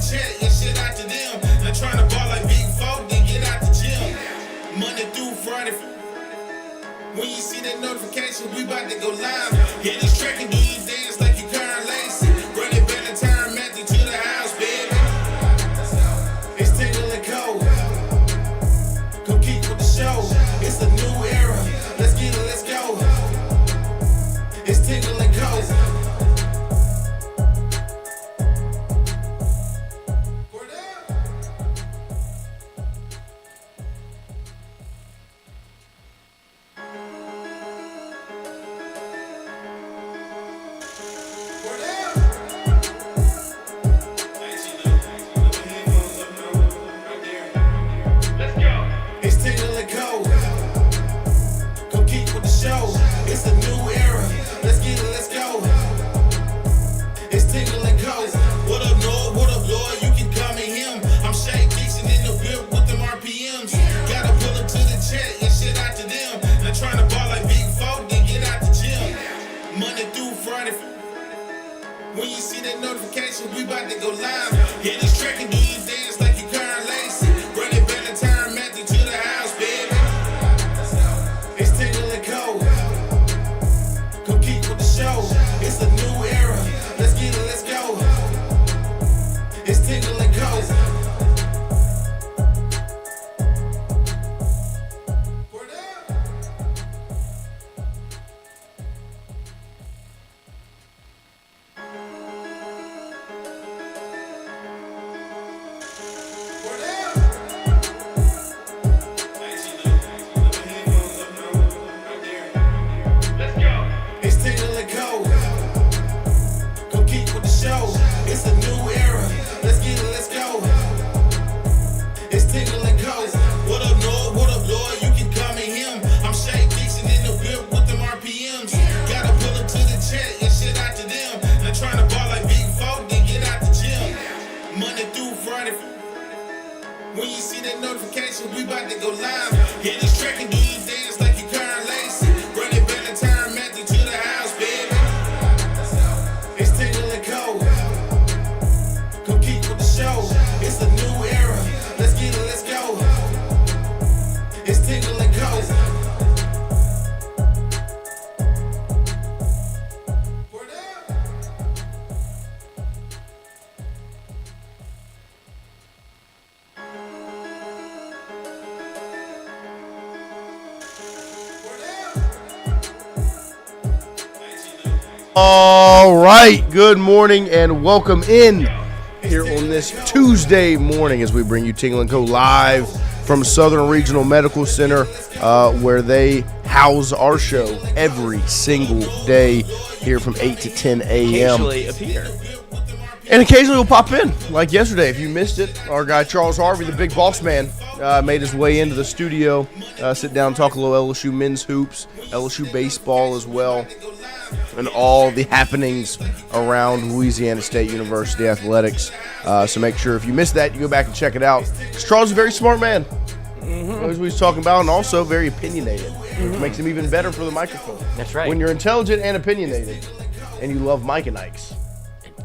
check and shit out to them. They're trying to ball like big folk, then get out the gym. Monday through Friday. When you see that notification, we about to go live. Hit this track and do you dance like you Carr Lacey. Run it back and turn Matthew to the house, baby. It's Tingle and Co. Come keep with the show. It's a new era. Let's get it, let's go. It's Tingle and Co. When you see that notification, we about to go live. Hit this track and do you dance like you Carr Lacey. Run it back and turn Matthew to the house, baby. It's Tingle and Co. Come keep with the show. It's a new era. Let's get it, let's go. It's Tingle and Co. When you see that notification, we about to go live. Hit this track and do you dance like you Carr Lacey. Run it back and turn Matthew to the house, baby. It's Tingle and Co. Come keep with the show. It's a new era. Let's get it, let's go. It's Tingle and Co. All right, good morning and welcome in here on this Tuesday morning as we bring you Tingle & Co. live from Southern Regional Medical Center where they house our show every single day here from 8 to 10 a.m. Occasionally appear. And occasionally we'll pop in, like yesterday. If you missed it, our guy Charles Harvey, the big boss man, made his way into the studio, sit down, talk a little LSU men's hoops, LSU baseball as well, and all the happenings around Louisiana State University athletics. So make sure if you missed that, you go back and check it out. Because Charles is a very smart man. Knows what he's talking about, and also very opinionated, which makes him even better for the microphone. That's right. When you're intelligent and opinionated, and you love Mike and Ikes,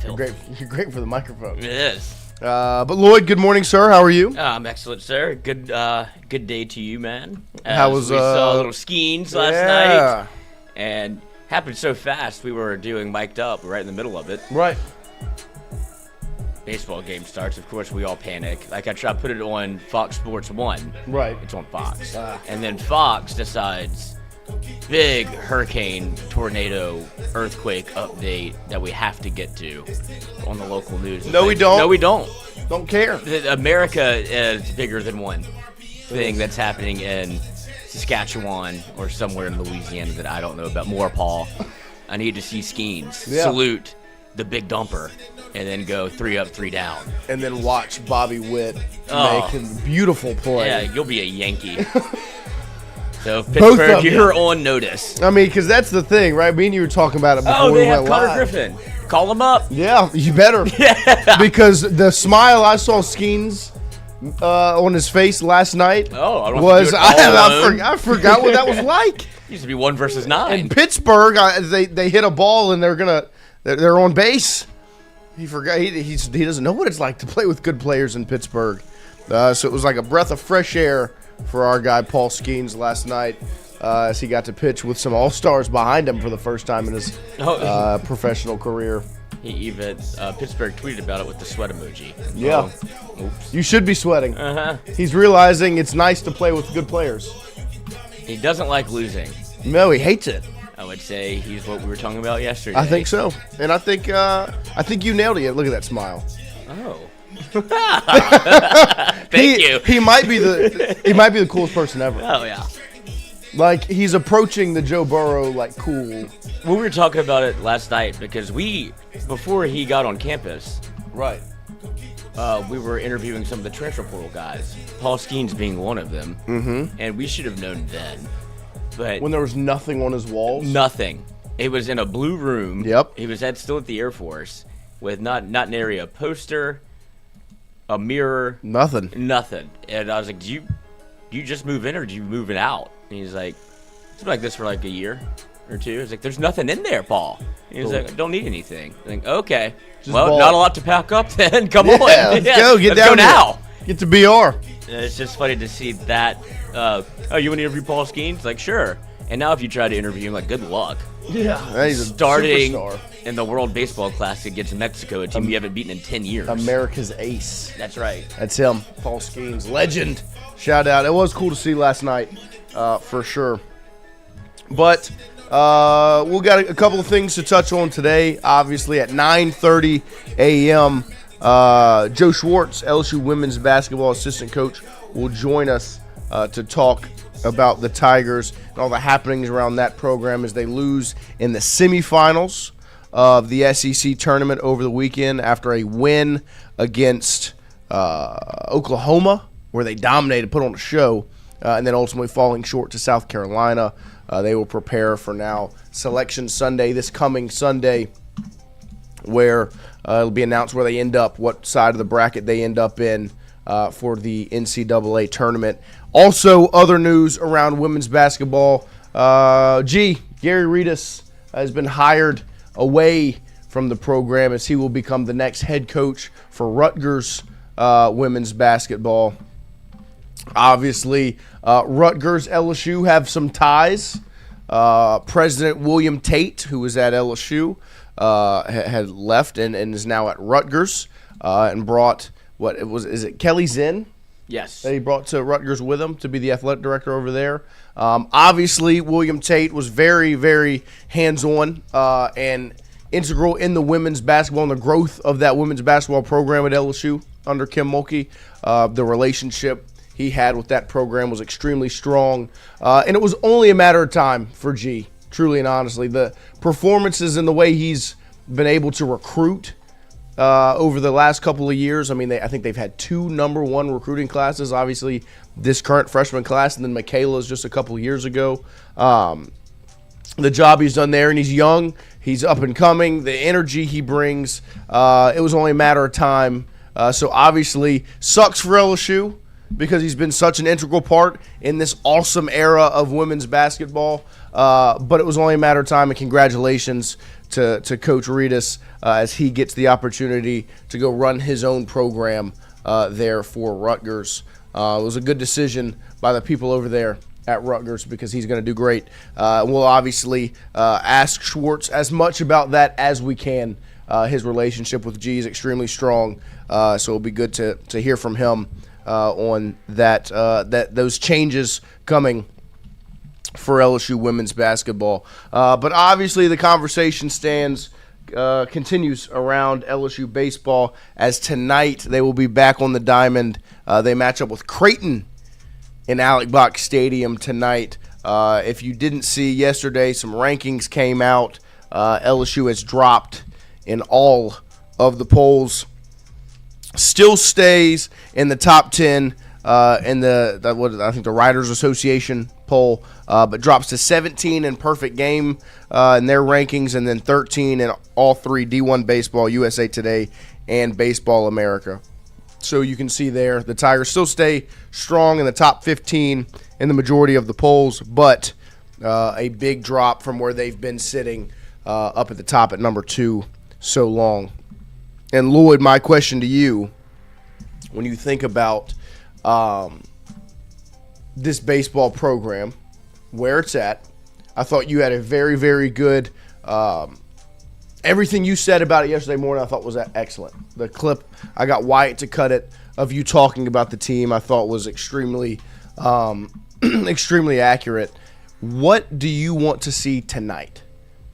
you're great for the microphone. It is. But Lloyd, good morning, sir. How are you? I'm excellent, sir. Good day to you, man. How was we saw little skeins last night, and happened so fast. We were doing mic'd up right in the middle of it. Right. Baseball game starts. Of course, we all panic. Like I try to put it on Fox Sports 1. Right. It's on Fox, and then Fox decides big hurricane, tornado, earthquake update that we have to get to on the local news. No, we don't. No, we don't. Don't care. America is bigger than one thing that's happening in Saskatchewan or somewhere in Louisiana that I don't know about. Paul. I need to see Skeens salute the big dumper and then go 3 up, 3 down. And then watch Bobby Witt make a beautiful play. Yeah, you'll be a Yankee. So, Pittsburgh, you're on notice. I mean, because that's the thing, right? Me and you were talking about it before we went live. Oh, they have Connor Griffin. Call him up. Yeah, you better. Yeah. Because the smile I saw Skeens on his face last night was I forgot what that was like. Used to be 1 versus 9. In Pittsburgh, they hit a ball and they're on base. He forgot. He doesn't know what it's like to play with good players in Pittsburgh. So it was like a breath of fresh air for our guy Paul Skeens last night as he got to pitch with some all-stars behind him for the first time in his professional career. He even Pittsburgh tweeted about it with the sweat emoji. Yeah. Oops. You should be sweating. Uh-huh. He's realizing it's nice to play with good players. He doesn't like losing. No, he hates it. I would say he's what we were talking about yesterday. I think so. And I think you nailed it. Look at that smile. Oh. Thank you. He might be the coolest person ever. Oh yeah. Like he's approaching the Joe Burrow like cool. Well, we were talking about it last night because before he got on campus, Right. we were interviewing some of the transfer portal guys, Paul Skeens being one of them. Mm-hmm. And we should have known then. But When there was nothing on his walls. nothing. It was in a blue room. Yep. He was still at the Air Force with not nary a poster, a mirror, Nothing. nothing. And I was like, do you just move in or do you move it out? And he's like, it's been like this for like a year or two. I was like, there's nothing in there, Paul. And he was like, I don't need anything. I'm like, okay. Just well, ball. not a lot to pack up then. Come on. Let's go. Get Let's down go here. now. Get to BR. And it's just funny to see that. Oh, you want to interview Paul Skeens? Like, sure. And now if you try to interview him, like, good luck. Yeah. He's a Starting superstar. in the World Baseball Classic against Mexico, a team you haven't beaten in 10 years. America's ace. That's right. That's him. Paul Skeens. Legend. Shout out. It was cool to see last night, for sure. But we've got a couple of things to touch on today. Obviously, at 9:30 a.m., Joe Schwartz, LSU women's basketball assistant coach, will join us to talk about the Tigers and all the happenings around that program as they lose in the semifinals of the SEC tournament over the weekend after a win against Oklahoma, where they dominated, put on a show, and then ultimately falling short to South Carolina. They will prepare for now Selection Sunday, this coming Sunday, where it'll be announced where they end up, what side of the bracket they end up in for the NCAA tournament. Also, other news around women's basketball. Gary Reedus has been hired away from the program as he will become the next head coach for Rutgers women's basketball. Obviously, Rutgers, LSU have some ties. President William Tate, who was at LSU, had left and is now at Rutgers and brought is it Kelly Zinn? Yes. That he brought to Rutgers with him to be the athletic director over there. Obviously, William Tate was very, very hands-on and integral in the women's basketball and the growth of that women's basketball program at LSU under Kim Mulkey. The relationship he had with that program was extremely strong. And it was only a matter of time for G, truly and honestly. The performances and the way he's been able to recruit over the last couple of years. I mean, I think they've had 2 number 1 recruiting classes. Obviously, this current freshman class, and then Michaela's just a couple of years ago. The job he's done there, and he's young. He's up and coming. The energy he brings, it was only a matter of time. So obviously, sucks for LSU because he's been such an integral part in this awesome era of women's basketball. But it was only a matter of time, and congratulations to Coach Reedus as he gets the opportunity to go run his own program there for Rutgers. It was a good decision by the people over there at Rutgers because he's going to do great. We'll obviously ask Schwartz as much about that as we can. His relationship with G is extremely strong, so it'll be good to hear from him on that those changes coming for LSU women's basketball. But obviously the conversation continues around LSU baseball as tonight they will be back on the diamond. They match up with Creighton in Alec Bach Stadium tonight. If you didn't see yesterday, some rankings came out. LSU has dropped in all of the polls. Still stays in the top 10 in the Writers Association poll, but drops to 17 in Perfect Game in their rankings, and then 13 in all 3 D1 Baseball, USA Today, and Baseball America. So you can see there the Tigers still stay strong in the top 15 in the majority of the polls, but a big drop from where they've been sitting up at the top at number 2 so long. And Lloyd, my question to you, when you think about this baseball program, where it's at, I thought you had a very, very good everything you said about it yesterday morning I thought was excellent. The clip, I got Wyatt to cut it, of you talking about the team, I thought was extremely extremely accurate. What do you want to see tonight?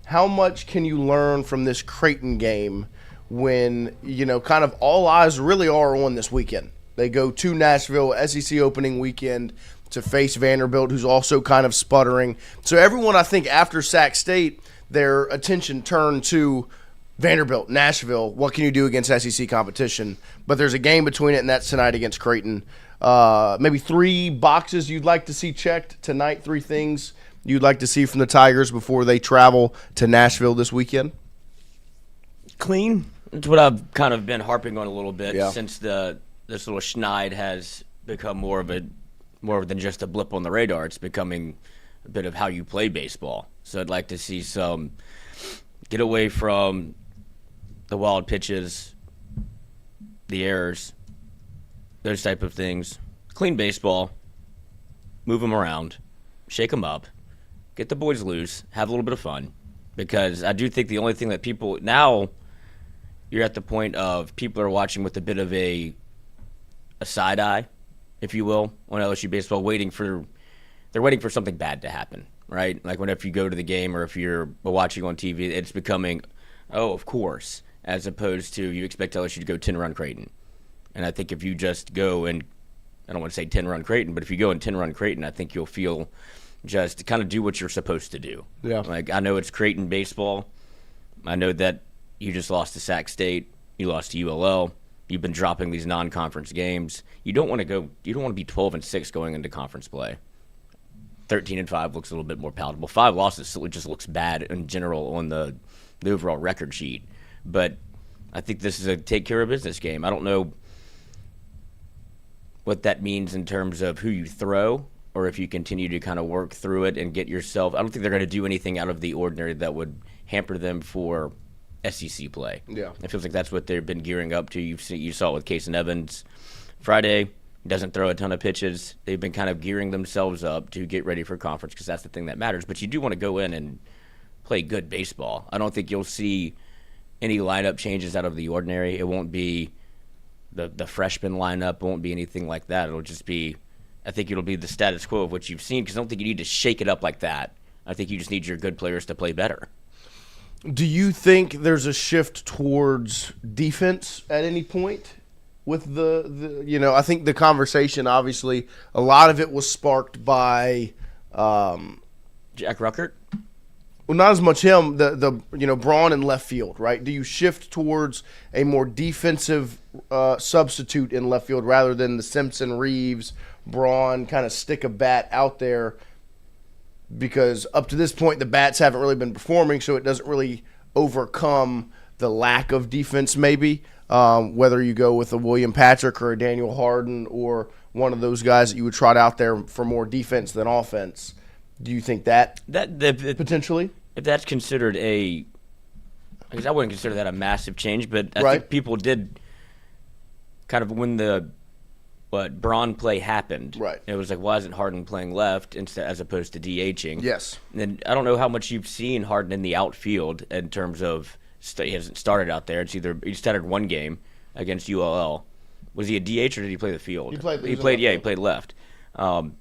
How much can you learn from this Creighton game when, kind of all eyes really are on this weekend? They go to Nashville, SEC opening weekend, to face Vanderbilt, who's also kind of sputtering. So everyone, I think, after Sac State, their attention turned to Vanderbilt, Nashville. What can you do against SEC competition? But there's a game between it, and that's tonight against Creighton. Maybe 3 boxes you'd like to see checked tonight, 3 things you'd like to see from the Tigers before they travel to Nashville this weekend? Clean. It's what I've kind of been harping on a little bit since this little schneid has become more than just a blip on the radar. It's becoming a bit of how you play baseball. So I'd like to see some get away from the wild pitches, the errors, those type of things. Clean baseball, move them around, shake them up, get the boys loose, have a little bit of fun. Because I do think the only thing that people now, you're at the point of people are watching with a bit of a side eye, if you will, on LSU baseball, they're waiting for something bad to happen, right? Like whenever you go to the game or if you're watching on TV, it's becoming, oh, of course, as opposed to you expect LSU to go 10-run Creighton. And I think if you just go and, I don't want to say 10-run Creighton, but if you go and 10-run Creighton, I think you'll feel just kind of do what you're supposed to do. Yeah. Like, I know it's Creighton baseball. I know that you just lost to Sac State. You lost to ULL. You've been dropping these non-conference games. You don't want to be 12-6 going into conference play. 13-5 looks a little bit more palatable. 5 losses still just looks bad in general on the overall record sheet. But I think this is a take care of business game. I don't know what that means in terms of who you throw or if you continue to kind of work through it and get yourself. I don't think they're going to do anything out of the ordinary that would hamper them for SEC play. Yeah. It feels like that's what they've been gearing up to. You saw it with Case and Evans Friday. Doesn't throw a ton of pitches. They've been kind of gearing themselves up to get ready for conference because that's the thing that matters. But you do want to go in and play good baseball. I don't think you'll see any lineup changes out of the ordinary. It won't be the freshman lineup. It won't be anything like that. It'll just be, I think it'll be the status quo of what you've seen because I don't think you need to shake it up like that. I think you just need your good players to play better. Do you think there's a shift towards defense at any point? With the I think the conversation, obviously, a lot of it was sparked by Jack Ruckert? Well, not as much him, the Braun in left field, right? Do you shift towards a more defensive substitute in left field rather than the Simpson, Reeves, Braun kind of stick a bat out there? Because up to this point, the bats haven't really been performing, so it doesn't really overcome the lack of defense maybe. Whether you go with a William Patrick or a Daniel Harden or one of those guys that you would trot out there for more defense than offense, do you think that potentially? If that's considered I guess I wouldn't consider that a massive change, but I think people did kind of when the Braun play happened. Right. It was like, why isn't Harden playing left as opposed to DHing? Yes. And I don't know how much you've seen Harden in the outfield in terms of he hasn't started out there. It's either he started one game against ULL. Was he a DH or did he play the field? He played left. So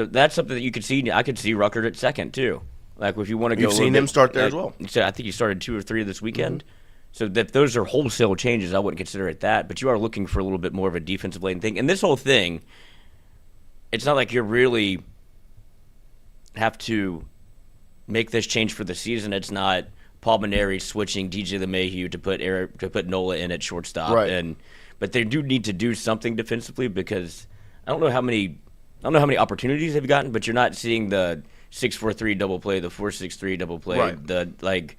that's something that you could see. I could see Ruckert at second too. Like if you want to go, you've seen him start there as well. So I think he started 2 or 3 this weekend. Mm-hmm. So if those are wholesale changes, I wouldn't consider it that. But you are looking for a little bit more of a defensive lane thing. And this whole thing, it's not like you really have to make this change for the season. It's not Paul Maneri switching DJ LeMahieu to put Nola in at shortstop, right. But they do need to do something defensively because I don't know how many opportunities they've gotten, but you're not seeing the 6-4-3 double play, the 4-6-3 double play, right.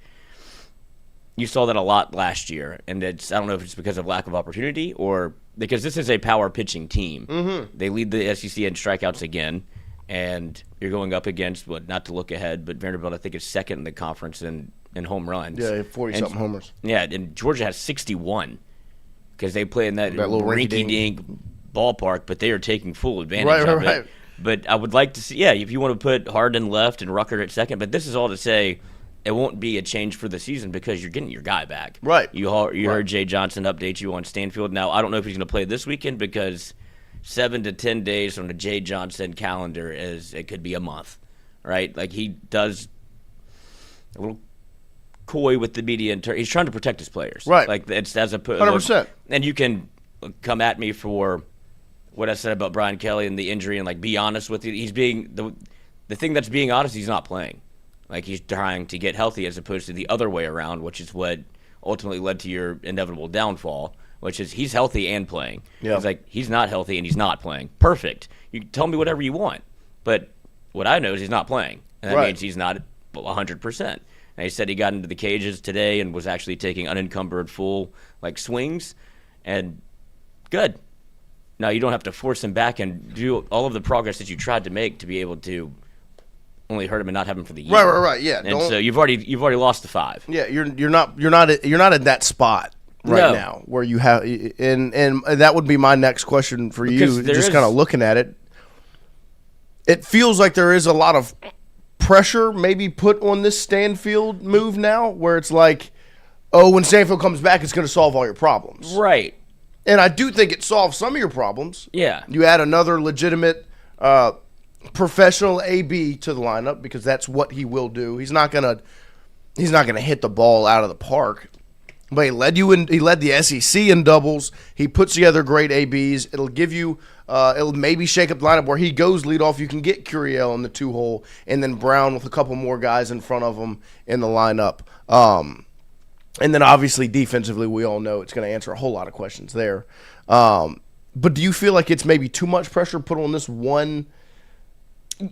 You saw that a lot last year, and I don't know if it's because of lack of opportunity or because this is a power pitching team. Mm-hmm. They lead the SEC in strikeouts again, and you're going up against not to look ahead, but Vanderbilt I think is second in the conference in home runs. Yeah, 40-something homers. Yeah, and Georgia has 61. because they play in that little rinky-dink ballpark, but they are taking full advantage of it. But I would like to see, if you want to put Harden left and Rucker at second, but this is all to say it won't be a change for the season because you're getting your guy back. Right. You heard Jay Johnson update you on Stanfield. Now, I don't know if he's going to play this weekend because 7 to 10 days on the Jay Johnson calendar it could be a month, right? Like he does a little coy with the media. He's trying to protect his players. Right. Like it's as a 100%. And you can come at me for what I said about Brian Kelly and the injury and like be honest with you. He's being the thing that's being honest, he's not playing. Like he's trying to get healthy as opposed to the other way around, which is what ultimately led to your inevitable downfall, which is he's healthy and playing. Yeah. He's like, he's not healthy and he's not playing. Perfect. You can tell me whatever you want. But what I know is he's not playing. And that means he's not 100%. And he said he got into the cages today and was actually taking unencumbered full like swings. And good. Now you don't have to force him back and do all of the progress that you tried to make to be able to only hurt him and not have him for the year. Right. Yeah. And so you've already lost the 5. Yeah, you're not in that spot now where you have, and that would be my next question for you. Just kind of looking at it, it feels like there is a lot of pressure maybe put on this Stanfield move now, where it's like, oh, when Stanfield comes back, it's going to solve all your problems. Right. And I do think it solves some of your problems. Yeah. You add another legitimate professional AB to the lineup because that's what he will do. He's not gonna hit the ball out of the park. But he led the SEC in doubles. He puts together great ABs. It'll give you it'll maybe shake up the lineup where he goes leadoff. You can get Curiel in the 2-hole and then Brown with a couple more guys in front of him in the lineup. And then obviously defensively, we all know it's going to answer a whole lot of questions there. But do you feel like it's maybe too much pressure put on this one?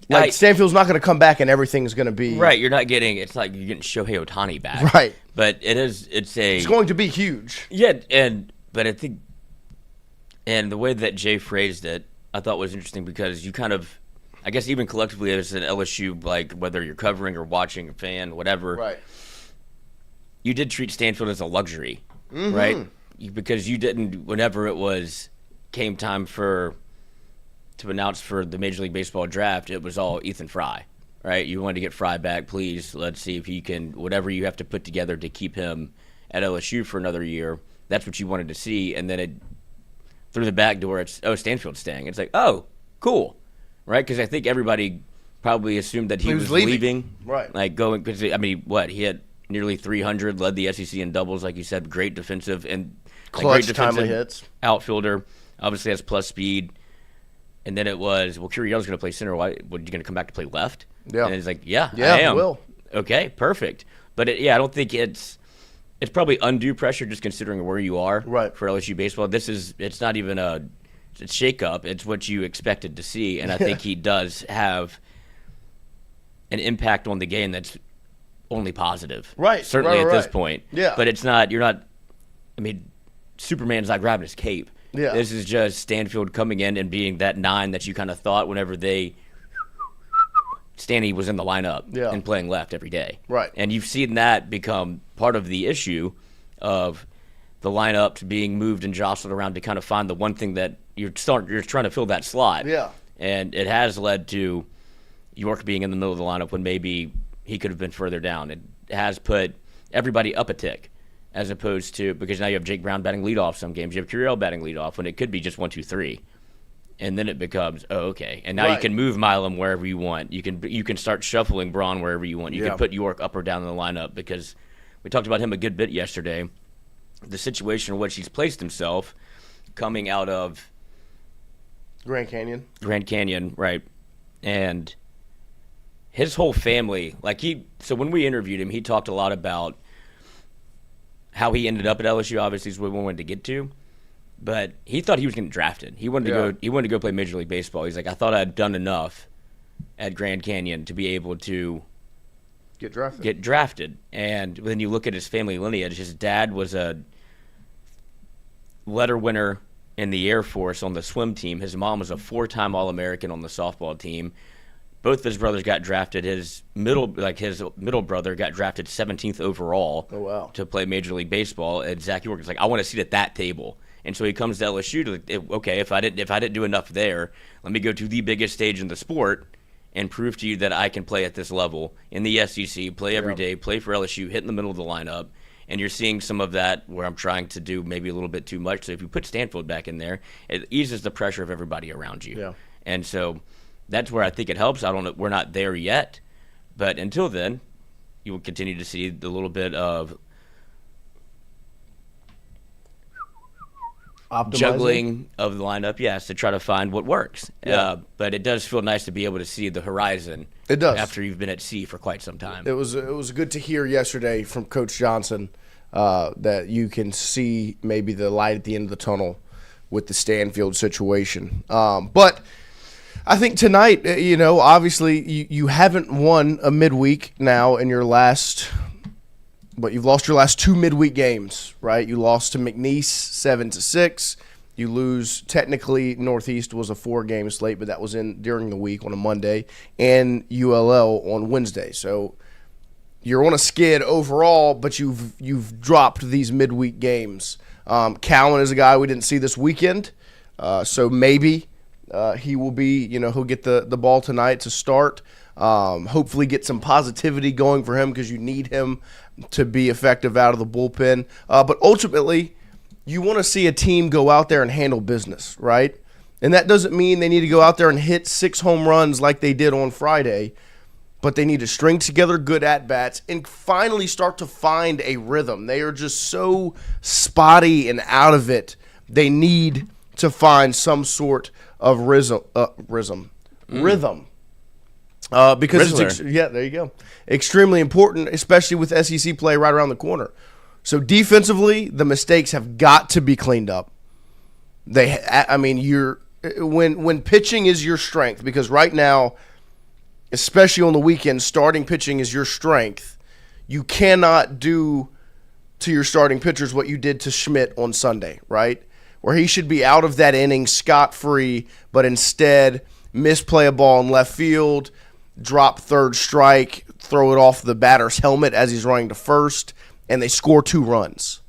Like Stanfield's not going to come back and everything's going to be right. It's like you're getting Shohei Ohtani back, right? But it's going to be huge. Yeah, but I think, and the way that Jay phrased it, I thought was interesting because you kind of, I guess even collectively as an LSU, like whether you're covering or watching a fan, whatever, right? You did treat Stanfield as a luxury, right? Because you didn't, whenever it came time to announce for the Major League Baseball draft, it was all Ethan Fry, right? You wanted to get Fry back, please. Let's see if he can, whatever you have to put together to keep him at LSU for another year. That's what you wanted to see. And then through the back door, it's, Stanfield's staying. It's like, oh, cool, right? Because I think everybody probably assumed that he was leaving. Right. Like going, because, I mean, he had nearly 300, led the SEC in doubles, like you said, great defensive and clutch, timely hits. Outfielder, obviously has plus speed. And then it was, Curiel's going to play center. Why? Are you going to come back to play left? Yeah. And it's like, I am. Will. Okay, perfect. But I don't think it's probably undue pressure just considering where you are for LSU baseball. It's not even a shake-up. It's what you expected to see. And I think he does have an impact on the game that's only positive. Right. Certainly at this point. Yeah. But Superman's not grabbing his cape. Yeah. This is just Stanfield coming in and being that 9 that you kind of thought whenever Stanny was in the lineup and playing left every day. Right. And you've seen that become part of the issue of the lineup being moved and jostled around to kind of find the one thing that you're trying to fill that slot. Yeah. And it has led to York being in the middle of the lineup when maybe he could have been further down. It has put everybody up a tick. As opposed to, because now you have Jake Brown batting leadoff some games, you have Curiel batting leadoff when it could be just 1, 2, 3, and then it becomes okay. And now you can move Milam wherever you want. You can start shuffling Braun wherever you want. You can put York up or down in the lineup because we talked about him a good bit yesterday. The situation in which he's placed himself, coming out of Grand Canyon, right, and his whole family. So when we interviewed him, he talked a lot about how he ended up at LSU, obviously, is what we wanted to get to. But he thought he was getting drafted. He wanted to go. He wanted to go play Major League Baseball. He's like, I thought I'd done enough at Grand Canyon to be able to get drafted. And when you look at his family lineage, his dad was a letter winner in the Air Force on the swim team. His mom was a 4-time All-American on the softball team. Both of his brothers got drafted. His middle brother got drafted 17th overall to play Major League Baseball. And Zach York is like, I want to sit at that table. And so he comes to LSU to, okay, if I didn't do enough there, let me go to the biggest stage in the sport and prove to you that I can play at this level in the SEC, play every day, play for LSU, hit in the middle of the lineup. And you're seeing some of that where I'm trying to do maybe a little bit too much. So if you put Stanfield back in there, it eases the pressure of everybody around you. Yeah. And so that's where I think it helps. I don't know, we're not there yet, but until then, you will continue to see the little bit of juggling of the lineup, yes, to try to find what works. Yeah. But it does feel nice to be able to see the horizon. It does. After you've been at sea for quite some time. It was good to hear yesterday from Coach Johnson that you can see maybe the light at the end of the tunnel with the Stanfield situation. But I think tonight, obviously you haven't won a midweek now in your last – but you've lost your last 2 midweek games, right? You lost to McNeese 7-6. You lose, technically, Northeast was a 4-game slate, but that was during the week on a Monday, and ULL on Wednesday. So you're on a skid overall, but you've dropped these midweek games. Cowan is a guy we didn't see this weekend, so maybe he will be, he'll get the ball tonight to start. Hopefully get some positivity going for him because you need him to be effective out of the bullpen. But ultimately, you want to see a team go out there and handle business, right? And that doesn't mean they need to go out there and hit 6 home runs like they did on Friday, but they need to string together good at-bats and finally start to find a rhythm. They are just so spotty and out of it. They need to find some sort of rhythm. Because there you go. Extremely important, especially with SEC play right around the corner. So defensively, the mistakes have got to be cleaned up. When pitching is your strength, because right now, especially on the weekend, starting pitching is your strength. You cannot do to your starting pitchers what you did to Schmidt on Sunday, right? Where he should be out of that inning scot-free, but instead misplay a ball in left field, drop third strike, throw it off the batter's helmet as he's running to first, and they score 2 runs.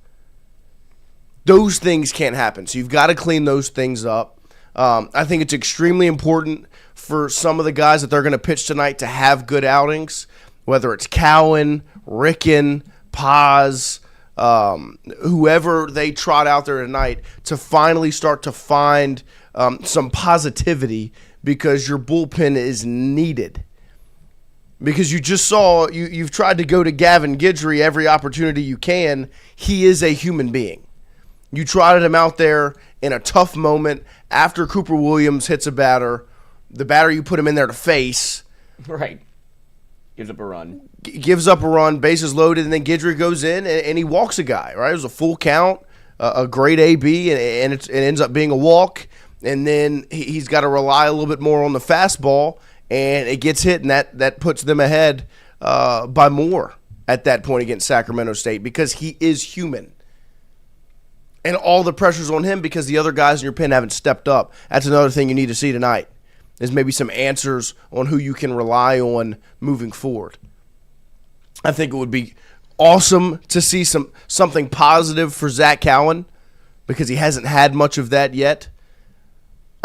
Those things can't happen. So you've got to clean those things up. I think it's extremely important for some of the guys that they're going to pitch tonight to have good outings, whether it's Cowan, Ricken, Paz, whoever they trot out there tonight, to finally start to find some positivity because your bullpen is needed. Because you just saw, you've tried to go to Gavin Guidry every opportunity you can. He is a human being. You trotted him out there in a tough moment after Cooper Williams hits a batter. The batter you put him in there to face. Right. Gives up a run. Gives up a run, bases loaded, and then Guidry goes in and he walks a guy, right? It was a full count, a great AB, and it ends up being a walk. And then he's got to rely a little bit more on the fastball. And it gets hit, and that puts them ahead by more at that point against Sacramento State because he is human. And all the pressure's on him because the other guys in your pen haven't stepped up. That's another thing you need to see tonight is maybe some answers on who you can rely on moving forward. I think it would be awesome to see something positive for Zach Cowan because he hasn't had much of that yet.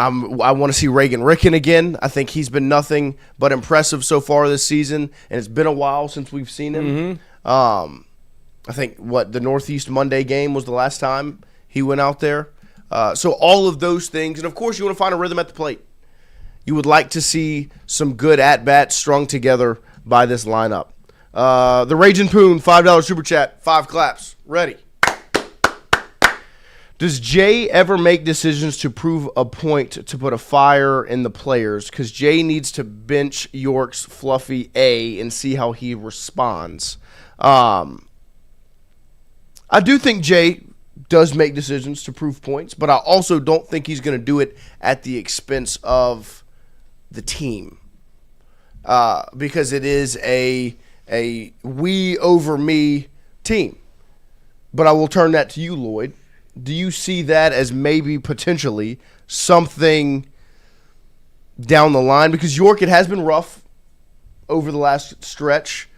I want to see Reagan Ricken again. I think he's been nothing but impressive so far this season, and it's been a while since we've seen him. Mm-hmm. I think, the Northeast Monday game was the last time he went out there. So all of those things, and of course you want to find a rhythm at the plate. You would like to see some good at-bats strung together by this lineup. The Raging Poon, $5 Super Chat, 5 claps. Ready. Does Jay ever make decisions to prove a point to put a fire in the players? Because Jay needs to bench York's fluffy A and see how he responds. I do think Jay does make decisions to prove points, but I also don't think he's going to do it at the expense of the team. Because it is a we over me team. But I will turn that to you, Lloyd. Do you see that as maybe potentially something down the line? Because York, it has been rough over the last stretch.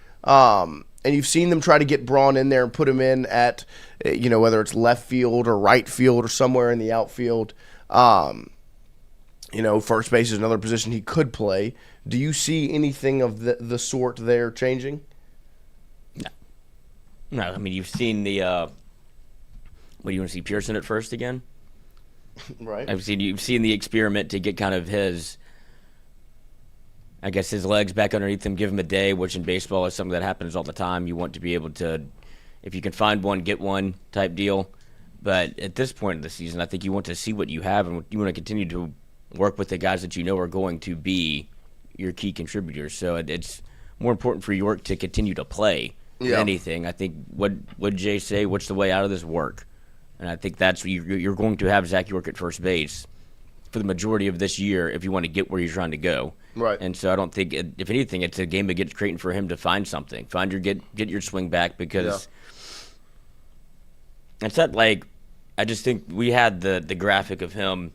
and you've seen them try to get Braun in there and put him in at, whether it's left field or right field or somewhere in the outfield. First base is another position he could play. Do you see anything of the sort there changing? No. I mean, you've seen the what do you want to see, Pearson at first again? Right. You've seen the experiment to get kind of his legs back underneath him, give him a day, which in baseball is something that happens all the time. You want to be able to, if you can find one, get one type deal. But at this point in the season, I think you want to see what you have, and you want to continue to work with the guys that you know are going to be your key contributors. So it's more important for York to continue to play than anything. I think what Jay say, what's the way out of this? Work. And I think that's you're going to have Zach York at first base for the majority of this year if you want to get where you're trying to go. Right. And so I don't think, if anything, it's a game against Creighton for him to find something. Get your swing back, because it's not like, I just think we had the graphic of him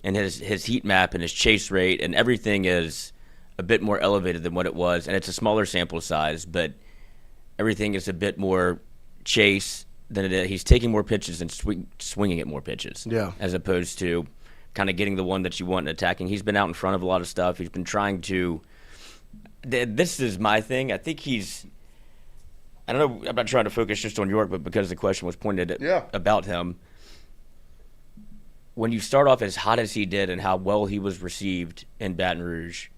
and his heat map and his chase rate, and everything is a bit more elevated than what it was. And it's a smaller sample size, but everything is a bit more chase than it is. He's taking more pitches and swinging at more pitches, as opposed to kind of getting the one that you want and attacking. He's been out in front of a lot of stuff. He's been trying to – this is my thing. I think he's – I don't know. I'm not trying to focus just on York, but because the question was pointed at, about him, when you start off as hot as he did and how well he was received in Baton Rouge,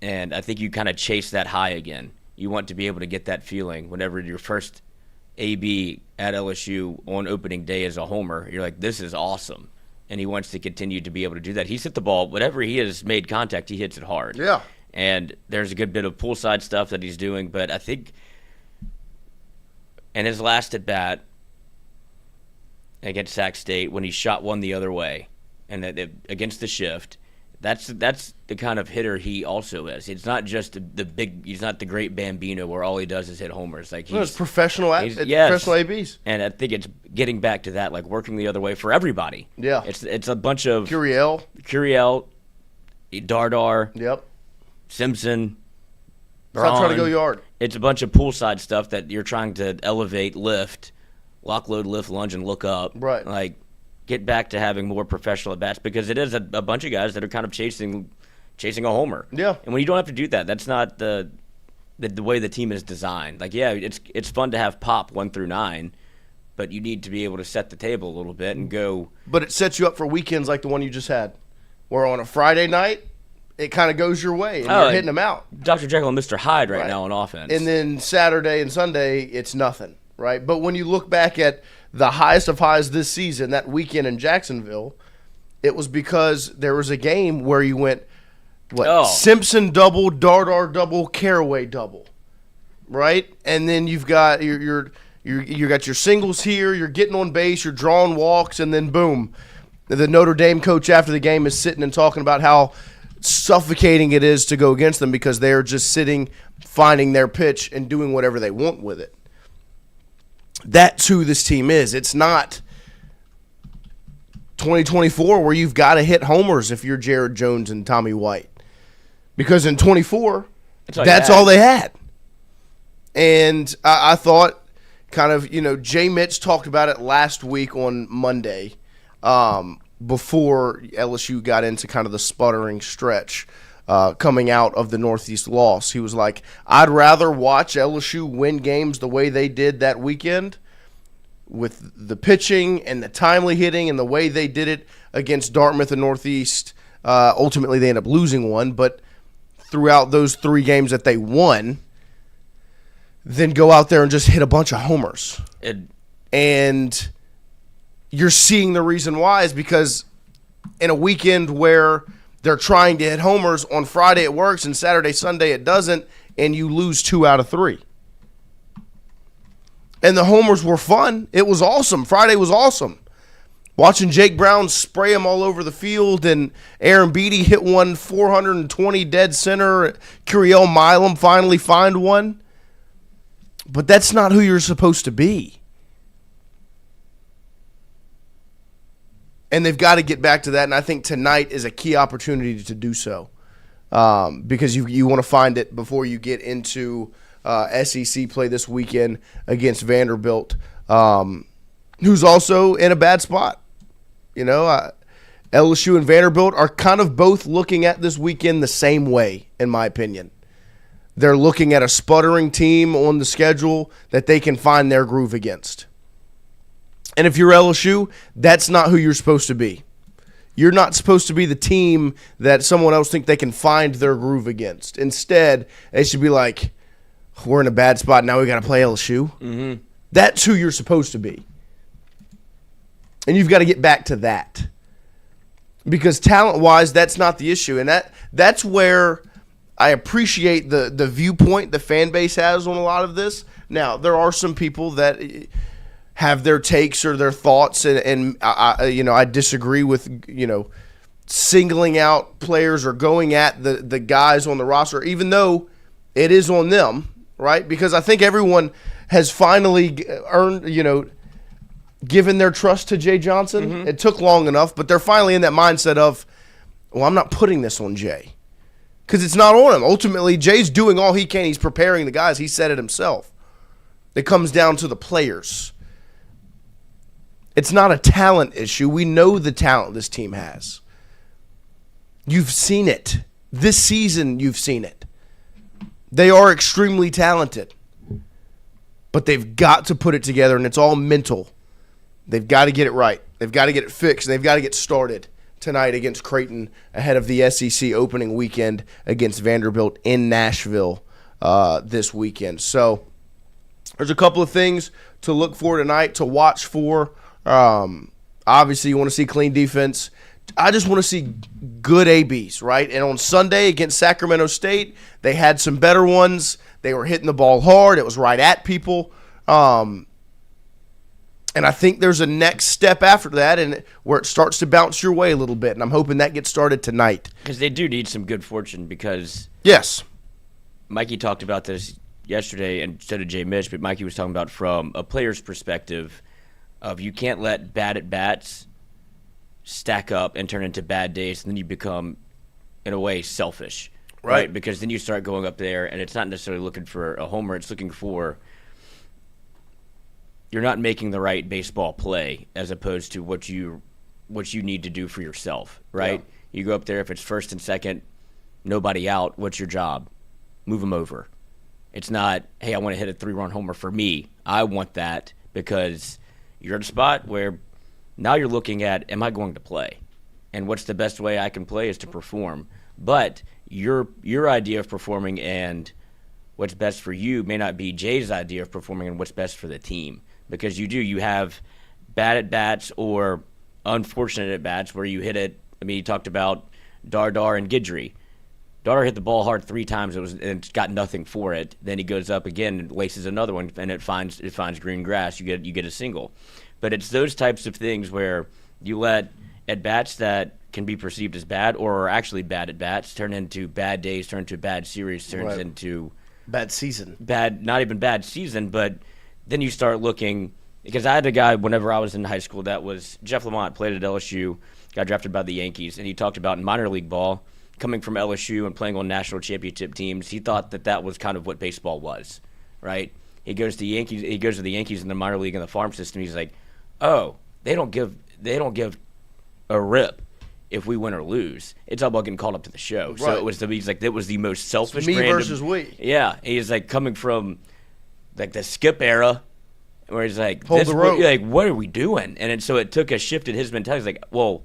and I think you kind of chase that high again. You want to be able to get that feeling whenever your first – AB at LSU on opening day as a homer, you're like, this is awesome. And he wants to continue to be able to do that. He's hit the ball, whatever he has made contact, he hits it hard. Yeah. And there's a good bit of poolside stuff that he's doing, but I think in his last at bat against Sac State, when he shot one the other way and against the shift, that's the kind of hitter he also is. It's not just the big. He's not the great Bambino where all he does is hit homers. Like it's professional. Professional ABs. And I think it's getting back to that, like working the other way for everybody. Yeah. It's a bunch of Curiel, Dardar. Yep. Simpson. Stop trying to go yard. It's a bunch of poolside stuff that you're trying to elevate, lift, lock, load, lift, lunge, and look up. Right. Like, get back to having more professional at-bats, because it is a bunch of guys that are kind of chasing a homer. Yeah. And when you don't have to do that, that's not the way the team is designed. Like, yeah, it's fun to have pop 1 through 9, but you need to be able to set the table a little bit and go. But it sets you up for weekends like the one you just had, where on a Friday night, it kind of goes your way, and you're hitting them out. Dr. Jekyll and Mr. Hyde right now on offense. And then Saturday and Sunday, it's nothing, right? But when you look back at the highest of highs this season, that weekend in Jacksonville, it was because there was a game where you went, Simpson double, Dardar double, Caraway double, right? And then you've got you got your singles here, you're getting on base, you're drawing walks, and then boom, the Notre Dame coach after the game is sitting and talking about how suffocating it is to go against them because they're just sitting, finding their pitch, and doing whatever they want with it. That's who this team is. It's not 2024 where you've got to hit homers if you're Jared Jones and Tommy White. Because in 24, that's all they had. And I thought kind of, Jay Mitch talked about it last week on Monday before LSU got into kind of the sputtering stretch coming out of the Northeast loss. He was like, I'd rather watch LSU win games the way they did that weekend with the pitching and the timely hitting and the way they did it against Dartmouth and Northeast. Ultimately, they ended up losing one, but throughout those 3 games that they won, then go out there and just hit a bunch of homers. And you're seeing the reason why is because in a weekend where they're trying to hit homers, on Friday it works and Saturday, Sunday it doesn't, and you lose 2 out of 3. And the homers were fun. It was awesome. Friday was awesome. Watching Jake Brown spray them all over the field, and Aaron Beatty hit one 420 dead center. Curiel Milam finally find one. But that's not who you're supposed to be. And they've got to get back to that, and I think tonight is a key opportunity to do so. Because you want to find it before you get into SEC play this weekend against Vanderbilt, who's also in a bad spot. LSU and Vanderbilt are kind of both looking at this weekend the same way, in my opinion. They're looking at a sputtering team on the schedule that they can find their groove against. And if you're LSU, that's not who you're supposed to be. You're not supposed to be the team that someone else think they can find their groove against. Instead, they should be like, we're in a bad spot, now we got to play LSU. Mm-hmm. That's who you're supposed to be. And you've got to get back to that. Because talent-wise, that's not the issue. And that's where I appreciate the viewpoint the fan base has on a lot of this. Now, there are some people that have their takes or their thoughts, and I disagree with, singling out players or going at the guys on the roster, even though it is on them, right? Because I think everyone has finally earned, given their trust to Jay Johnson. Mm-hmm. It took long enough, but they're finally in that mindset of, well, I'm not putting this on Jay. Because it's not on him. Ultimately, Jay's doing all he can. He's preparing the guys. He said it himself. It comes down to the players. It's not a talent issue. We know the talent this team has. You've seen it. This season, you've seen it. They are extremely talented. But they've got to put it together, and it's all mental. They've got to get it right. They've got to get it fixed. They've got to get started tonight against Creighton ahead of the SEC opening weekend against Vanderbilt in Nashville this weekend. So there's a couple of things to look for tonight, to watch for. Obviously, you want to see clean defense. I just want to see good ABs, right? And on Sunday against Sacramento State, they had some better ones. They were hitting the ball hard. It was right at people. And I think there's a next step after that, and where it starts to bounce your way a little bit. And I'm hoping that gets started tonight. Because they do need some good fortune. Because yes, Mikey talked about this yesterday, and so did Jay Mitch. But Mikey was talking about from a player's perspective of you can't let bad at bats stack up and turn into bad days, and then you become, in a way, selfish, right? Because then you start going up there, and it's not necessarily looking for a homer. It's looking for, you're not making the right baseball play as opposed to what you need to do for yourself, right? Yeah. You go up there, if it's first and second, nobody out, what's your job? Move them over. It's not, hey, I want to hit a 3-run homer for me. I want that because you're at a spot where now you're looking at, am I going to play? And what's the best way I can play is to perform. But your idea of performing and what's best for you may not be Jay's idea of performing and what's best for the team. Because you have bad at-bats or unfortunate at-bats where you hit it. I mean, he talked about Dardar and Guidry. Dardar hit the ball hard 3 times and got nothing for it. Then he goes up again and laces another one, and it finds green grass. You get a single. But it's those types of things where you let at-bats that can be perceived as bad or are actually bad at-bats turn into bad days, turn into bad series, turns into bad season. Not even bad season, but then you start looking, because I had a guy whenever I was in high school that was Jeff Lamont, played at LSU, got drafted by the Yankees, and he talked about in minor league ball, coming from LSU and playing on national championship teams, he thought that was kind of what baseball was, right? He goes to the Yankees in the minor league in the farm system. He's like, oh, they don't give a rip if we win or lose. It's all about getting called up to the show. Right. So he's like, that was the most selfish. Me versus we. Yeah, he's like coming from like the Skip era, where he's like, hold the rope. Like, what are we doing? And so it took a shift in his mentality. He's like, well,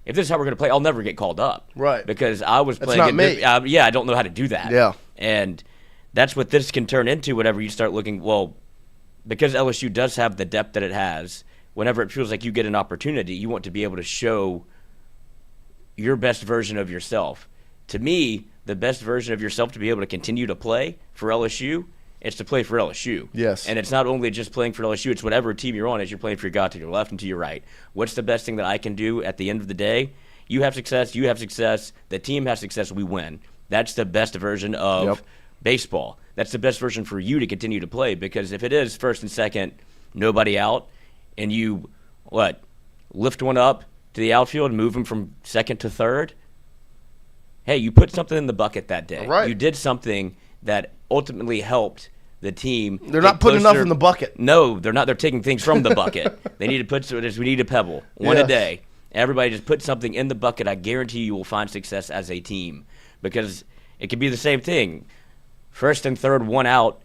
if this is how we're going to play, I'll never get called up. Right. Because I was That's playing. Not me. I don't know how to do that. Yeah. And that's what this can turn into whenever you start looking, well, because LSU does have the depth that it has, whenever it feels like you get an opportunity, you want to be able to show your best version of yourself. To me, the best version of yourself to be able to continue to play for LSU, it's to play for LSU. Yes. And it's not only just playing for LSU, it's whatever team you're on as you're playing for your guy to your left and to your right. What's the best thing that I can do at the end of the day? You have success, the team has success, we win. That's the best version of baseball. That's the best version for you to continue to play, because if it is first and second, nobody out, and you, lift one up to the outfield and move them from second to third, hey, you put something in the bucket that day. Right. You did something that ultimately helped the team. They're not putting enough in the bucket. No, they're not. They're taking things from the bucket. They need to put. We need a pebble, one a day. Everybody just put something in the bucket. I guarantee you will find success as a team, because it could be the same thing. First and third, one out.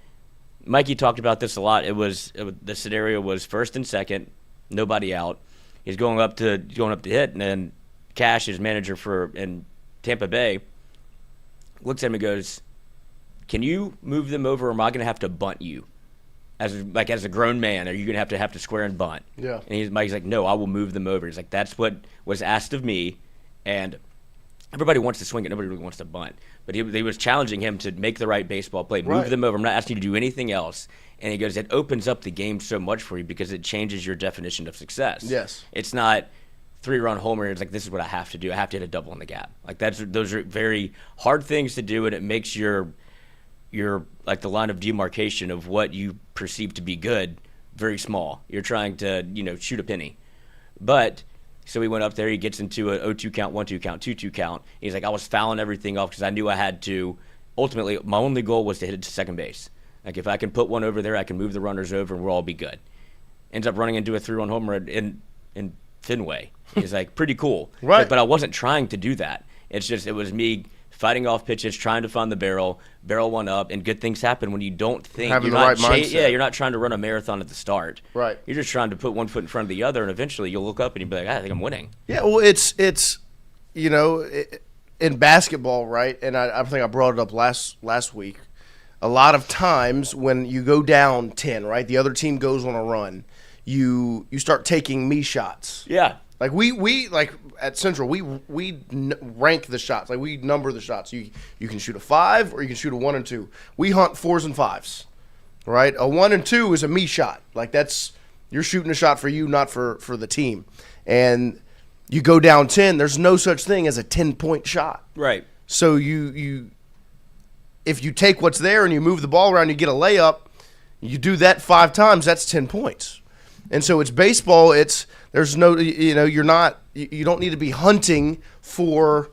Mikey talked about this a lot. The scenario was first and second, nobody out. He's going up to hit, and then Cash, his manager in Tampa Bay, looks at him and goes, "Can you move them over, or am I going to have to bunt you? As a grown man, are you going to have to square and bunt?" Yeah. And Mikey's like, "No, I will move them over." He's like, "That's what was asked of me," and everybody wants to swing it. Nobody really wants to bunt. But he was challenging him to make the right baseball play, move them over. I'm not asking you to do anything else. And he goes, it opens up the game so much for you because it changes your definition of success. Yes. It's not 3-run homer. It's like, this is what I have to do. I have to hit a double in the gap. Like those are very hard things to do, and it makes your like the line of demarcation of what you perceive to be good very small. You're trying to shoot a penny, but. So he went up there. He gets into a 0-2 count, 1-2 count, 2-2 count. He's like, I was fouling everything off because I knew I had to. Ultimately, my only goal was to hit it to second base. Like, if I can put one over there, I can move the runners over, and we'll all be good. Ends up running into a 3-run homer in Fenway. He's like, pretty cool. Right. But I wasn't trying to do that. It was me fighting off pitches, trying to find the barrel one up, and good things happen when you don't think. Having the right mindset. Yeah, you're not trying to run a marathon at the start. Right. You're just trying to put one foot in front of the other, and eventually you'll look up and you'll be like, I think I'm winning. Yeah, well, it's in basketball, right? And I think I brought it up last week. A lot of times when you go down 10, right, the other team goes on a run, you start taking me shots. Yeah. Like we like at Central, we rank the shots. Like we number the shots. You can shoot a 5 or you can shoot a 1 and 2. We hunt 4s and 5s, right? A 1 and 2 is a me shot. Like you're shooting a shot for you, not for the team. And you go down 10. There's no such thing as a 10-point shot. Right. So you if you take what's there and you move the ball around, you get a layup. You do that 5 times. That's 10 points. And so it's baseball. There's no, you don't need to be hunting for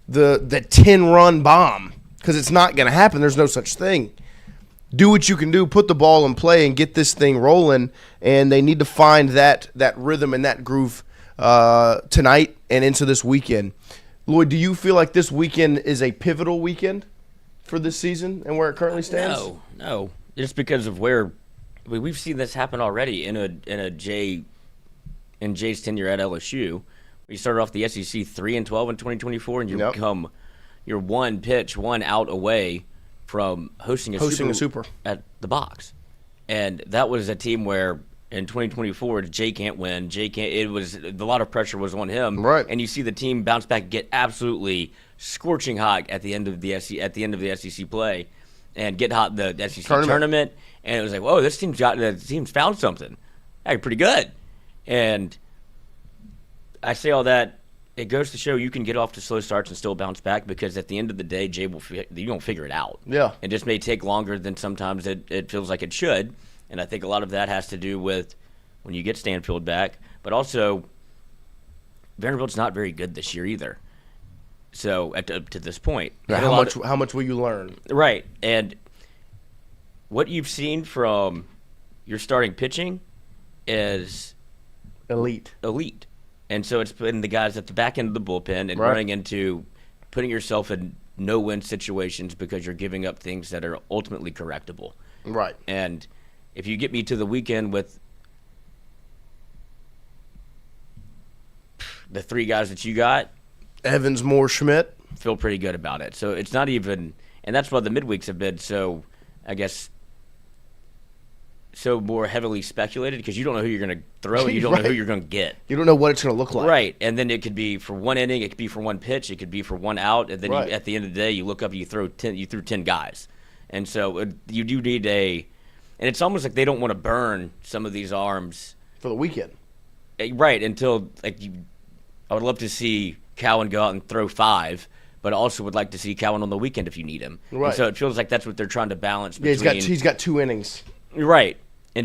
the 10-run bomb because it's not going to happen. There's no such thing. Do what you can do, put the ball in play, and get this thing rolling. And they need to find that rhythm and that groove tonight and into this weekend. Lloyd, do you feel like this weekend is a pivotal weekend for this season and where it currently stands? No. Just because of where. We've seen this happen already in Jay's tenure at LSU. You started off the SEC 3-12 in 2024, and you're one pitch, one out away from hosting a super at the box. And that was a team where in 2024, Jay can't win. A lot of pressure was on him, right? And you see the team bounce back, get absolutely scorching hot at the end of the SEC play, and get hot in the SEC tournament. And it was like, whoa, this team's found something. Pretty good. And I say all that, it goes to show you can get off to slow starts and still bounce back because at the end of the day, Jay you don't figure it out. Yeah. It just may take longer than sometimes it feels like it should. And I think a lot of that has to do with when you get Stanfield back. But also, Vanderbilt's not very good this year either. So to this point. Yeah, how much will you learn? Right. And what you've seen from your starting pitching is elite. And so it's putting the guys at the back end of the bullpen and running into putting yourself in no-win situations because you're giving up things that are ultimately correctable. Right. And if you get me to the weekend with the 3 guys that you got, Evans, Moore, Schmidt, feel pretty good about it. So it's not even – and that's why the midweeks have been so, I guess – so more heavily speculated because you don't know who you're going to throw and you don't know who you're going to get. You don't know what it's going to look like. Right, and then it could be for one inning, it could be for one pitch, it could be for one out, and then at the end of the day, you look up and you threw 10 guys. And so you do need and it's almost like they don't want to burn some of these arms. For the weekend. Right, until I would love to see Cowan go out and throw 5, but I also would like to see Cowan on the weekend if you need him. Right. And so it feels like that's what they're trying to balance between. Yeah, he's got 2 innings. Right,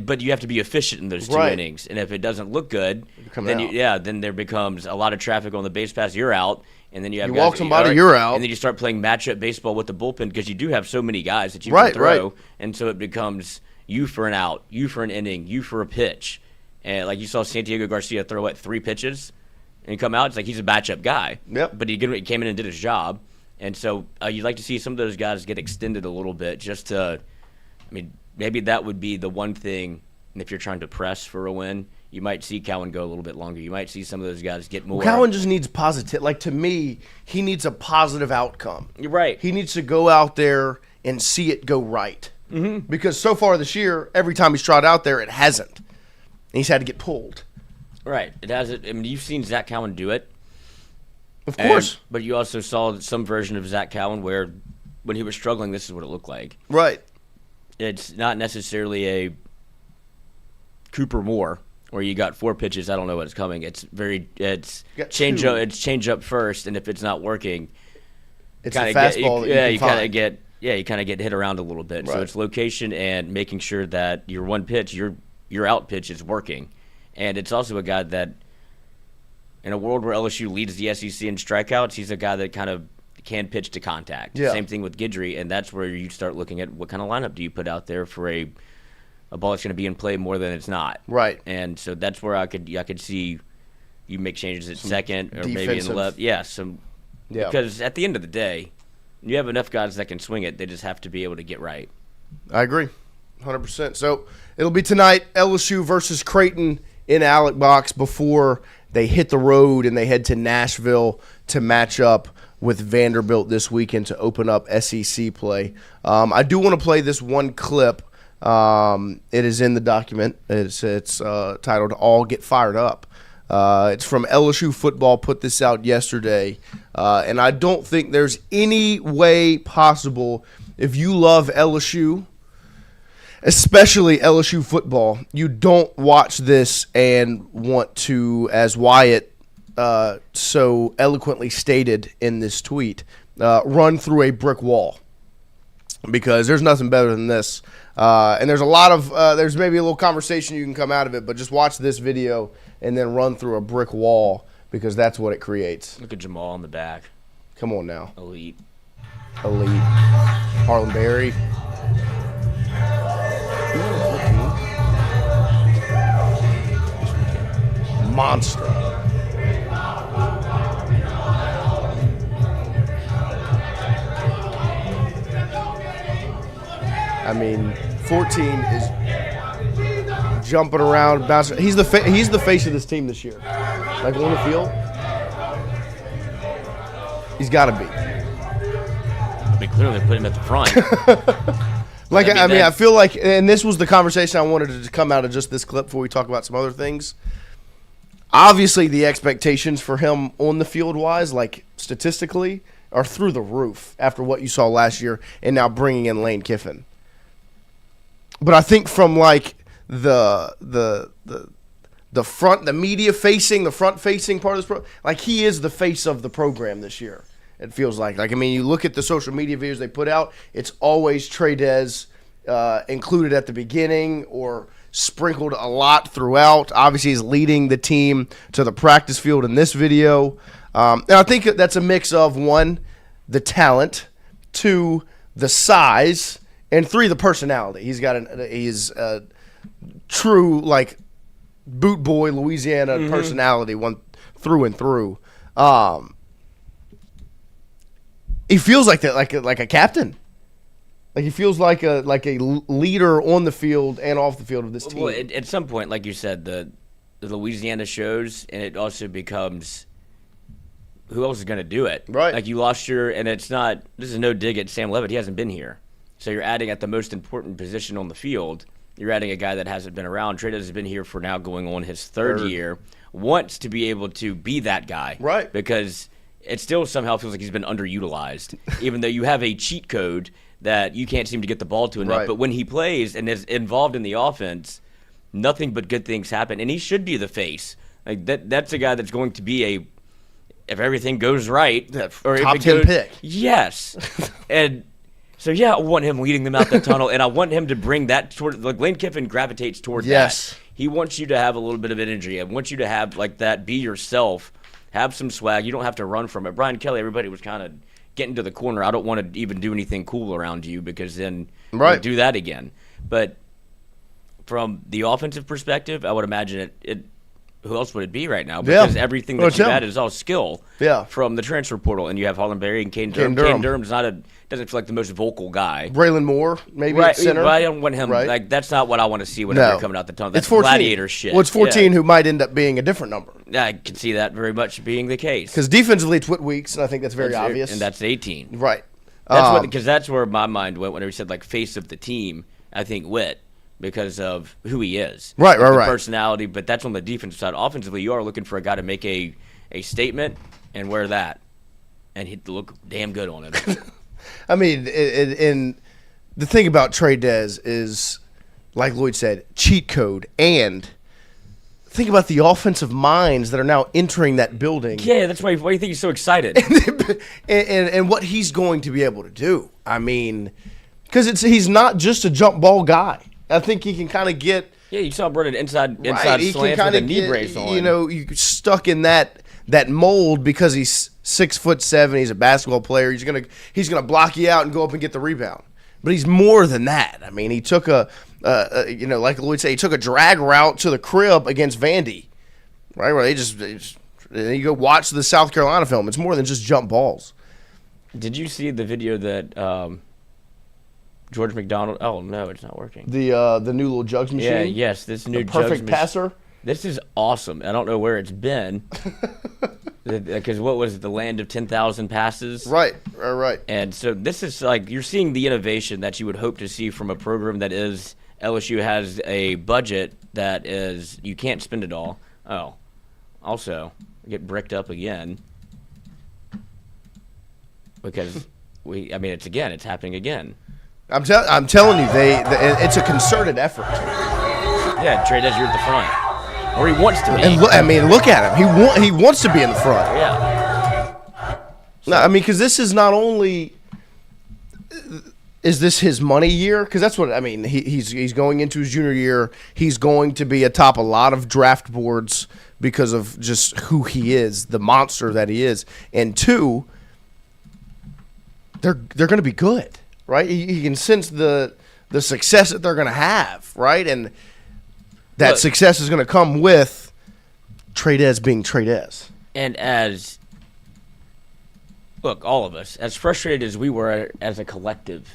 but you have to be efficient in those 2 innings, and if it doesn't look good, then there becomes a lot of traffic on the base pass. You're out, And then you have You guys, walk somebody, you're out. And then you start playing matchup baseball with the bullpen because you do have so many guys that you Right, can throw. right. And so it becomes you for an out, you for an inning, you for a pitch. And like you saw Santiago Garcia throw, 3 pitches and come out. It's like he's a matchup guy. Yep. But he came in and did his job. And so you'd like to see some of those guys get extended a little bit just to – I mean, maybe that would be the one thing if you're trying to press for a win. You might see Cowan go a little bit longer. You might see some of those guys get more. Cowan just needs positive. Like, to me, he needs a positive outcome. You're right. He needs to go out there and see it go right. Mm-hmm. Because so far this year, every time he's tried out there, it hasn't. And he's had to get pulled. Right. It hasn't. I mean, you've seen Zach Cowan do it. Of course. But you also saw some version of Zach Cowan where when he was struggling, this is what it looked like. Right. It's not necessarily a Cooper Moore where you got 4 pitches, I don't know what's coming. It's change up first, and if it's not working, it's a fastball you kind of get hit around a little bit. Right. So it's location and making sure that your one pitch, your out pitch is working. And it's also a guy that in a world where LSU leads the SEC in strikeouts, he's a guy that kind of can pitch to contact. Yeah. Same thing with Guidry, and that's where you start looking at what kind of lineup do you put out there for a ball that's going to be in play more than it's not. Right. And so that's where I could see you make changes at second or maybe in left. Yeah, because at the end of the day, you have enough guys that can swing it. They just have to be able to get right. I agree, 100%. So it'll be tonight, LSU versus Creighton in Alec Box before they hit the road and they head to Nashville to match up with Vanderbilt this weekend to open up SEC play. I do want to play this one clip. It is in the document. It's titled "All Get Fired Up." It's from LSU football. Put this out yesterday, and I don't think there's any way possible if you love LSU, especially LSU football, you don't watch this and want to, as Wyatt so eloquently stated in this tweet, run through a brick wall. Because there's nothing better than this. And there's a lot of there's maybe a little conversation you can come out of it, but just watch this video and then run through a brick wall because that's what it creates. Look at Jamal in the back. Come on now. Elite. Harlan Berry. Monster. I mean, 14 is jumping around, bouncing. He's the face of this team this year. Like on the field, he's got to be. I mean, clearly put him at the front. I feel like, and this was the conversation I wanted to come out of just this clip before we talk about some other things. Obviously, the expectations for him on the field wise, like statistically, are through the roof after what you saw last year and now bringing in Lane Kiffin. But I think from like the front, the media facing, the front facing part of this, like he is the face of the program this year. It feels like I mean, you look at the social media videos they put out, it's always Trey included at the beginning or sprinkled a lot throughout. Obviously, he's leading the team to the practice field in this video. And I think that's a mix of 1, the talent, 2, the size, and 3, the personality. He's a true like boot boy Louisiana personality, one through and through. He feels like that, like a captain. Like he feels like a leader on the field and off the field of this team. Well, at some point, like you said, the Louisiana shows, and it also becomes who else is going to do it? Right. Like you lost and it's not. This is no dig at Sam Levitt. He hasn't been here. So you're adding at the most important position on the field. You're adding a guy that hasn't been around. Trey has been here for now going on his third year. Wants to be able to be that guy. Right. Because it still somehow feels like he's been underutilized, even though you have a cheat code that you can't seem to get the ball to enough. Right. But when he plays and is involved in the offense, nothing but good things happen. And he should be the face. Like that's a guy that's going to be if everything goes right, or top 10 pick. Yes. And so, I want him leading them out the tunnel, and I want him to bring that toward – like Lane Kiffin gravitates toward that. He wants you to have a little bit of energy. I want you to have like that, be yourself, Have some swag. You don't have to run from it. Brian Kelly, everybody was kind of getting to the corner. I don't want to even do anything cool around you because then you'll do that again. But from the offensive perspective, I would imagine it who else would it be right now? Because everything that you've added is all skill from the transfer portal. And you have Hollenberry and Caden Durham. Caden Durham's doesn't feel like the most vocal guy. Braylon Moore, maybe at center. But I don't want him. Like, that's not what I want to see whenever you're coming out the tunnel. That's 14. Gladiator shit. Well, it's 14 who might end up being a different number. I can see that very much being the case. Because defensively, it's Whit Weeks, and I think that's very obvious. And that's 18. Right. Because that's where my mind went whenever he said, like, face of the team. I think Whit. Because of who he is. Right. Personality, but that's on the defensive side. Offensively, you are looking for a guy to make a statement and wear that. And he'd look damn good on it. I mean, and the thing about Trey Dez is, like Lloyd said, cheat code. And think about the offensive minds that are now entering that building. Yeah, that's why you think he's so excited. and what he's going to be able to do. I mean, because he's not just a jump ball guy. I think he can kind of get. Yeah, you saw him running inside slants with a knee brace on. You know, you stuck in that mold because he's 6'7". He's a basketball player. He's gonna block you out and go up and get the rebound. But he's more than that. I mean, he took like Lloyd said, he took a drag route to the crib against Vandy, right? Where they just you go watch the South Carolina film. It's more than just jump balls. Did you see the video that? George McDonald. Oh no, it's not working. The new little jugs machine. Yeah, yes, this new perfect passer. This is awesome. I don't know where it's been because what was it, the land of 10,000 passes? Right. And so this is like you're seeing the innovation that you would hope to see from a program that is LSU has a budget that is you can't spend it all. Oh, also get bricked up again because it's happening again. I'm telling you, it's a concerted effort. Yeah, Trey Dez, you're at the front, or he wants to be. And look at him. He wants to be in the front. Yeah. No, I mean, because this is not only is this his money year? Because that's what I mean. He's going into his junior year. He's going to be atop a lot of draft boards because of just who he is, the monster that he is. And two, they're going to be good. Right, you can sense the success that they're going to have, right, and that success is going to come with Trey Dez being Trey Dez. And all of us, as frustrated as we were as a collective,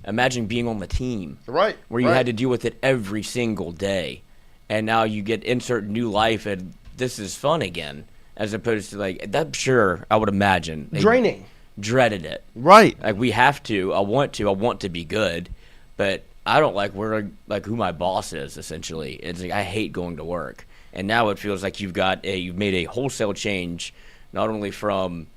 imagine being on the team, right, where you had to deal with it every single day, and now you get insert new life, and this is fun again, as opposed to like that. Sure, I would imagine draining. Dreaded it. Right. Like we have to. I want to be good, but I don't like who my boss is, essentially. It's like I hate going to work. And now it feels like you've made a wholesale change, not only from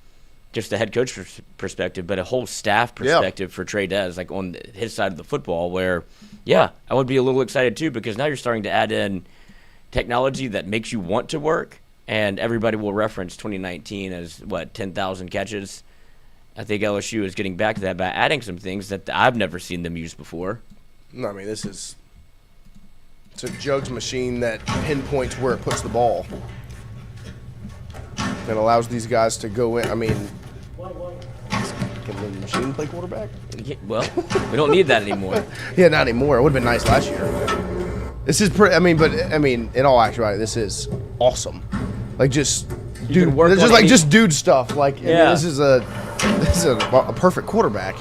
just the head coach perspective, but a whole staff perspective for Trey Dez, like on his side of the football, where, I would be a little excited too, because now you're starting to add in technology that makes you want to work, and everybody will reference 2019 as, 10,000 catches. I think LSU is getting back to that by adding some things that I've never seen them use before. No, I mean, it's a jugs machine that pinpoints where it puts the ball. That allows these guys to go in. I mean, can the machine play quarterback? Well, we don't need that anymore. Yeah, not anymore. It would have been nice last year. This is pretty. In all actuality, this is awesome. Like just dude stuff. Like this is a perfect quarterback.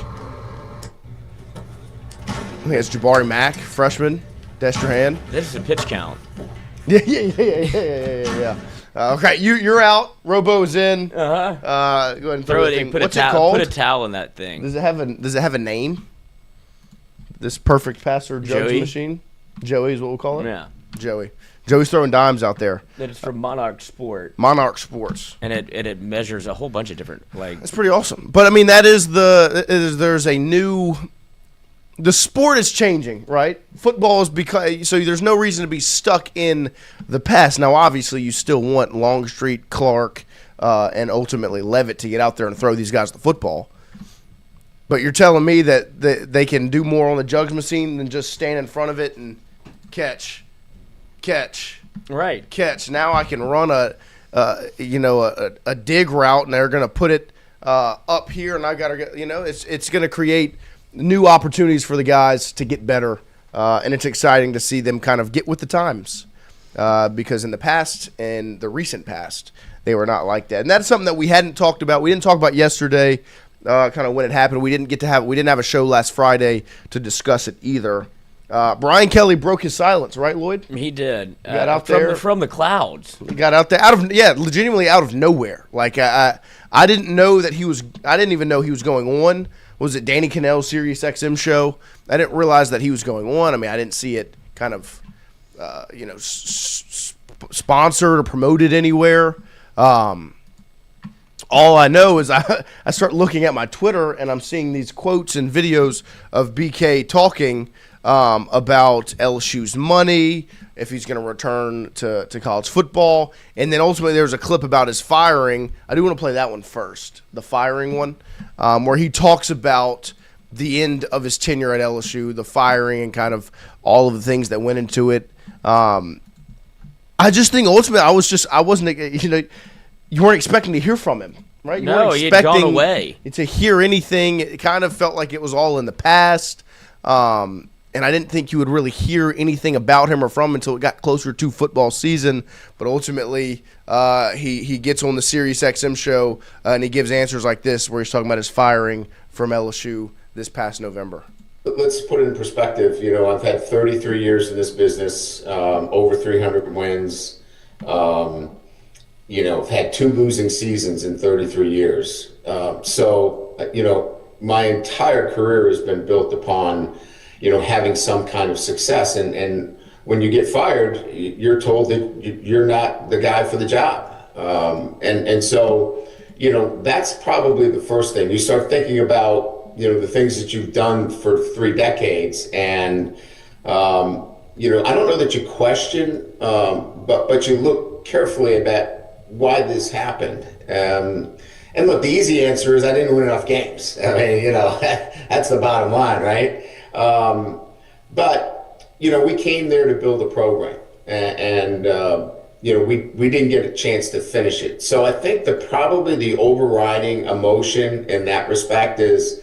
I think it's Jabari Mack, freshman. Dashed your hand. This is a pitch count. Yeah. Okay, you're out. Robo's in. Go ahead and throw it in. What's it called? Put a towel in that thing. Does it have a name? This perfect passer jugs machine. Joey is what we'll call it. Yeah. Joey's throwing dimes out there. That is from Monarch Sports. And it measures a whole bunch of different That's pretty awesome. But I mean there's a new. The sport is changing, right? Football is so there's no reason to be stuck in the past. Now, obviously, you still want Longstreet, Clark, and ultimately Levitt to get out there and throw these guys the football. But you're telling me that they can do more on the jugs machine than just stand in front of it and catch. Right. Catch. Now I can run a dig route, and they're going to put it up here, and I got to get, it's going to create new opportunities for the guys to get better, and it's exciting to see them kind of get with the times, because in the past and the recent past, they were not like that, and that's something that we hadn't talked about. We didn't talk about yesterday, kind of when it happened. We didn't have a show last Friday to discuss it either. Brian Kelly broke his silence, right, Lloyd? He did. He got out there from the clouds. He got out there legitimately out of nowhere. Like I didn't know that he was. I didn't even know he was going on. Was it Danny Kanell's Sirius XM show? I didn't realize that he was going on. I mean, I didn't see it kind of, sponsored or promoted anywhere. All I know is I start looking at my Twitter and I'm seeing these quotes and videos of BK talking about LSU's money, if he's going to return to college football. And then ultimately there was a clip about his firing. I do want to play that one first, the firing one, where he talks about the end of his tenure at LSU, the firing, and kind of all of the things that went into it. I just think ultimately I wasn't, you weren't expecting to hear from him, right? No, he had gone away. To hear anything, it kind of felt like it was all in the past. And I didn't think you would really hear anything about him or from him until it got closer to football season. But ultimately, he gets on the Sirius XM show and he gives answers like this, where he's talking about his firing from LSU this past November. Let's put it in perspective. I've had 33 years in this business, over 300 wins. I've had 2 losing seasons in 33 years. My entire career has been built upon having some kind of success. And when you get fired, you're told that you're not the guy for the job. So that's probably the first thing. You start thinking about, the things that you've done for 3 decades. And, I don't know that you question, but you look carefully at why this happened. And look, the easy answer is I didn't win enough games. I mean, that's the bottom line, right? But we came there to build a program, and we didn't get a chance to finish it. So I think probably the overriding emotion in that respect is,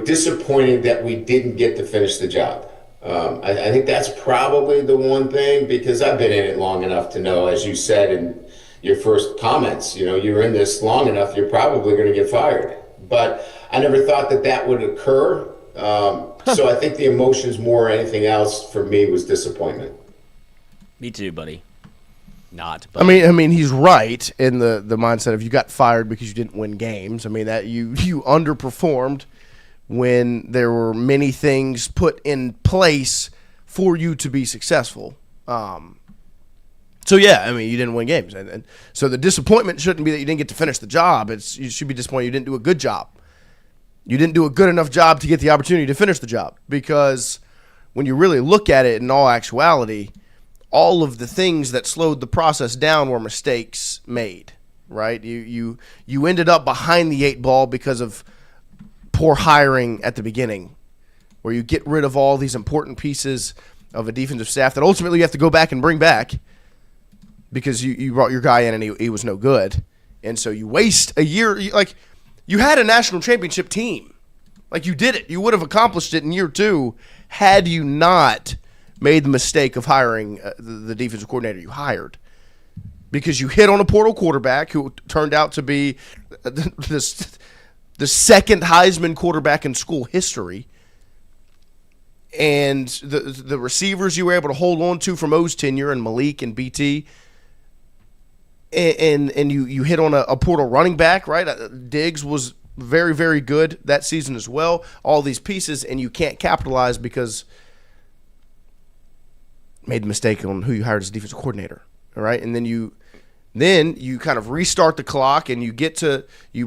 disappointing that we didn't get to finish the job. I think that's probably the one thing, because I've been in it long enough to know, as you said in your first comments, you're in this long enough, you're probably going to get fired. But I never thought that would occur. So I think the emotions more than anything else for me was disappointment. Me too, buddy. Not. But. I mean, he's right in the mindset of you got fired because you didn't win games. I mean, that you underperformed when there were many things put in place for you to be successful. So yeah, I mean, you didn't win games, and so the disappointment shouldn't be that you didn't get to finish the job. You should be disappointed you didn't do a good job. You didn't do a good enough job to get the opportunity to finish the job, because when you really look at it in all actuality, all of the things that slowed the process down were mistakes made, right? You ended up behind the 8 ball because of poor hiring at the beginning, where you get rid of all these important pieces of a defensive staff that ultimately you have to go back and bring back because you brought your guy in and he was no good. And so you waste a year. You had a national championship team. Like, you did it. You would have accomplished it in year 2 had you not made the mistake of hiring the defensive coordinator you hired, because you hit on a portal quarterback who turned out to be the second Heisman quarterback in school history, and the receivers you were able to hold on to from O's tenure and Malik and BT, and you hit on a portal running back, right? Diggs was very, very good that season as well. All these pieces, and you can't capitalize because made the mistake on who you hired as defensive coordinator, all right? And then you kind of restart the clock, and you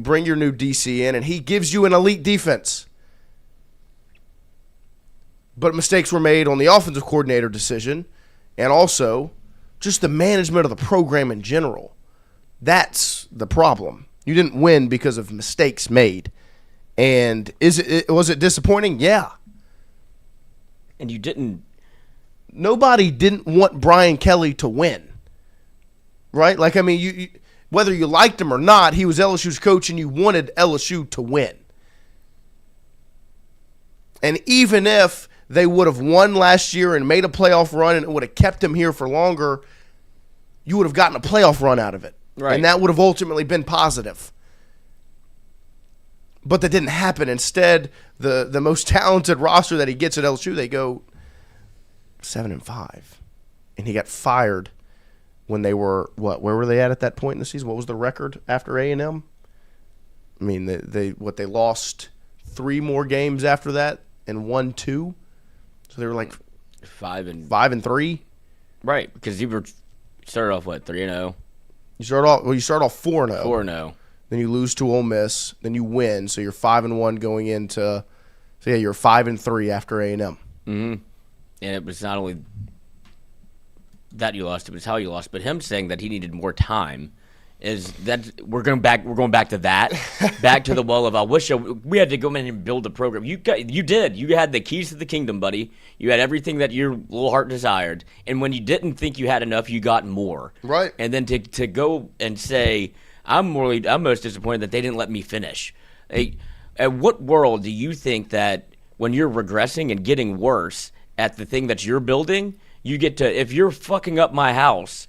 bring your new DC in, and he gives you an elite defense. But mistakes were made on the offensive coordinator decision, and also just the management of the program in general. That's the problem. You didn't win because of mistakes made. And was it disappointing? Yeah. And you didn't. Nobody didn't want Brian Kelly to win. right? Like, I mean, you whether you liked him or not, he was LSU's coach, and you wanted LSU to win. And even if they would have won last year and made a playoff run and it would have kept him here for longer, you would have gotten a playoff run out of it. Right. And that would have ultimately been positive. But that didn't happen. Instead, the most talented roster that he gets at LSU, they go 7-5. And he got fired when they were, where were they at that point in the season? What was the record after A&M? I mean, they lost 3 more games after that and won 2. So they were like 5-3. Right, because you started off 3-0. You start off 4-0. 4-0. Then you lose to Ole Miss. Then you win, so you're 5-1 going into. So yeah, you're 5-3 after A&M. Mm-hmm. And it was not only that you lost; it was how you lost. But him saying that he needed more time is that we're going back to that, back to the well of I wish we had to go in and build a program. You did. You had the keys to the kingdom, buddy. You had everything that your little heart desired, and when you didn't think you had enough, you got more. Right. And then to go and say, I'm most disappointed that they didn't let me finish. At what world do you think that when you're regressing and getting worse at the thing that you're building, you get to, if you're fucking up my house,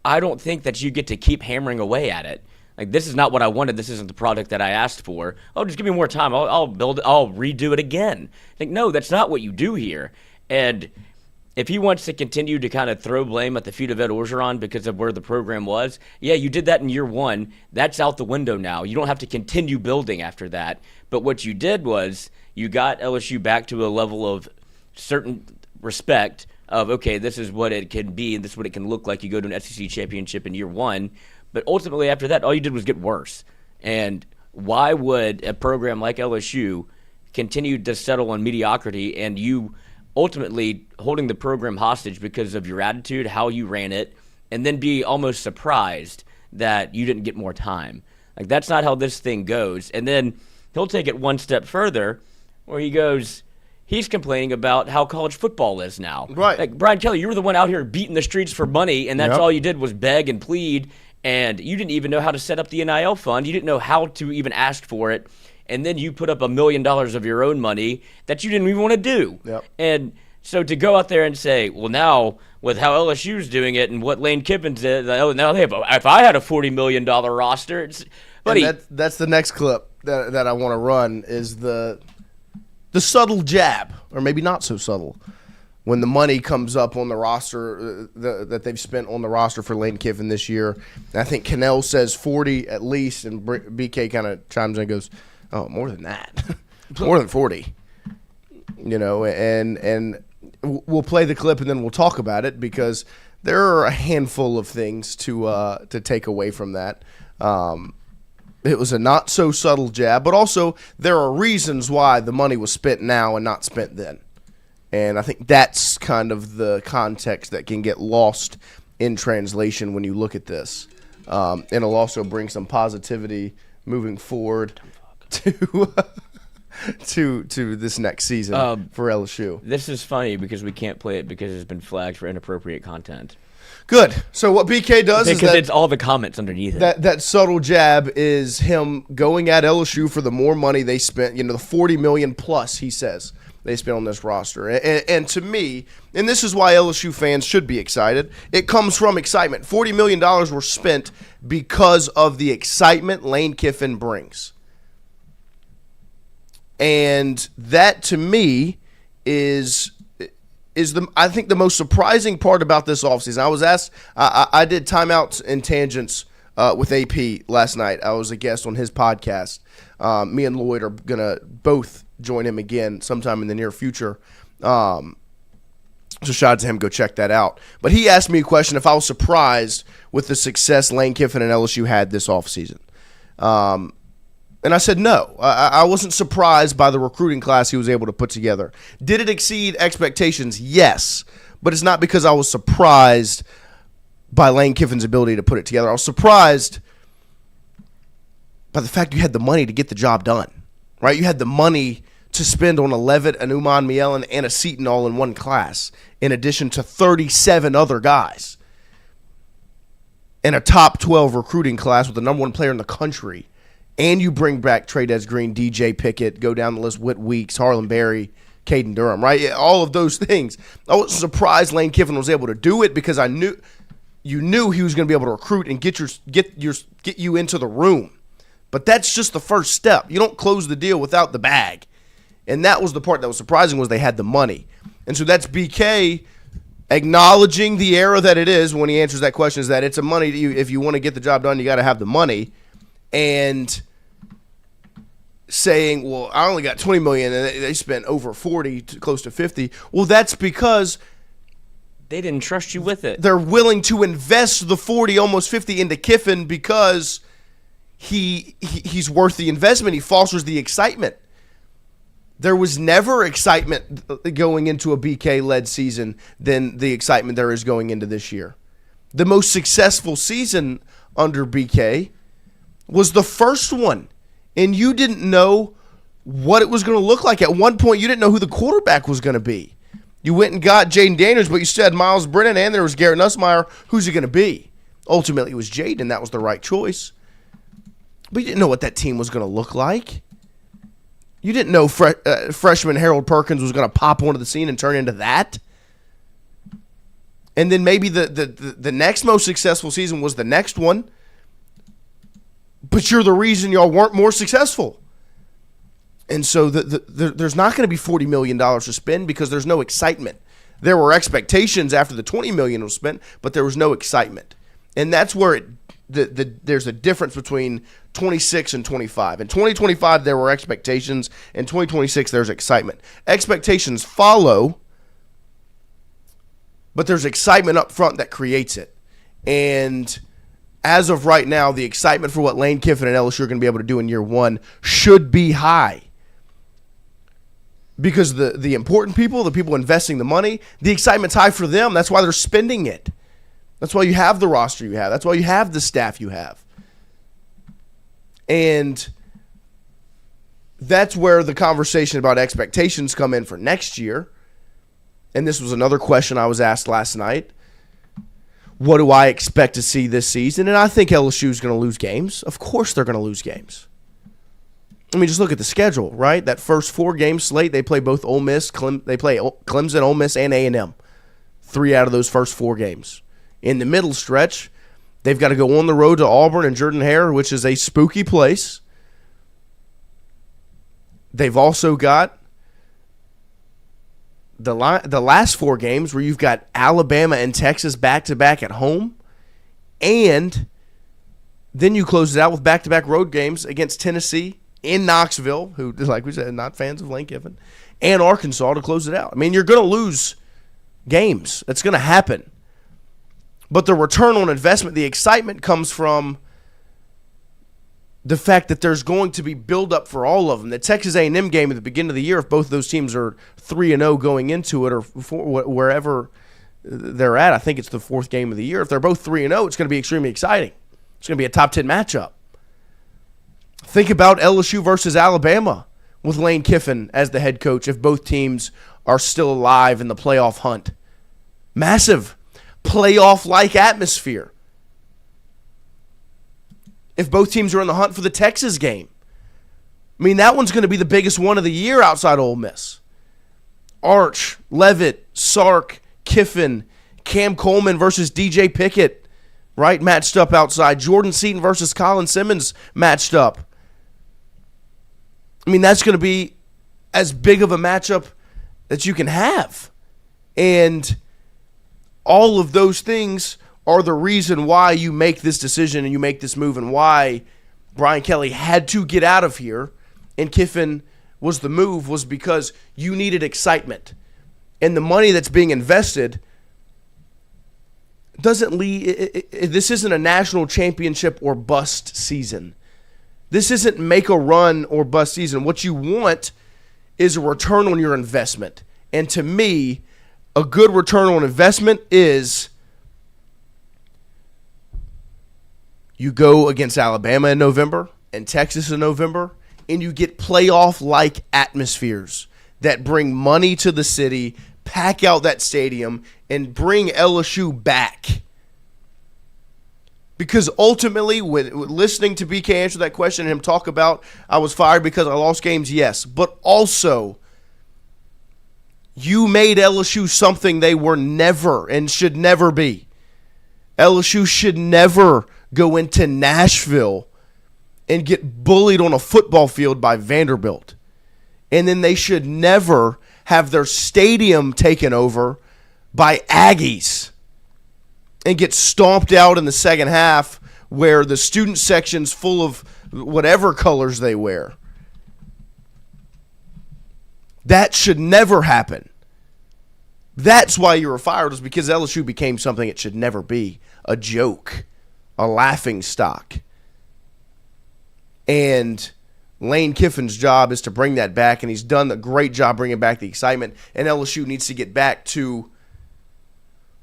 I don't think that you get to keep hammering away at it. Like, this is not what I wanted. This isn't the product that I asked for. Oh, just give me more time. I'll build it. I'll redo it again. Like, no, that's not what you do here. And if he wants to continue to kind of throw blame at the feet of Ed Orgeron because of where the program was, yeah, you did that in year 1. That's out the window now. You don't have to continue building after that. But what you did was you got LSU back to a level of certain respect of, okay, this is what it can be and this is what it can look like. You go to an SEC championship in year 1. But ultimately after that, all you did was get worse. And why would a program like LSU continue to settle on mediocrity and you ultimately holding the program hostage because of your attitude, how you ran it, and then be almost surprised that you didn't get more time? Like, that's not how this thing goes. And then he'll take it one step further where he's complaining about how college football is now. Right. Like, Brian Kelly, you were the one out here beating the streets for money, and that's all you did was beg and plead, and you didn't even know how to set up the NIL fund. You didn't know how to even ask for it. And then you put up $1 million of your own money that you didn't even want to do. Yep. And so to go out there and say, well, now with how LSU's doing it and what Lane Kiffin did, now they have. If I had a $40 million roster, buddy. That's the next clip that I want to run is the subtle jab, or maybe not so subtle, when the money comes up on the roster that they've spent on the roster for Lane Kiffin this year. And I think Cannell says 40 at least, and BK kind of chimes in and goes, oh, more than that. More than 40. You know, and we'll play the clip and then we'll talk about it because there are a handful of things to take away from that. It was a not so subtle jab, but also there are reasons why the money was spent now and not spent then. And I think that's kind of the context that can get lost in translation when you look at this. And it'll also bring some positivity moving forward to this next season for LSU. This is funny because we can't play it because it's been flagged for inappropriate content. Good. So what BK does is because it's all the comments underneath it. That subtle jab is him going at LSU for the more money they spent. You know, the $40 million plus he says they spent on this roster. And to me, and this is why LSU fans should be excited, it comes from excitement. $40 million were spent because of the excitement Lane Kiffin brings. And that, to me, is I think the most surprising part about this offseason. I was asked, I did timeouts and tangents with AP last night. I was a guest on his podcast. Me and Lloyd are going to both join him again sometime in the near future. So shout out to him. Go check that out. But he asked me a question if I was surprised with the success Lane Kiffin and LSU had this offseason. And I said no. I wasn't surprised by the recruiting class he was able to put together. Did it exceed expectations? Yes. But it's not because I was surprised by Lane Kiffin's ability to put it together. I was surprised by the fact you had the money to get the job done. Right? You had the money to spend on a Levitt, an Uman Mielen, and a Seton all in one class, in addition to 37 other guys. in a top 12 recruiting class with the number one player in the country, and you bring back Trey Green, DJ Pickett, go down the list, Whit Weeks, Harlan Berry, Caden Durham, right? All of those things. I was surprised Lane Kiffin was able to do it because you knew he was going to be able to recruit and get you into the room. But that's just the first step. You don't close the deal without the bag. And that was the part that was surprising, was they had the money. And so that's BK acknowledging the era that it is when he answers that question, is that it's a money. If you want to get the job done, you got to have the money. And saying, well, I only got $20 million and they spent over 40, close to 50. Well, that's because they didn't trust you with it. They're willing to invest the 40, almost 50 into Kiffin because he's worth the investment. He fosters the excitement. There was never excitement going into a BK-led season than the excitement there is going into this year. The most successful season under BK was the first one, and you didn't know what it was going to look like. At one point, you didn't know who the quarterback was going to be. You went and got Jaden Daniels, but you still had Miles Brennan, and there was Garrett Nussmeier. Who's it going to be? Ultimately, it was Jaden. That was the right choice. But you didn't know what that team was going to look like. You didn't know freshman Harold Perkins was going to pop onto the scene and turn into that. And then maybe the next most successful season was the next one. But you're the reason y'all weren't more successful. And so there's not going to be $40 million to spend because there's no excitement. There were expectations after the $20 million was spent, but there was no excitement. And that's where there's a difference between 26 and 25. In 2025, there were expectations. In 2026, there's excitement. Expectations follow, but there's excitement up front that creates it. And as of right now, the excitement for what Lane Kiffin and LSU are going to be able to do in year one should be high. Because the important people, the people investing the money, the excitement's high for them. That's why they're spending it. That's why you have the roster you have. That's why you have the staff you have. And that's where the conversation about expectations come in for next year. And this was another question I was asked last night. What do I expect to see this season? And I think LSU is going to lose games. Of course they're going to lose games. I mean, just look at the schedule, right? That first 4-game slate, they play both Ole Miss, they play Clemson, Ole Miss, and A&M. 3 out of those first 4 games. In the middle stretch, they've got to go on the road to Auburn and Jordan-Hare, which is a spooky place. They've also got the last 4 games where you've got Alabama and Texas back-to-back at home, and then you close it out with back-to-back road games against Tennessee in Knoxville, who, like we said, not fans of Lane Kiffin, and Arkansas to close it out. I mean, you're going to lose games. That's going to happen. But the return on investment, the excitement comes from the fact that there's going to be buildup for all of them. The Texas A&M game at the beginning of the year, if both of those teams are 3-0 going into it or wherever they're at, I think it's the 4th game of the year. If they're both 3-0, it's going to be extremely exciting. It's going to be a top 10 matchup. Think about LSU versus Alabama with Lane Kiffin as the head coach if both teams are still alive in the playoff hunt. Massive playoff-like atmosphere. If both teams are in the hunt for the Texas game. I mean, that one's going to be the biggest one of the year outside Ole Miss. Arch, Levitt, Sark, Kiffin, Cam Coleman versus DJ Pickett, right, matched up outside. Jordan Seaton versus Colin Simmons matched up. I mean, that's going to be as big of a matchup that you can have. And all of those things are the reason why you make this decision and you make this move and why Brian Kelly had to get out of here and Kiffin was the move, was because you needed excitement. And the money that's being invested doesn't lead. This isn't a national championship or bust season. This isn't make a run or bust season. What you want is a return on your investment. And to me, a good return on investment is you go against Alabama in November and Texas in November, and you get playoff-like atmospheres that bring money to the city, pack out that stadium, and bring LSU back. Because ultimately, when listening to BK answer that question and him talk about I was fired because I lost games, yes. But also, you made LSU something they were never and should never be. LSU should never go into Nashville and get bullied on a football field by Vanderbilt. And then they should never have their stadium taken over by Aggies and get stomped out in the second half where the student section's full of whatever colors they wear. That should never happen. That's why you were fired, was because LSU became something it should never be. A joke. A laughing stock. And Lane Kiffin's job is to bring that back, and he's done a great job bringing back the excitement, and LSU needs to get back to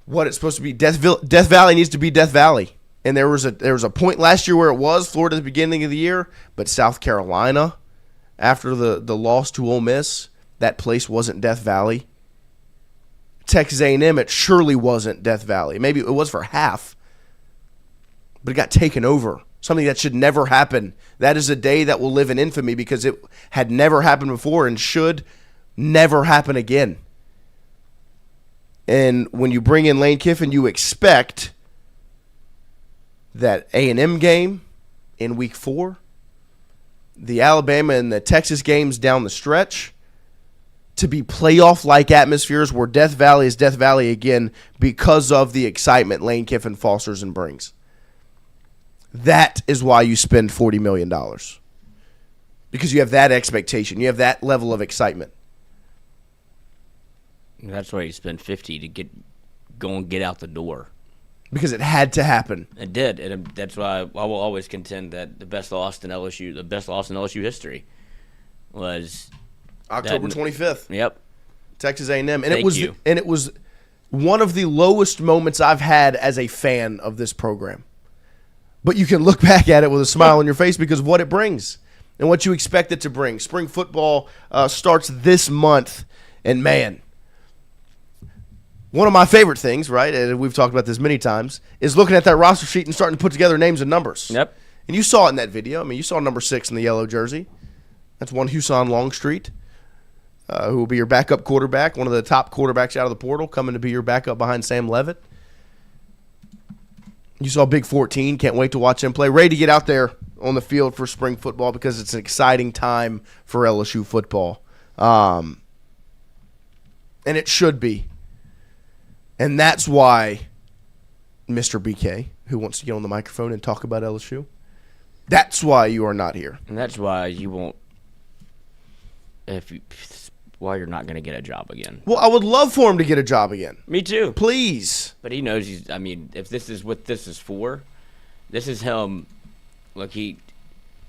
what it's supposed to be. Death Valley needs to be Death Valley. And there was a point last year where it was Florida at the beginning of the year, but South Carolina, after the loss to Ole Miss, that place wasn't Death Valley. Texas A&M, it surely wasn't Death Valley. Maybe it was for half, but it got taken over. Something that should never happen. That is a day that will live in infamy because it had never happened before and should never happen again. And when you bring in Lane Kiffin, you expect that A&M game in week 4, the Alabama and the Texas games down the stretch, to be playoff-like atmospheres where Death Valley is Death Valley again because of the excitement Lane Kiffin fosters and brings. That is why you spend $40 million. Because you have that expectation. You have that level of excitement. That's why you spend $50 to go and get out the door. Because it had to happen. It did, and that's why I will always contend that the best loss in LSU history was October 25th. Yep. Texas A&M, and Thank you. it was one of the lowest moments I've had as a fan of this program. But you can look back at it with a smile on your face because of what it brings and what you expect it to bring. Spring football starts this month, and man, one of my favorite things, right, and we've talked about this many times, is looking at that roster sheet and starting to put together names and numbers. Yep. And you saw it in that video. I mean, you saw number 6 in the yellow jersey. That's one Huson Longstreet, who will be your backup quarterback, one of the top quarterbacks out of the portal, coming to be your backup behind Sam Leavitt. You saw Big 14. Can't wait to watch him play. Ready to get out there on the field for spring football because it's an exciting time for LSU football. And it should be. And that's why Mr. BK, who wants to get on the microphone and talk about LSU, that's why you are not here. And that's why you won't why you're not going to get a job again. Well, I would love for him to get a job again. Me too. Please. But he knows if this is what this is for, this is him. Look,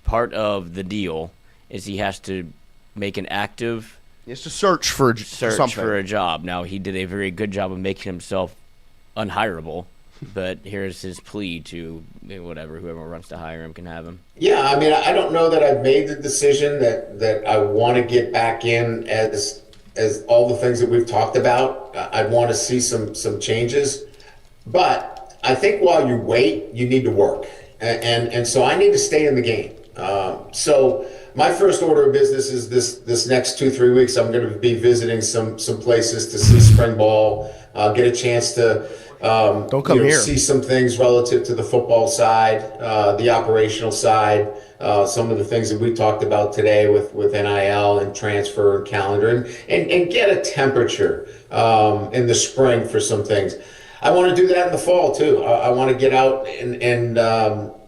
part of the deal is he has to make an active He has to search for something. For a job. Now, he did a very good job of making himself unhireable, but here's his plea to whoever wants to hire him can have him. Yeah, I mean, I don't know that I've made the decision that I want to get back in as all the things that we've talked about. I want to see some changes, but I think while you wait, you need to work, and so I need to stay in the game. So my first order of business is this next 2-3 weeks. I'm going to be visiting some places to see spring ball, get a chance to. Don't come here. See some things relative to the football side, the operational side, some of the things that we talked about today with NIL and transfer and calendar, and get a temperature in the spring for some things. I want to do that in the fall too. I want to get out and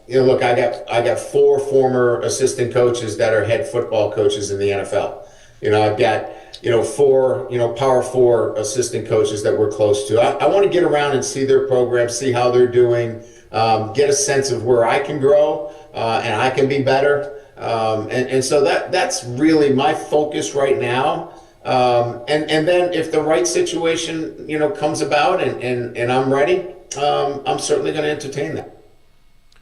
look. I got 4 former assistant coaches that are head football coaches in the NFL. I've got 4, Power 4 assistant coaches that we're close to. I want to get around and see their program, see how they're doing, get a sense of where I can grow and I can be better. And so that's really my focus right now. And then if the right situation, comes about and I'm ready, I'm certainly going to entertain that.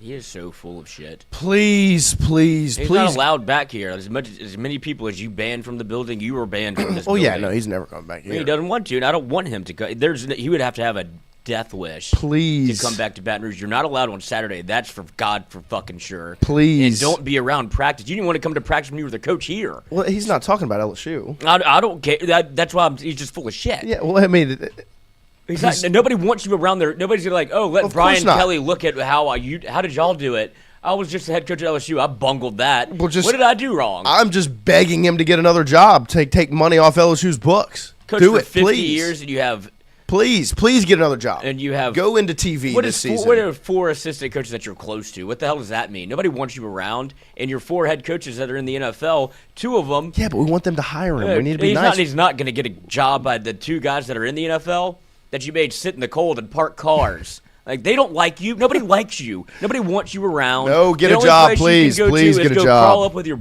He is so full of shit. Please. He's not allowed back here. As many people as you banned from the building, you were banned from this building. Yeah, no, he's never coming back here. He doesn't want to, and I don't want him to go. He would have to have a death wish. Please. To come back to Baton Rouge. You're not allowed on Saturday. That's for God for fucking sure. Please. And don't be around practice. You didn't want to come to practice when you were the coach here. Well, he's not talking about LSU. I don't care. That's why he's just full of shit. Yeah, well, I mean, nobody wants you around there. Nobody's gonna let Brian not. Kelly look at how did y'all do it? I was just the head coach at LSU. I bungled that. Well, what did I do wrong? I'm just begging him to get another job. Take money off LSU's books. Coach do for it, 50 please. years, and you have. Please get another job. And you have go into TV this season. What are 4 assistant coaches that you're close to? What the hell does that mean? Nobody wants you around, and your 4 head coaches that are in the NFL, 2 of them. Yeah, but we want them to hire him. We need to be nice. He's not going to get a job by the 2 guys that are in the NFL that you made sit in the cold and park cars. Like, they don't like you. Nobody likes you. Nobody wants you around. No, get a job, please. Please get a job. Crawl up with your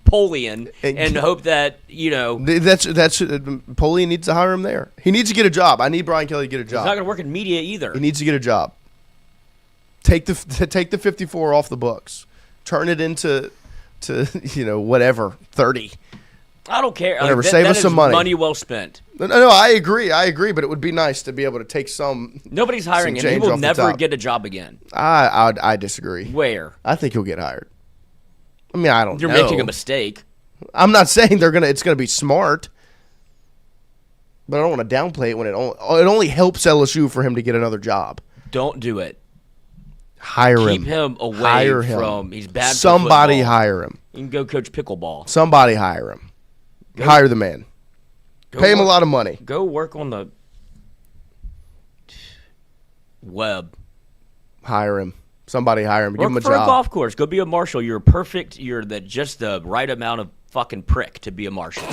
Polian and hope that, That's Polian needs to hire him there. He needs to get a job. I need Brian Kelly to get a job. He's not going to work in media either. He needs to get a job. Take the 54 off the books. Turn it into whatever, 30. I don't care. Whatever, save us some money. Money well spent. No, I agree, but it would be nice to be able to take some. Nobody's hiring him. He will never get a job again. I disagree. Where? I think he'll get hired. I mean, I don't know. You're making a mistake. I'm not saying it's gonna be smart, but I don't want to downplay it when it only helps LSU for him to get another job. Don't do it. Hire him. Keep him away hire from. Him. He's bad. Somebody for hire him. You can go coach pickleball. Somebody hire him. Hire the man. Pay him a lot of money. Go work on the web. Hire him. Somebody hire him. Give him a job. Work for a golf course. Go be a marshal. You're perfect. You're just the right amount of fucking prick to be a marshal.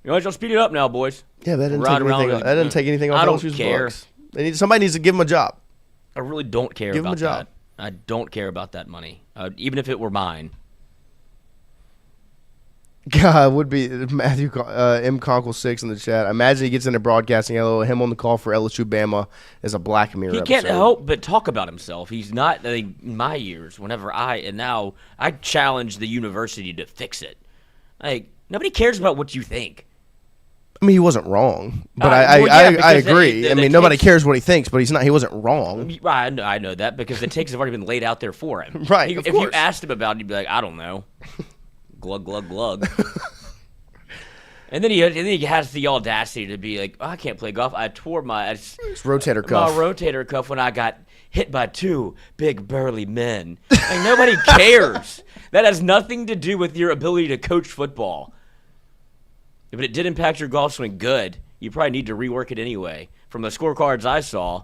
I'll speed it up now, boys. Yeah, that didn't take anything off LSU's books. Somebody needs to give him a job. I really don't care give about him a job. that. I don't care about that money, even if it were mine. God, would be Matthew M. Conkle 6 in the chat. Imagine he gets into broadcasting. Him on the call for LSU Bama is a Black Mirror. He can't help but talk about himself. He's not. In my years, whenever now I challenge the university to fix it. Like, nobody cares about what you think. I mean, he wasn't wrong, but I agree. Nobody cares what he thinks, but he wasn't wrong. I know that because the takes have already been laid out there for him. Right. If you asked him about it, he'd be like, I don't know. Glug, glug, glug. and then he has the audacity to be like, I can't play golf. I tore my rotator cuff. My rotator cuff when I got hit by 2 big burly men. Like, nobody cares. That has nothing to do with your ability to coach football. But it did impact your golf swing good. You probably need to rework it anyway. From the scorecards I saw,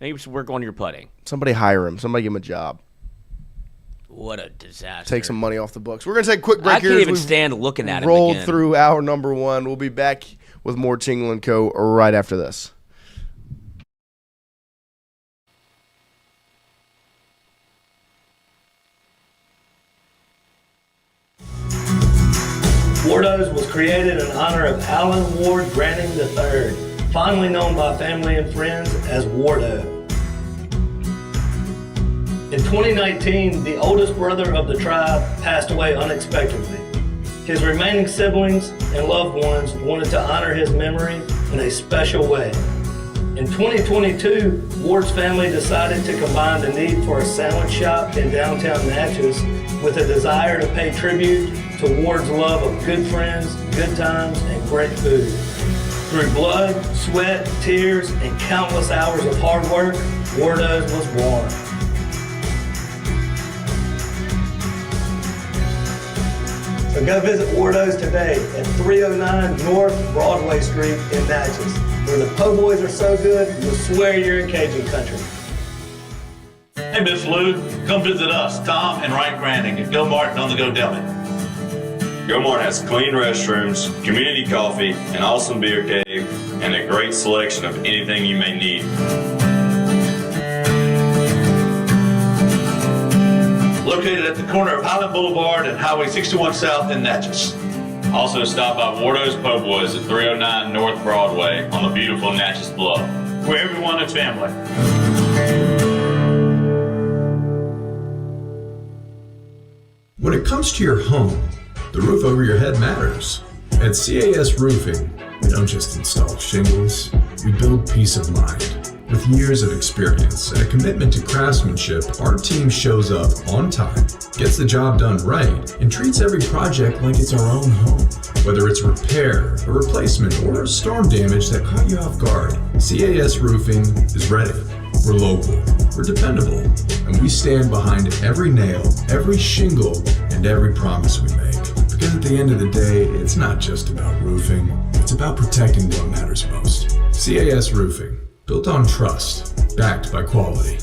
maybe work on your putting. Somebody hire him. Somebody give him a job. What a disaster. Take some money off the books. We're going to take a quick break here. I can't even stand looking at him rolled again. Through hour number 1. We'll be back with more Tingle & Co. right after this. Wardos was created in honor of Alan Ward Granning III, fondly known by family and friends as Wardo. In 2019, the oldest brother of the tribe passed away unexpectedly. His remaining siblings and loved ones wanted to honor his memory in a special way. In 2022, Ward's family decided to combine the need for a sandwich shop in downtown Natchez with a desire to pay tribute to Ward's love of good friends, good times, and great food. Through blood, sweat, tears, and countless hours of hard work, Wardo's was born. So go visit Wardo's today at 309 North Broadway Street in Natchez, where the po' boys are so good, you'll swear you're in Cajun country. Hey, Miss Lou, come visit us, Tom and Wright Granning at Go Martin on the Go Deli. Go Mart has clean restrooms, community coffee, an awesome beer cave, and a great selection of anything you may need. Located at the corner of Highland Boulevard and Highway 61 South in Natchez. Also stop by Wardo's Po' Boys at 309 North Broadway on the beautiful Natchez Bluff, where everyone is family. When it comes to your home, the roof over your head matters. At CAS Roofing, we don't just install shingles, we build peace of mind. With years of experience and a commitment to craftsmanship, our team shows up on time, gets the job done right, and treats every project like it's our own home. Whether it's repair, a replacement, or storm damage that caught you off guard, CAS Roofing is ready. We're local, we're dependable, and we stand behind every nail, every shingle, and every promise we make. Because at the end of the day, it's not just about roofing, it's about protecting what matters most. CAS Roofing, built on trust, backed by quality.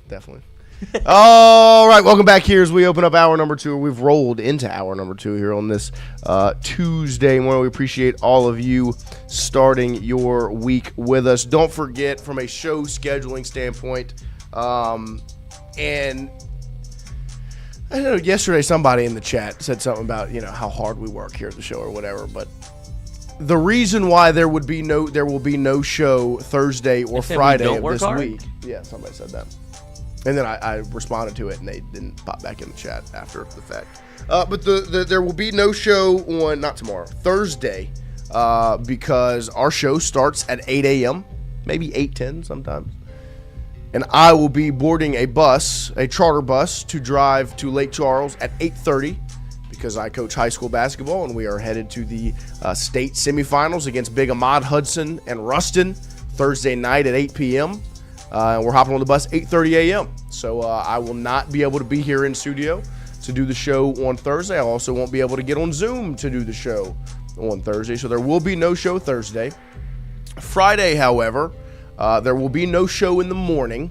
Definitely. All right, welcome back here as we open up hour number 2. We've rolled into hour number 2 here on this Tuesday morning. We appreciate all of you starting your week with us. Don't forget, from a show scheduling standpoint, and I know yesterday somebody in the chat said something about, how hard we work here at the show or whatever, but the reason why there will be no show Thursday or Friday of this week. Yeah, somebody said that. And then I responded to it, and they didn't pop back in the chat after the fact. But there will be no show on, not tomorrow, Thursday, because our show starts at 8 a.m., maybe 8:10 sometimes. And I will be boarding a charter bus, to drive to Lake Charles at 8:30, because I coach high school basketball, and we are headed to the state semifinals against Big Ahmad Hudson and Ruston Thursday night at 8 p.m., and we're hopping on the bus 8:30 a.m. So I will not be able to be here in studio to do the show on Thursday. I also won't be able to get on Zoom to do the show on Thursday. So there will be no show Thursday. Friday, however, there will be no show in the morning,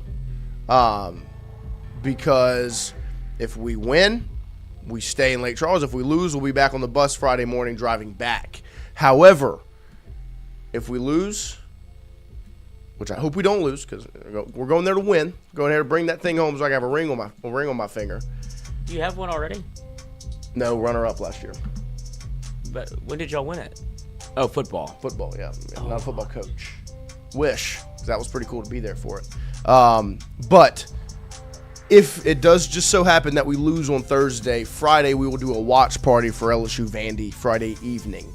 because if we win, we stay in Lake Charles. If we lose, we'll be back on the bus Friday morning driving back. However, if we lose, which I hope we don't lose, because we're going there to win. Going there to bring that thing home so I can have a ring on my finger. Do you have one already? No, runner-up last year. But when did y'all win it? Oh, football. Football, yeah. Not a football coach. Wish, because that was pretty cool to be there for it. But if it does just so happen that we lose on Thursday, Friday we will do a watch party for LSU Vandy Friday evening.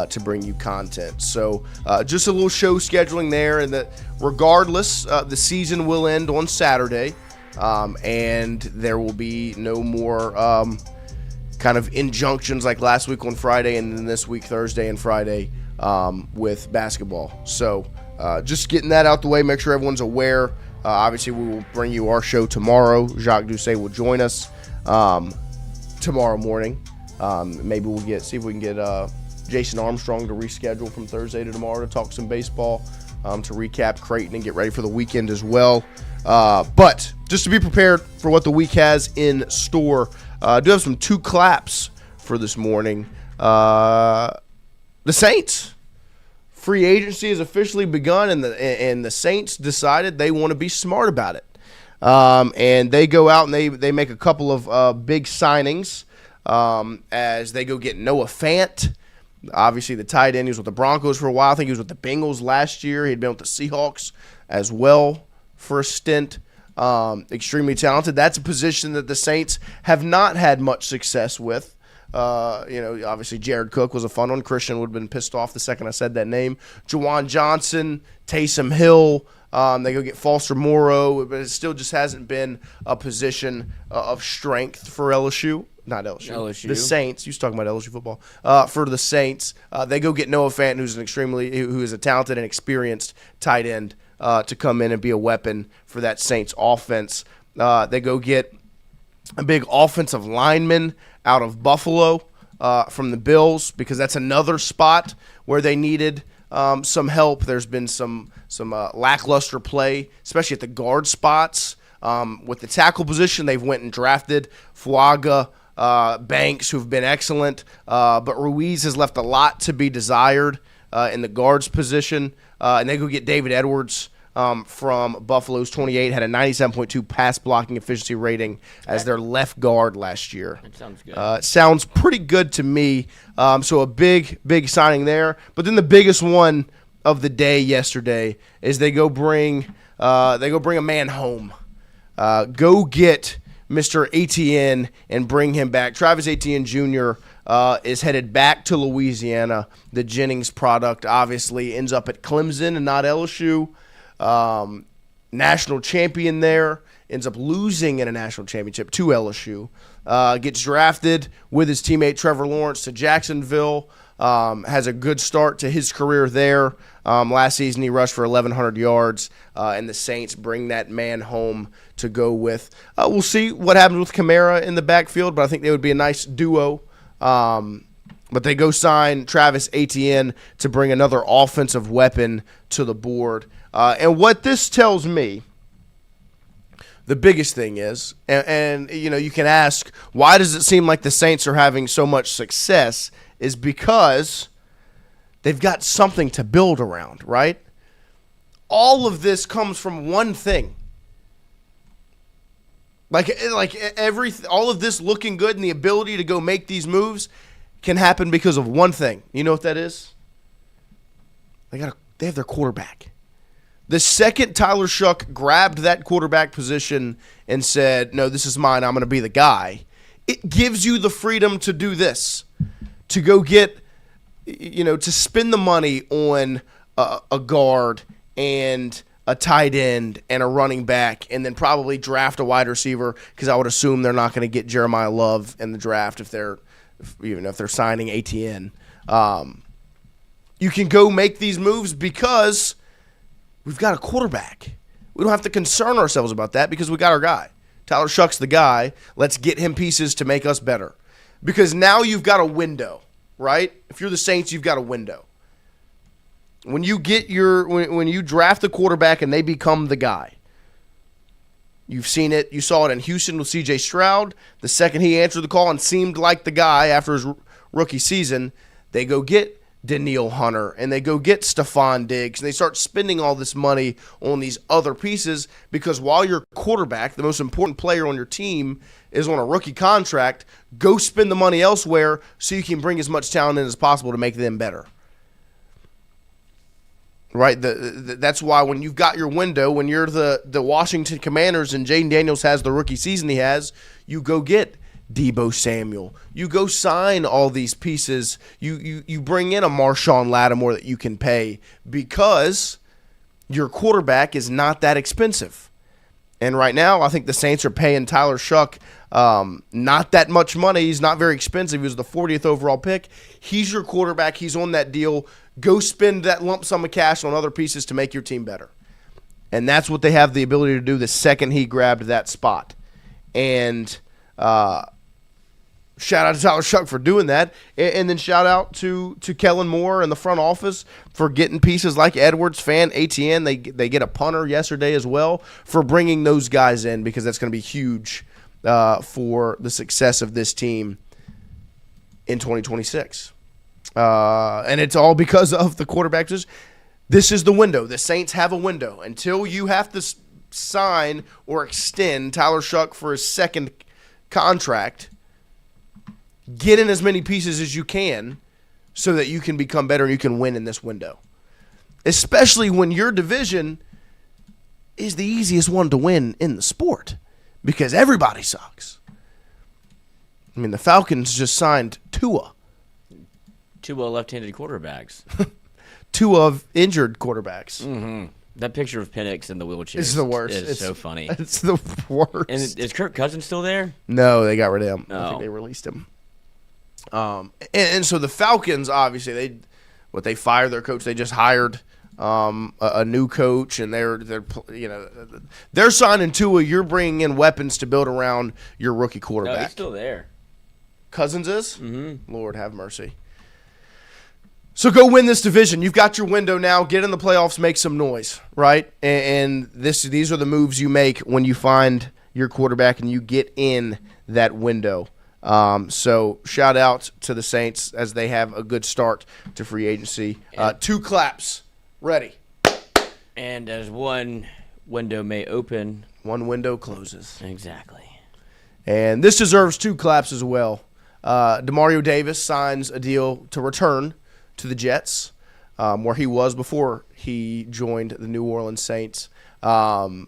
To bring you content. So just a little show scheduling there, and that regardless, the season will end on Saturday, and there will be no more kind of injunctions like last week on Friday and then this week Thursday and Friday with basketball. So just getting that out the way, make sure everyone's aware. Obviously, we will bring you our show tomorrow. Jacques Doucet will join us tomorrow morning. Maybe we'll see if we can get Jason Armstrong to reschedule from Thursday to tomorrow to talk some baseball, to recap Creighton and get ready for the weekend as well. But just to be prepared for what the week has in store, I do have some 2 claps for this morning. The Saints. Free agency has officially begun, and the Saints decided they want to be smart about it. And they go out and they make a couple of big signings as they go get Noah Fant. Obviously, the tight end, he was with the Broncos for a while. I think he was with the Bengals last year. He'd been with the Seahawks as well for a stint. Extremely talented. That's a position that the Saints have not had much success with. Obviously, Jared Cook was a fun one. Christian would have been pissed off the second I said that name. Juwan Johnson, Taysom Hill. They go get Foster Moreau, but it still just hasn't been a position of strength for LSU. Not LSU. The Saints. You was talking about LSU football. For the Saints, they go get Noah Fant, who is a talented and experienced tight end, to come in and be a weapon for that Saints offense. They go get a big offensive lineman out of Buffalo from the Bills, because that's another spot where they needed some help. There's been some lackluster play, especially at the guard spots. With the tackle position, they've went and drafted Fuaga, Banks, who've been excellent, but Ruiz has left a lot to be desired in the guards position. And they go get David Edwards from Buffalo's 28, had a 97.2 pass blocking efficiency rating as their left guard last year. That sounds good. Sounds pretty good to me. So a big signing there. But then the biggest one of the day yesterday is they go bring a man home. Go get Mr. Etienne and bring him back. Travis Etienne Jr. Is headed back to Louisiana. The Jennings product obviously ends up at Clemson and not LSU. National champion there, ends up losing in a national championship to LSU. Gets drafted with his teammate Trevor Lawrence to Jacksonville. Has a good start to his career there. Last season he rushed for 1,100 yards, and the Saints bring that man home to go with. We'll see what happens with Kamara in the backfield, but I think they would be a nice duo. But they go sign Travis Etienne to bring another offensive weapon to the board. And what this tells me, the biggest thing is, and you can ask, why does it seem like the Saints are having so much success, is because they've got something to build around, right? All of this comes from one thing. All of this looking good and the ability to go make these moves can happen because of one thing. You know what that is? They have their quarterback. The second Tyler Shuck grabbed that quarterback position and said, no, this is mine, I'm going to be the guy, it gives you the freedom to do this, to go get, to spend the money on a guard and a tight end and a running back, and then probably draft a wide receiver, because I would assume they're not going to get Jeremiah Love in the draft if they're signing ATN. You can go make these moves because we've got a quarterback. We don't have to concern ourselves about that because we got our guy. Tyler Shuck's the guy. Let's get him pieces to make us better. Because now you've got a window, right? If you're the Saints, you've got a window. When you draft the quarterback and they become the guy, you've seen it. You saw it in Houston with C.J. Stroud. The second he answered the call and seemed like the guy after his rookie season, they go get Danielle Hunter and they go get Stephon Diggs, and they start spending all this money on these other pieces because while your quarterback, the most important player on your team, is on a rookie contract, go spend the money elsewhere so you can bring as much talent in as possible to make them better. Right? That's why when you've got your window, when you're the Washington Commanders and Jaden Daniels has the rookie season he has, you go get Deebo Samuel. You go sign all these pieces. You bring in a Marshawn Lattimore that you can pay because your quarterback is not that expensive. And right now, I think the Saints are paying Tyler Shuck not that much money. He's not very expensive. He was the 40th overall pick. He's your quarterback. He's on that deal. Go spend that lump sum of cash on other pieces to make your team better. And that's what they have the ability to do the second he grabbed that spot. And shout out to Tyler Shuck for doing that. And then shout out to Kellen Moore and the front office for getting pieces like Edwards, Fan, ATN. They get a punter yesterday as well for bringing those guys in because that's going to be huge for the success of this team in 2026. And it's all because of the quarterback position. This is the window. The Saints have a window. Until you have to sign or extend Tyler Shuck for his second contract, get in as many pieces as you can so that you can become better and you can win in this window. Especially when your division is the easiest one to win in the sport because everybody sucks. I mean, the Falcons just signed Tua. Two left-handed quarterbacks. Two of injured quarterbacks. Mm-hmm. That picture of Penix in the wheelchair is the worst. It's so funny. It's the worst. And is Kirk Cousins still there? No, they got rid of him. No. I think they released him. And so the Falcons, obviously, they fired their coach. They just hired a new coach, and they're signing Tua. You're bringing in weapons to build around your rookie quarterback. No, he's still there. Cousins is? Mm-hmm. Lord have mercy. So go win this division. You've got your window now. Get in the playoffs, make some noise, right? And these are the moves you make when you find your quarterback and you get in that window. So shout out to the Saints as they have a good start to free agency. 2 claps. Ready. And as one window may open, one window closes. Exactly. And this deserves 2 claps as well. DeMario Davis signs a deal to return to the Jets, where he was before he joined the New Orleans Saints. So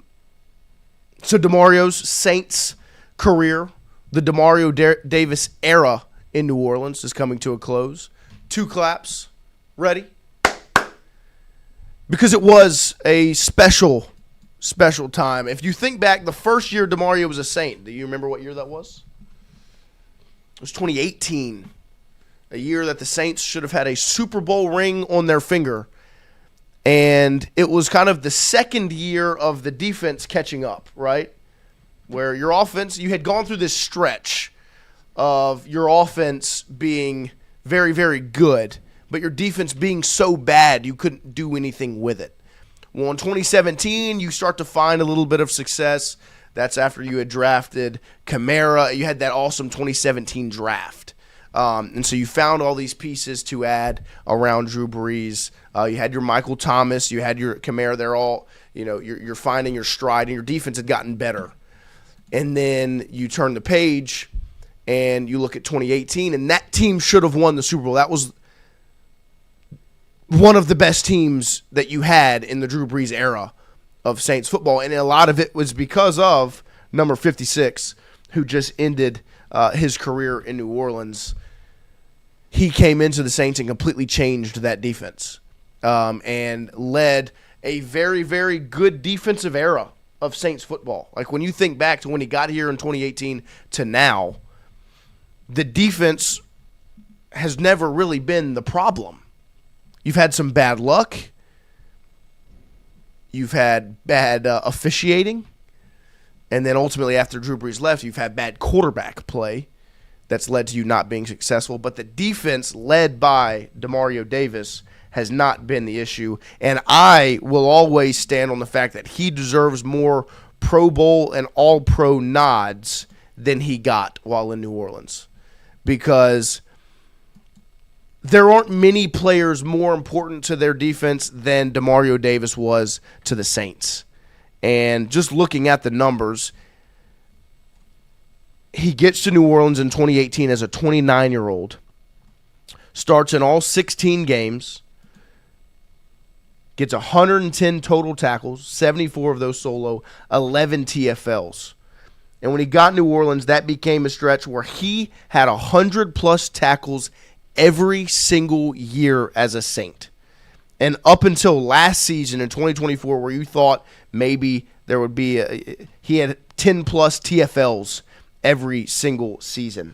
DeMario's Saints career, the DeMario Davis era in New Orleans, is coming to a close. 2 claps. Ready? Because it was a special time. If you think back, the first year DeMario was a Saint, do you remember what year that was? It was 2018. A year that the Saints should have had a Super Bowl ring on their finger. And it was kind of the second year of the defense catching up, right? Where your offense, you had gone through this stretch of your offense being very, very good, but your defense being so bad you couldn't do anything with it. Well, in 2017, you start to find a little bit of success. That's after you had drafted Kamara. You had that awesome 2017 draft. And so you found all these pieces to add around Drew Brees. You had your Michael Thomas. You had your Kamara. They're all, you're finding your stride, and your defense had gotten better. And then you turn the page, and you look at 2018, and that team should have won the Super Bowl. That was one of the best teams that you had in the Drew Brees era of Saints football, and a lot of it was because of number 56, who just ended his career in New Orleans. He came into the Saints and completely changed that defense and led a very, very good defensive era of Saints football. Like when you think back to when he got here in 2018 to now, the defense has never really been the problem. You've had some bad luck. You've had bad officiating. And then ultimately after Drew Brees left, you've had bad quarterback play that's led to you not being successful. But the defense led by Demario Davis has not been the issue. And I will always stand on the fact that he deserves more Pro Bowl and All-Pro nods than he got while in New Orleans. Because there aren't many players more important to their defense than Demario Davis was to the Saints. And just looking at the numbers, he gets to New Orleans in 2018 as a 29-year-old, starts in all 16 games, gets 110 total tackles, 74 of those solo, 11 TFLs. And when he got New Orleans, that became a stretch where he had 100-plus tackles every single year as a Saint. And up until last season in 2024, where you thought maybe there would be he had 10-plus TFLs every single season.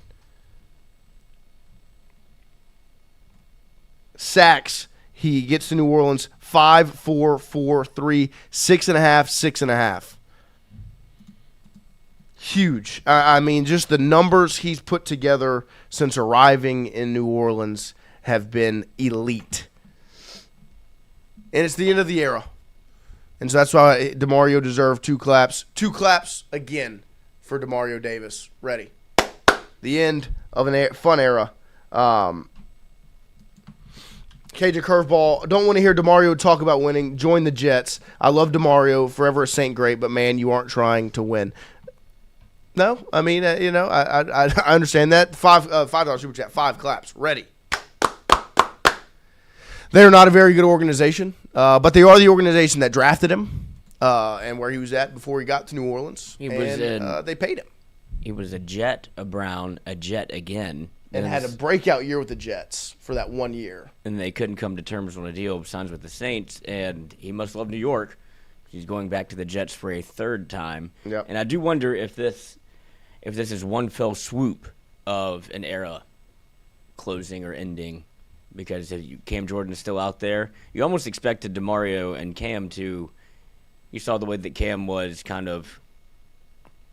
Sacks, he gets to New Orleans 5, 4, 4, 3, 6.5, 6.5. Huge. I mean, just the numbers he's put together since arriving in New Orleans have been elite. And it's the end of the era. And so that's why Demario deserved 2 claps. 2 claps again for Demario Davis. Ready. The end of a fun era. Cajun Curveball. Don't want to hear Demario talk about winning. Join the Jets. I love Demario. Forever a Saint great, but man, you aren't trying to win. No, I mean, I understand that. $5 super chat. 5 claps. Ready. They're not a very good organization, but they are the organization that drafted him and where he was at before he got to New Orleans. They paid him. He was a Jet, a Brown, a Jet again. And had a breakout year with the Jets for that 1 year. And they couldn't come to terms on a deal, signs with the Saints, and he must love New York. He's going back to the Jets for a 3rd time. Yep. And I do wonder if this is one fell swoop of an era closing or ending, because if Cam Jordan's still out there, you almost expected Demario and Cam to. You saw the way that Cam was kind of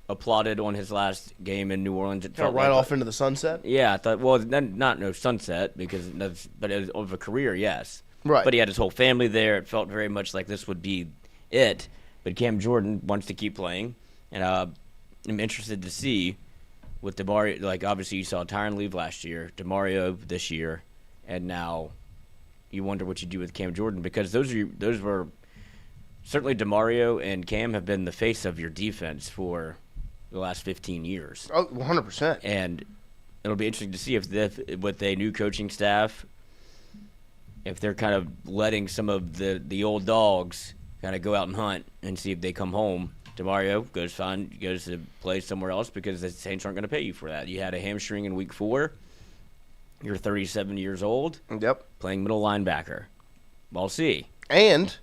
applauded on his last game in New Orleans. It felt right off into the sunset. Yeah, I thought. Well, not no sunset but it was of a career, yes. Right. But he had his whole family there. It felt very much like this would be it. But Cam Jordan wants to keep playing, and I'm interested to see with Demario. Like obviously you saw Tyron leave last year, Demario this year, and now you wonder what you do with Cam Jordan, because those were certainly Demario and Cam have been the face of your defense for the last 15 years. Oh, 100%. And it'll be interesting to see if with a new coaching staff, if they're kind of letting some of the old dogs kind of go out and hunt and see if they come home. Demario goes to play somewhere else because the Saints aren't going to pay you for that. You had a hamstring in week 4. You're 37 years old. Yep. Playing middle linebacker. We'll see. And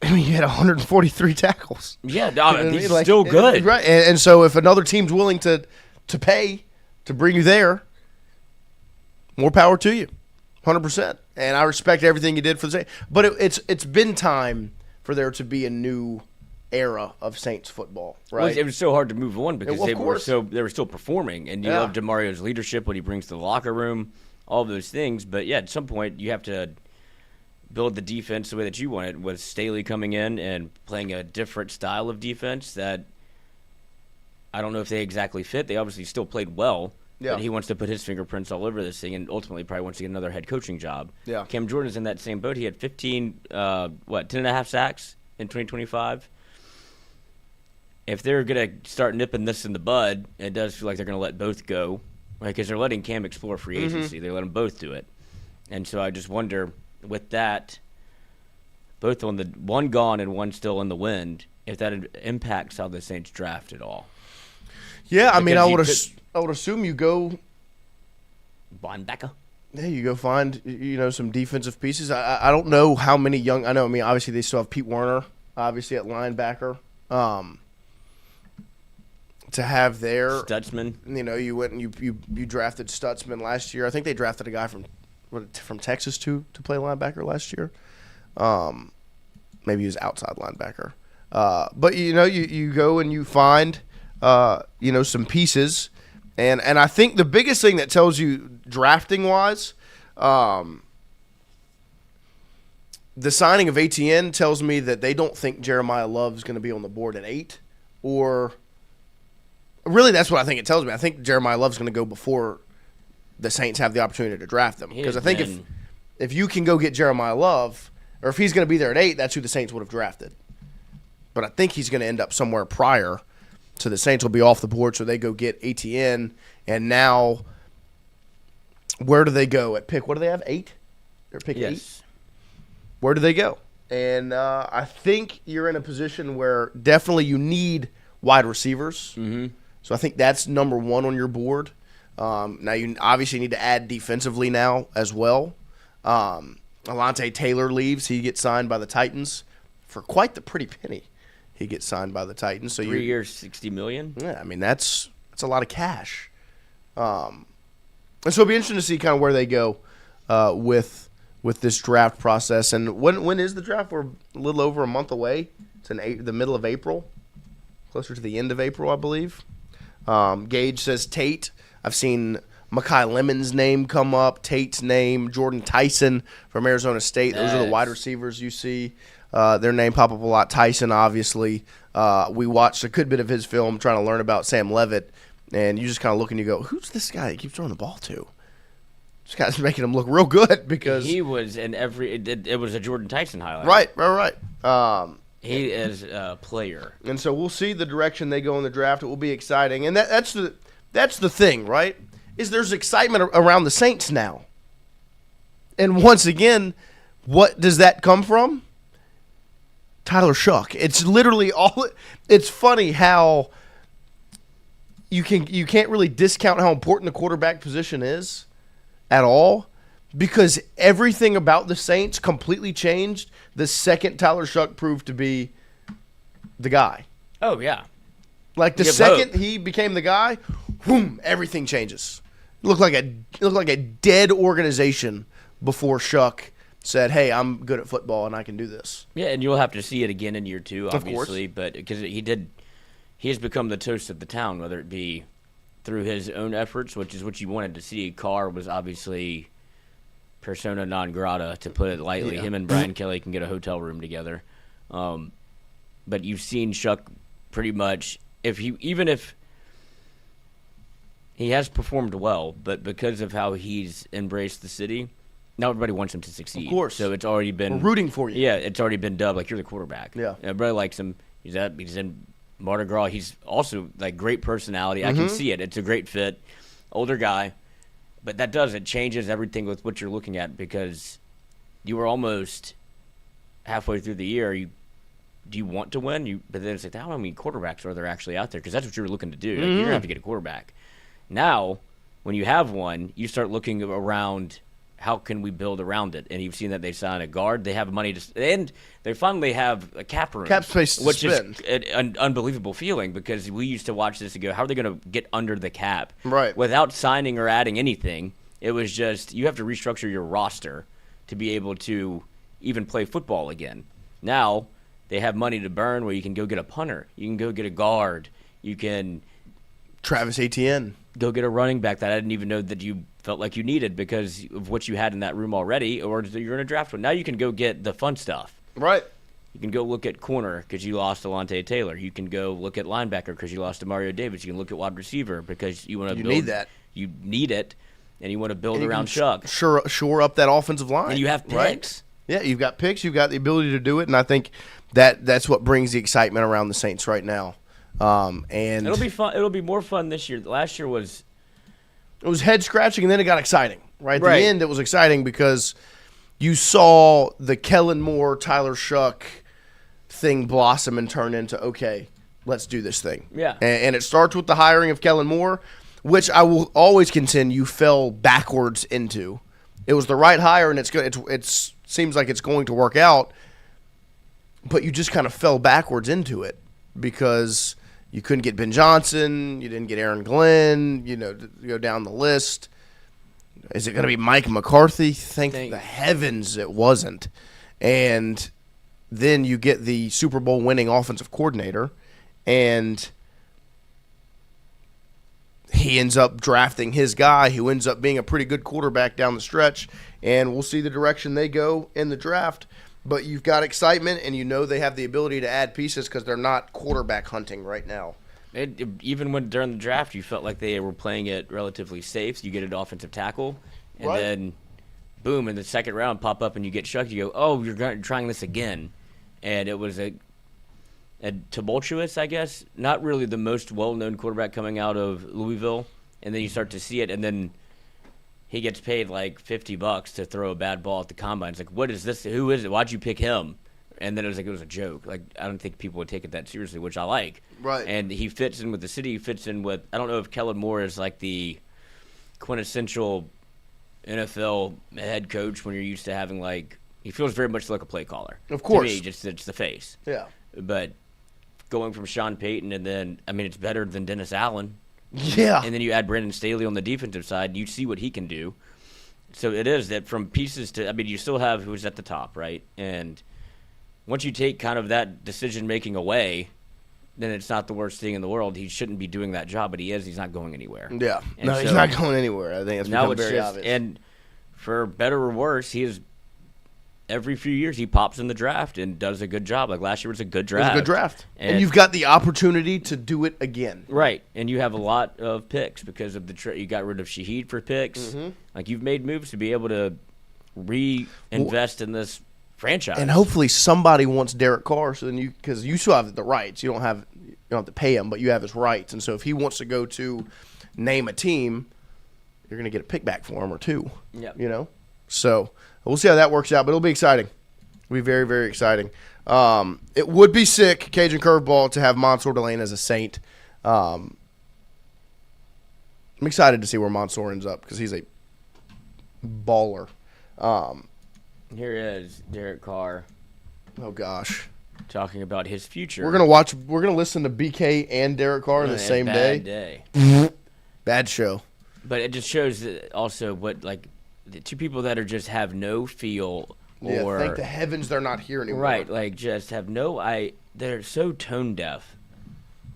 I mean, you had 143 tackles. Yeah, he's still good. Right. And so if another team's willing to pay to bring you there, more power to you. 100%. And I respect everything you did for the Saints. But it's been time for there to be a new era of Saints football, right? Well, it was so hard to move on because they were still performing, and you love Demario's leadership, what he brings to the locker room, all of those things. But yeah, at some point you have to build the defense the way that you wanted, with Staley coming in and playing a different style of defense that I don't know if they exactly fit. They obviously still played well, but he wants to put his fingerprints all over this thing, and ultimately probably wants to get another head coaching job. Yeah. Cam Jordan's in that same boat. He had 10 and a half sacks in 2025. If they're going to start nipping this in the bud, it does feel like they're going to let both go, right? Because they're letting Cam explore free agency. They let them both do it. And so I just wonder, with that, both on the one gone and one still in the wind, if that impacts how the Saints draft at all. Yeah, I mean, I would assume you go linebacker. Yeah, you go find some defensive pieces. I don't know how many young. I mean, obviously they still have Pete Werner, obviously at linebacker. To have there, Stutzman. You went and you drafted Stutzman last year. I think they drafted a guy from Texas to play linebacker last year. Maybe he was outside linebacker. But you go and you find some pieces, and I think the biggest thing that tells you drafting wise, the signing of ATN tells me that they don't think Jeremiah Love is going to be on the board at 8, or really that's what I think it tells me. I think Jeremiah Love's going to go before the Saints have the opportunity to draft them, because I think if you can go get Jeremiah Love, or if he's going to be there at 8, that's who the Saints would have drafted. But I think he's going to end up somewhere prior, so the Saints will be off the board, so they go get ATN, and now where do they go at pick? What do they have, 8? They're picking 8? Where do they go? And I think you're in a position where definitely you need wide receivers. Mm-hmm. So I think that's number 1 on your board. Now you obviously need to add defensively now as well. Alontae Taylor leaves. He gets signed by the Titans for quite the pretty penny. He gets signed by the Titans. So 3 years, $60 million. Yeah, I mean that's a lot of cash. And so it'll be interesting to see kind of where they go with this draft process. And when is the draft? We're a little over a month away. It's in the middle of April, closer to the end of April, I believe. Gage says Tate. I've seen Mekhi Lemon's name come up, Tate's name, Jordan Tyson from Arizona State. Those are the wide receivers you see. Their name pop up a lot. Tyson, obviously. We watched a good bit of his film trying to learn about Sam Levitt, and you just kind of look and you go, who's this guy that keeps throwing the ball to? This guy's making him look real good because he was in every. It was a Jordan Tyson highlight. Right. He is a player, and so we'll see the direction they go in the draft. It will be exciting, and that's the thing, right? Is there's excitement around the Saints now, and once again, what does that come from? Tyler Shuck. It's literally all. It's funny how you can't really discount how important the quarterback position is at all, because everything about the Saints completely changed the second Tyler Shuck proved to be the guy. Oh yeah, like the second he became the guy, boom, everything changes. It looked like a dead organization before Shuck said, "Hey, I'm good at football and I can do this." Yeah, and you'll have to see it again in year 2, obviously, of course. but because he has become the toast of the town, whether it be through his own efforts, which is what you wanted to see. Carr was obviously persona non grata, to put it lightly. Yeah. Him and Brian Kelly can get a hotel room together. But you've seen Shuck pretty much, even if he has performed well, but because of how he's embraced the city, now everybody wants him to succeed. Of course. So it's already been... We're rooting for you. Yeah, it's already been dubbed like, you're the quarterback. Yeah. Everybody likes him. He's in Mardi Gras. He's also like great personality. I can see it. It's a great fit. Older guy. But it changes everything with what you're looking at, because you were almost halfway through the year. Do you want to win? But then it's like, how many quarterbacks are there actually out there? Because that's what you were looking to do. Like, you're going to have to get a quarterback. Now, when you have one, you start looking around, how can we build around it? And you've seen that they signed a guard. They have money and they finally have a cap room. Cap space to which spend. is an unbelievable feeling, because we used to watch this and go, how are they going to get under the cap? Right. Without signing or adding anything. It was just, you have to restructure your roster to be able to even play football again. Now, they have money to burn where you can go get a punter. You can go get a guard. You can... Travis Etienne. go get a running back that I didn't even know that you felt like you needed because of what you had in that room already, or you're going to draft one. Now you can go get the fun stuff. Right. You can go look at corner because you lost Alontae Taylor. You can go look at linebacker because you lost to Mario Davis. You can look at wide receiver because you want to build. You need that. You need it, and you want to build And you around can Chuck. Shore up that offensive line. And you have right? picks. Yeah, you've got picks. You've got the ability to do it, and I think that's what brings the excitement around the Saints right now. And It'll be fun. It'll be more fun this year. Last year was it was head scratching, and then it got exciting. Right at Right. the end, it was exciting because you saw the Kellen Moore, Tyler Shuck thing blossom and turn into, okay, let's do this thing. Yeah. And it starts with the hiring of Kellen Moore, which I will always contend you fell backwards into. It was the right hire, and it's good. It seems like it's going to work out, but you just kind of fell backwards into it because you couldn't get Ben Johnson, you didn't get Aaron Glenn, to go down the list. Is it going to be Mike McCarthy? Thank the heavens it wasn't. And then you get the Super Bowl winning offensive coordinator, and he ends up drafting his guy who ends up being a pretty good quarterback down the stretch, and we'll see the direction they go in the draft. But you've got excitement, and they have the ability to add pieces because they're not quarterback hunting right now. Even when during the draft you felt like they were playing it relatively safe. So you get an offensive tackle, and Right. then boom, in the second round pop up and you get Chuck. You go, oh, you're trying this again, and it was a tumultuous, I guess, not really the most well-known quarterback coming out of Louisville, and then you start to see it, and then he gets paid like $50 to throw a bad ball at the combine. It's like, what is this? Who is it? Why'd you pick him? And then it was a joke. Like, I don't think people would take it that seriously, which I like. Right. And he fits in with the city. He fits in with, I don't know if Kellen Moore is like the quintessential NFL head coach when you're used to having he feels very much like a play caller. Of course. To me, just it's the face. Yeah. But going from Sean Payton and then, it's better than Dennis Allen. Yeah. And then you add Brandon Staley on the defensive side. You see what he can do. So it is that from pieces to, you still have who's at the top, right? And once you take kind of that decision-making away, then it's not the worst thing in the world. He shouldn't be doing that job, but he is. He's not going anywhere. Yeah. And No, he's so- not going anywhere. I think it's now become it's very just, obvious. and for better or worse, he is every few years he pops in the draft and does a good job. Like last year was a good It was draft. a good draft. And And you've got the opportunity to do it again. Right, and you have a lot of picks because of you got rid of Shaheed for picks. Mm-hmm. Like you've made moves to be able to reinvest in this franchise. And hopefully somebody wants Derek Carr, so then because you still have the rights. You don't have to pay him, but you have his rights. And so if he wants to go to name a team, you're going to get a pick back for him or two. Yep. So we'll see how that works out, but it'll be exciting. It'll be very, very exciting. It would be sick, Cajun Curveball, to have Mansour Delane as a Saint. I'm excited to see where Mansour ends up because he's a baller. Here is Derek Carr Oh gosh, talking about his future. we're gonna listen to BK and Derek Carr in the same bad day. day. Bad show. But it just shows that also what the two people that are just have no feel Yeah, or thank the heavens they're not here anymore. right, just have they're so tone deaf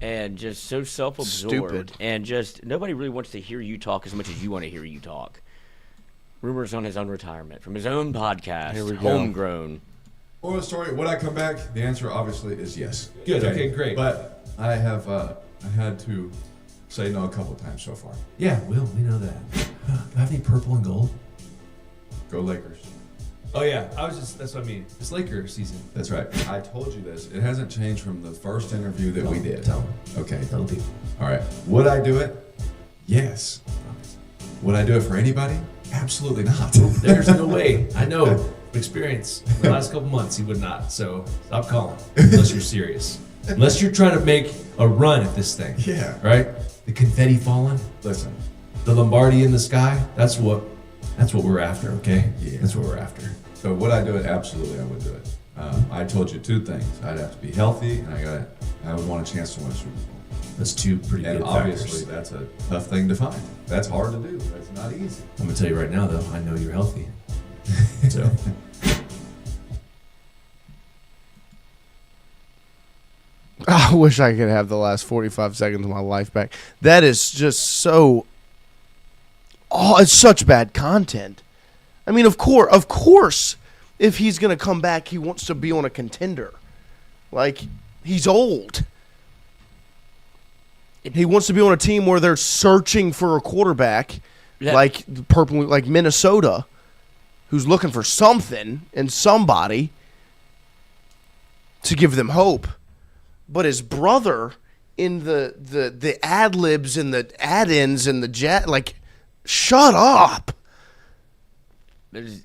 and just so self-absorbed Stupid. and just nobody really wants to hear you talk as much as you want to hear you talk. Rumors on his own retirement from his own podcast, Here we go. Homegrown. Moral of the story, would I come back? The answer obviously is yes. Good, okay, great. But I have I had to say no a couple times so far. Yeah, Will, we know that. Do I have any purple and gold? Go Lakers. Oh yeah, that's what I mean. It's Laker season. That's right. I told you this. It hasn't changed from the first interview that we did. Tell them. Okay. Tell the people. All right. Would I do it? Yes. Would I do it for anybody? Absolutely not. There's no way. I know. From experience. In the last couple months, he would not. So stop calling. Unless you're serious. Unless you're trying to make a run at this thing. Yeah. Right? The confetti falling. Listen. The Lombardi in the sky. That's what we're after, okay? Yeah. That's what we're after. So would I do it? Absolutely, I would do it. I told you two things. I'd have to be healthy, and I would want a chance to win a Super Bowl. That's two pretty And good obviously, factors. that's a tough thing to find. That's hard to do. That's not easy. I'm gonna tell you right now, though. I know you're healthy. So wish I could have the last 45 seconds of my life back. That is just so. Oh, it's such bad content. I mean, of course, if he's going to come back, he wants to be on a contender. Like, he's old. He wants to be on a team where they're searching for a quarterback, like Minnesota, who's looking for something and somebody to give them hope. But his brother in the ad-libs and the add-ins and shut up.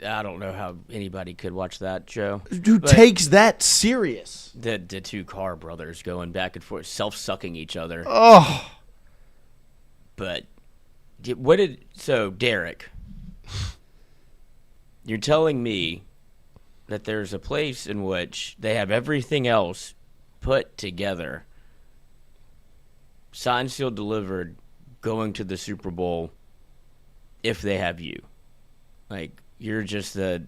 I don't know how anybody could watch that show. Who takes that serious? The two Carr brothers going back and forth, self-sucking each other. Oh. But Derek, you're telling me that there's a place in which they have everything else put together, signed, sealed, delivered, going to the Super Bowl if they have you. Like, you're the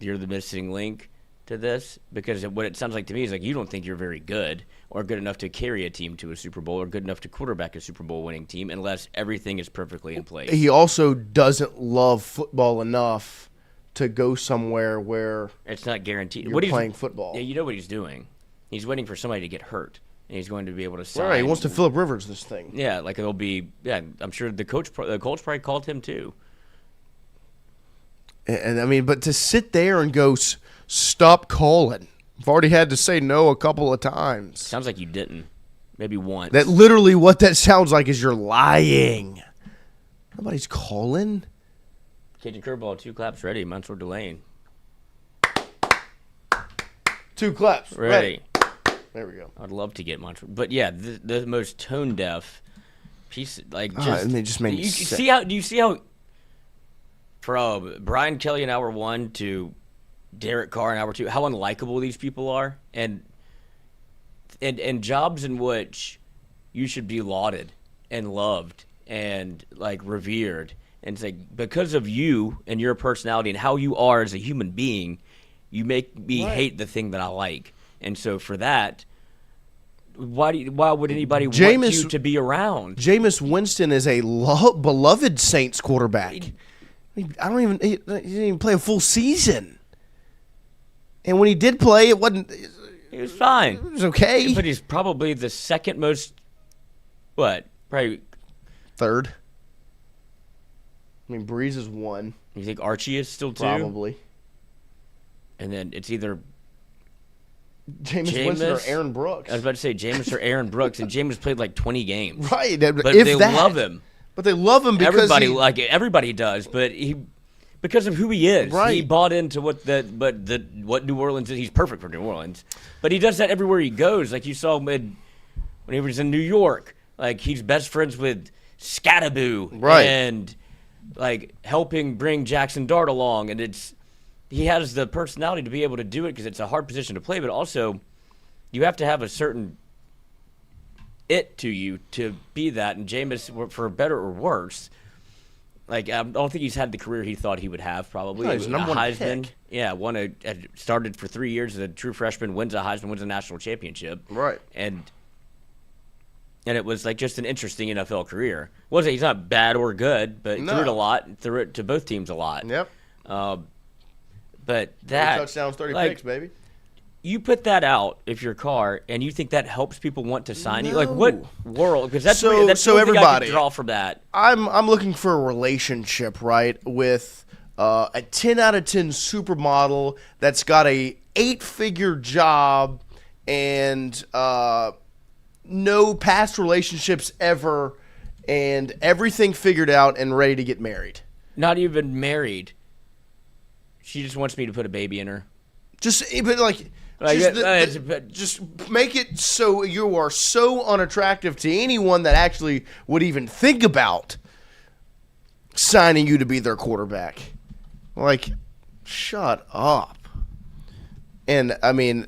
missing link to this, because what it sounds like to me is like you don't think you're very good or good enough to carry a team to a Super Bowl or good enough to quarterback a Super Bowl winning team unless everything is perfectly in place. He also doesn't love football enough to go somewhere where it's not guaranteed. You're playing football. Yeah, you know what he's doing. He's waiting for somebody to get hurt, and he's going to be able to sign. Right, he wants to Phillip Rivers this thing. Yeah, like it'll be. Yeah, I'm sure the Colts probably called him too. And I mean, but to sit there and go, stop calling. I've already had to say no a couple of times. Sounds like you didn't. Maybe once. That literally what that sounds like is you're lying. Nobody's calling. Cajun curveball, 2 claps ready. Monsoor Delane. 2 claps ready. There we go. I'd love to get Monsoor. But yeah, the most tone deaf piece, like just. And they just made me sick. Do you see how from Brian Kelly in hour 1 to Derek Carr in hour 2, how unlikable these people are, and jobs in which you should be lauded and loved and like revered, and it's like because of you and your personality and how you are as a human being, you make me hate the thing that I like, and so for that, why would anybody want you to be around? Jameis Winston is a beloved Saints quarterback. He didn't even play a full season. And when he did play, it wasn't. He was fine. It was okay. But he's probably the second most. What? Probably third. I mean, Breeze is 1. You think Archie is still 2? Probably. And then it's either Jameis Winston or Aaron Brooks. I was about to say Jameis or Aaron Brooks, and Jameis played like 20 games. Right. But they love him. But they love him because everybody does, but because of who he is. Right. He bought into what New Orleans is. He's perfect for New Orleans. But he does that everywhere he goes. Like you saw when he was in New York. Like he's best friends with Scattaboo. Right. And like helping bring Jackson Dart along. And he has the personality to be able to do it because it's a hard position to play, but also you have to have a certain it to you to be that. And Jameis, for better or worse, like I don't think he's had the career he thought he would have. Probably he's number one Heisman. pick. Yeah, had started for 3 years as a true freshman, wins a Heisman, wins a national championship. Right. And it was like just an interesting NFL career. He's not bad or good, but threw it a lot, threw it to both teams a lot. Yep. But that 30 touchdowns, 30 picks, baby. You put that out if you're Carr, and you think that helps people want to sign you? Like what world? Because that's the only thing I can draw from that. I'm looking for a relationship, right, with a 10 out of 10 supermodel that's got a 8-figure job and no past relationships ever, and everything figured out and ready to get married. Not even married. She just wants me to put a baby in her. Just make it so you are so unattractive to anyone that actually would even think about signing you to be their quarterback. Like, shut up. And, I mean,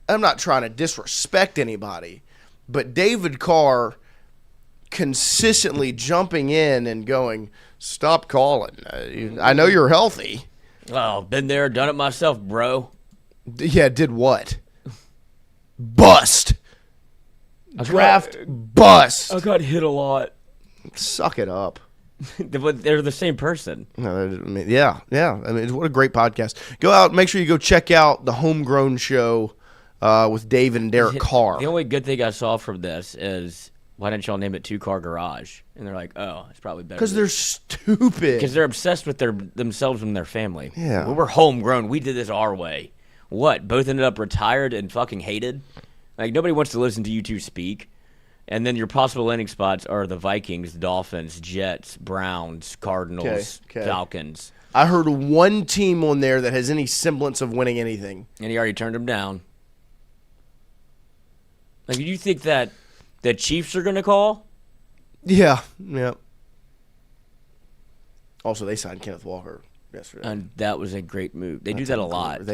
I'm not trying to disrespect anybody, but David Carr consistently jumping in and going, stop calling. I know you're healthy. Oh, been there, done it myself, bro. Yeah, did what? Bust. draft bust. I got hit a lot. Suck it up. They're the same person. No, I mean, yeah. I mean, what a great podcast. Go out, make sure you go check out the Homegrown Show with David and Derek Carr. The only good thing I saw from this is, why didn't y'all name it Two Car Garage? And they're like, oh, it's probably better. Because they're stupid. Because they're obsessed with themselves and their family. Yeah. Well, we're homegrown. We did this our way. What? Both ended up retired and fucking hated? Like, nobody wants to listen to you two speak. And then your possible landing spots are the Vikings, Dolphins, Jets, Browns, Cardinals, Falcons. I heard one team on there that has any semblance of winning anything. And he already turned them down. Like, do you think that the Chiefs are going to call? Yeah. Also, they signed Kenneth Walker yesterday. And that was a great move. They do that a lot.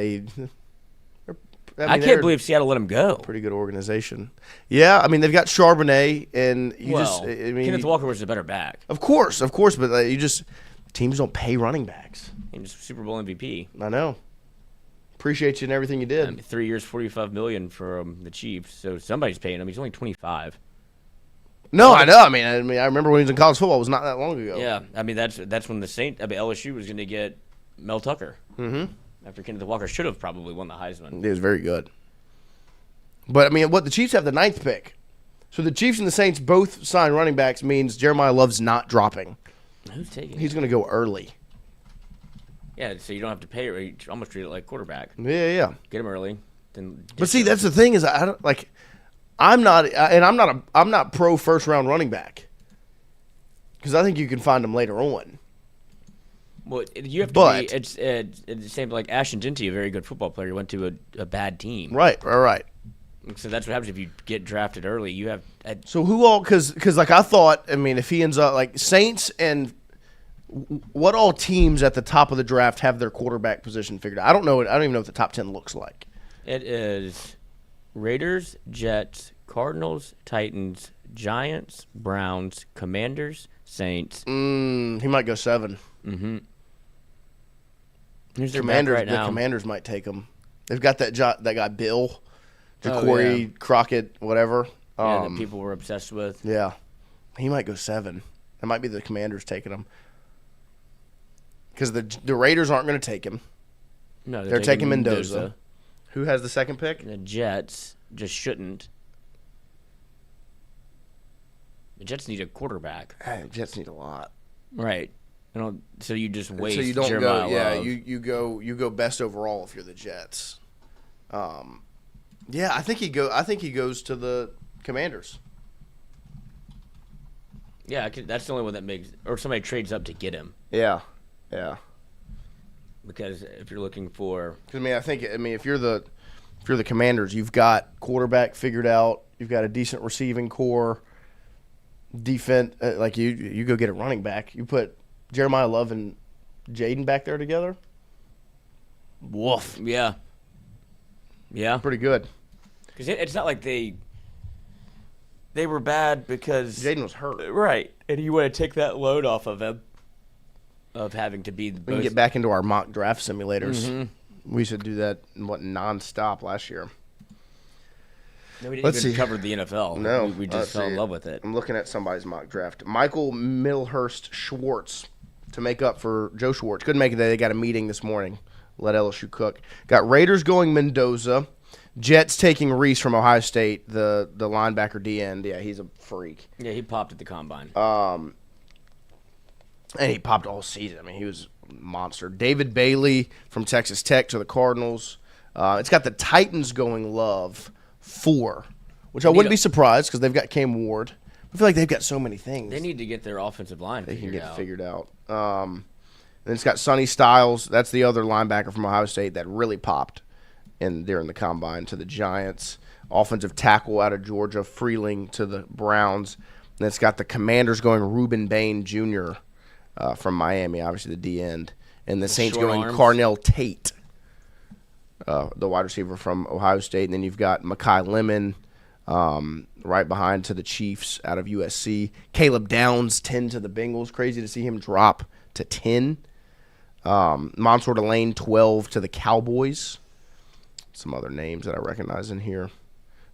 I can't believe Seattle let him go. Pretty good organization. Yeah, I mean, they've got Charbonnet, and Kenneth Walker was a better back. Of course, but teams don't pay running backs. He was Super Bowl MVP. I know. Appreciate you and everything you did. I mean, 3 years, $45 million for the Chiefs, so somebody's paying him. He's only 25. No, I know. I mean, I remember when he was in college football. It was not that long ago. Yeah, I mean that's when LSU was going to get Mel Tucker. Mm-hmm. After Kenneth Walker should have probably won the Heisman. He was very good. But, I mean, the Chiefs have the 9th pick. So the Chiefs and the Saints both sign running backs means Jeremiah Love's not dropping. Who's taking He's going to go early. Yeah, so you don't have to pay it. You almost treat it like quarterback. Yeah. Get him early. But see, that's the thing is I'm not pro first round running back. Because I think you can find them later on. Well, you have to be. It's the same like Ashton Genty, a very good football player, who went to a bad team. Right. So that's what happens if you get drafted early. You have. So who all? Because like I thought. I mean, if he ends up like Saints and what all teams at the top of the draft have their quarterback position figured out? I don't know. I don't even know what the top 10 looks like. It is Raiders, Jets, Cardinals, Titans, Giants, Browns, Commanders, Saints. He might go 7. Mm-hmm. Who's their back right now? The Commanders might take him. They've got that guy Bill, Ja'Cory Crockett, whatever. That people were obsessed with. Yeah, he might go 7. That might be the Commanders taking him because the Raiders aren't going to take him. No, they're taking Mendoza. Who has the 2nd pick? The Jets just shouldn't. The Jets need a quarterback. The Jets need a lot. Right. So you just waste. So you don't Jeremiah go. Yeah, Love. you go best overall if you're the Jets. Yeah, I think he goes to the Commanders. Yeah, that's the only one that makes, or somebody trades up to get him. Yeah. Because if you're looking for, if you're the Commanders, you've got quarterback figured out. You've got a decent receiving core. Defense, like you go get a running back. You put Jeremiah Love and Jaden back there together. Woof. Yeah. Pretty good. Because it's not like they were bad because Jaden was hurt. Right. And you want to take that load off of him of having to be the We can get back into our mock draft simulators. Mm-hmm. We used to do that nonstop last year. No, we didn't even cover the NFL. No. We just fell in love with it. I'm looking at somebody's mock draft. Michael Milhurst Schwartz to make up for Joe Schwartz. Couldn't make it today. They got a meeting this morning. Let LSU cook. Got Raiders going Mendoza. Jets taking Reese from Ohio State, the linebacker D-end. Yeah, he's a freak. Yeah, he popped at the combine. And he popped all season. I mean, he was a monster. David Bailey from Texas Tech to the Cardinals. It's got the Titans going Love 4, which I wouldn't be surprised because they've got Cam Ward. I feel like they've got so many things. They need to get their offensive line figured out. Then it's got Sonny Styles. That's the other linebacker from Ohio State that really popped during the combine to the Giants. Offensive tackle out of Georgia, Freeling to the Browns. And it's got the Commanders going Reuben Bain Jr. From Miami, obviously the D-end. And the Saints going Carnell Tate, the wide receiver from Ohio State. And then you've got Mekhi Lemon right behind to the Chiefs out of USC. Caleb Downs, 10 to the Bengals. Crazy to see him drop to 10. Mansour Delane, 12 to the Cowboys. Some other names that I recognize in here.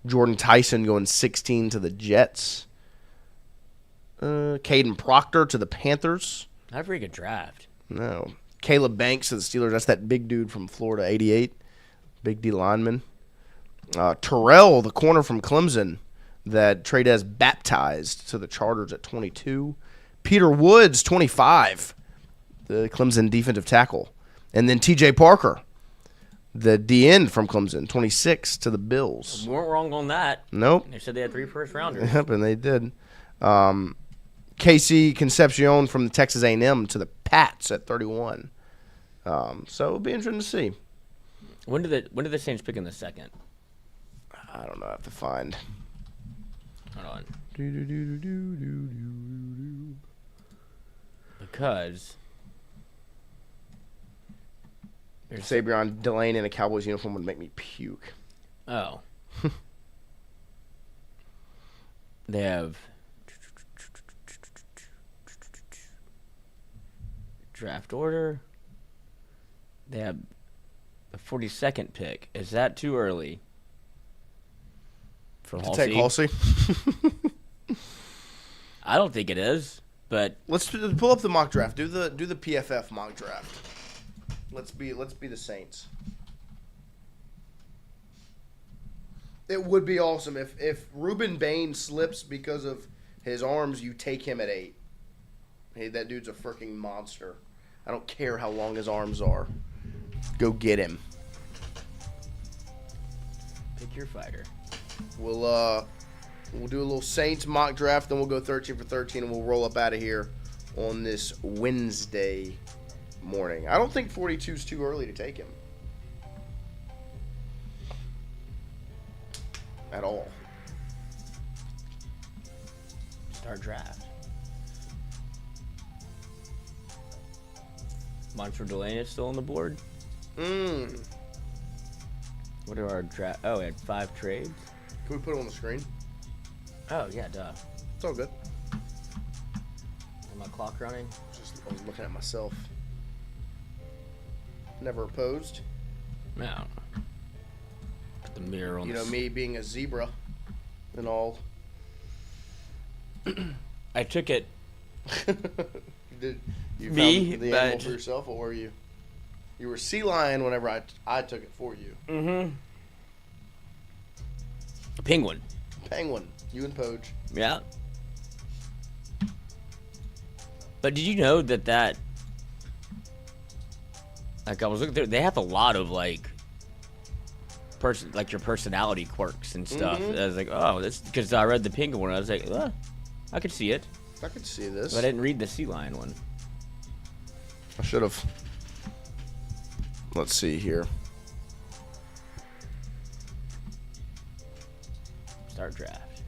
Jordan Tyson going 16 to the Jets. Caden Proctor to the Panthers. Not a very good draft. No. Caleb Banks to the Steelers. That's that big dude from Florida, 88. Big D lineman. Terrell, the corner from Clemson, that Trey baptized to the Chargers at 22. Peter Woods, 25, the Clemson defensive tackle. And then TJ Parker, the D-end from Clemson, 26 to the Bills. We weren't wrong on that. Nope. They said they had 3 first-rounders. Yep, and they did. Casey Concepcion from the Texas A&M to the Pats at 31. So it'll be interesting to see. When did the Saints pick in the second? I don't know. I have to find. Hold on. Because Sabrion Delaney in a Cowboys uniform would make me puke. Oh. They have draft order. They have the 42nd pick. Is that too early for To take Halsey? I don't think it is, but Let's pull up the mock draft. Do the PFF mock draft. Let's be the Saints. It would be awesome if Ruben Bain slips because of his arms. You take him at 8. Hey, that dude's a freaking monster. I don't care how long his arms are. Go get him. pick your fighter. We'll do a little Saints mock draft, then we'll go 13 for 13, and we'll roll up out of here on this Wednesday morning. I don't think 42 is too early to take him. At all. Start draft. Monster Delaney is still on the board. What are our draft? Oh, we had 5 trades. Can we put it on the screen? Oh yeah, duh. It's all good. Is my clock running? I was looking at myself. Never opposed. No. Put the mirror on. You know, me being a zebra and all. I took it. You Me, found the animal for yourself, or were you? You were sea lion whenever I took it for you. Mm-hmm. Penguin. Penguin. You and Poge. Yeah. But did you know that like I was looking through, they have a lot of like your personality quirks and stuff. Mm-hmm. I was like, oh, that's because I read the penguin one. I was like, I could see it. I could see this. But I didn't read the sea lion one. I should have. Let's see here. Start draft.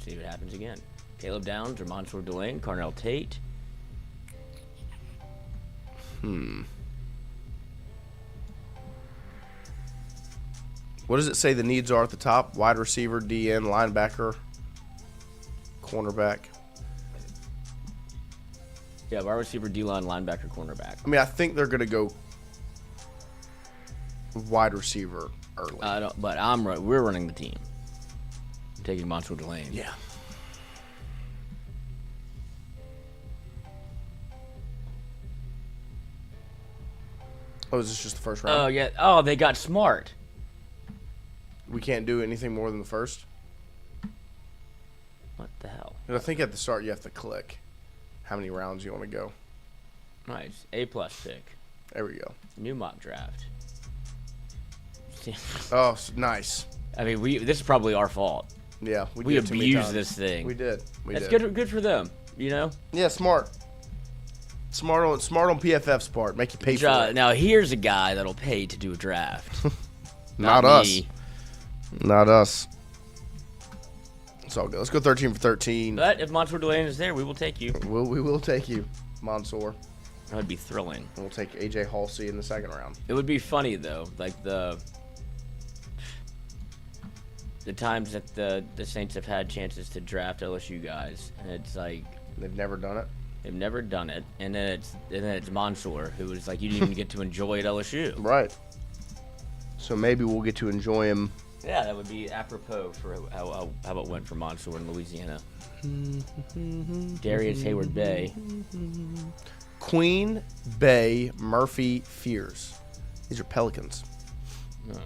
See what happens again. Caleb Downs or Monster Delane, Carnell Tate. What does it say the needs are at the top? Wide receiver, DN, linebacker, cornerback. Yeah, wide receiver, D-line, linebacker, cornerback. I mean, I think they're going to go wide receiver early. But we're running the team. I'm taking Monster Delane. Yeah. Oh, is this just the first round? Oh, yeah. Oh, they got smart. We can't do anything more than the first? What the hell? And I think at the start you have to click how many rounds you want to go. Nice. A-plus pick. There we go. New mock draft. Oh, nice. I mean, this is probably our fault. Yeah, We did too many abused times. this thing. We did. It's good for them, you know? Yeah, smart. Smart on PFF's part. Make you pay for it. Now, here's a guy that'll pay to do a draft. Not me. us. Not us. It's all good. Let's go 13 for 13. But if Monster Delane is there, we will take you. We will take you, Mansour. That would be thrilling. And we'll take AJ Halsey in the second round. It would be funny, though. Like, the times that the Saints have had chances to draft LSU guys, and it's like They've never done it. they've never done it, and then it's Mansour, who was like, you didn't even get to enjoy at LSU. Right. So maybe we'll get to enjoy him Yeah, that would be apropos for how it went for Monsoor in Louisiana. Darius Hayward Bay. Queen, Bay, Murphy, Fears. These are Pelicans. No.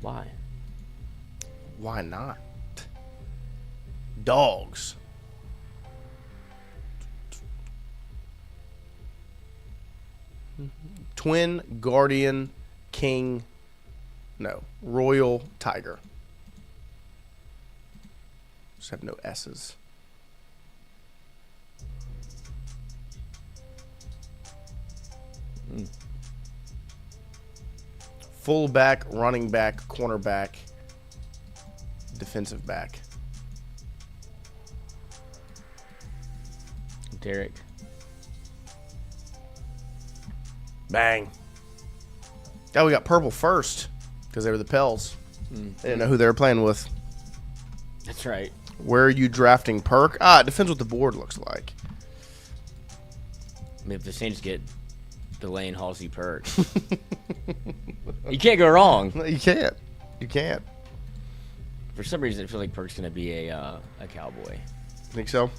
Why? Why not? Dogs. Twin, Guardian, King. No. Royal, Tiger. Just have no S's. Fullback, running back, cornerback, defensive back. Derek. Bang. Oh, we got purple first because they were the Pels. They didn't know who they were playing with. That's right. Where are you drafting Perk? It depends what the board looks like. I mean, if the Saints get Delane Halsey Perk, you can't go wrong. No, you can't. You can't. For some reason, I feel like Perk's going to be a Cowboy. Think so?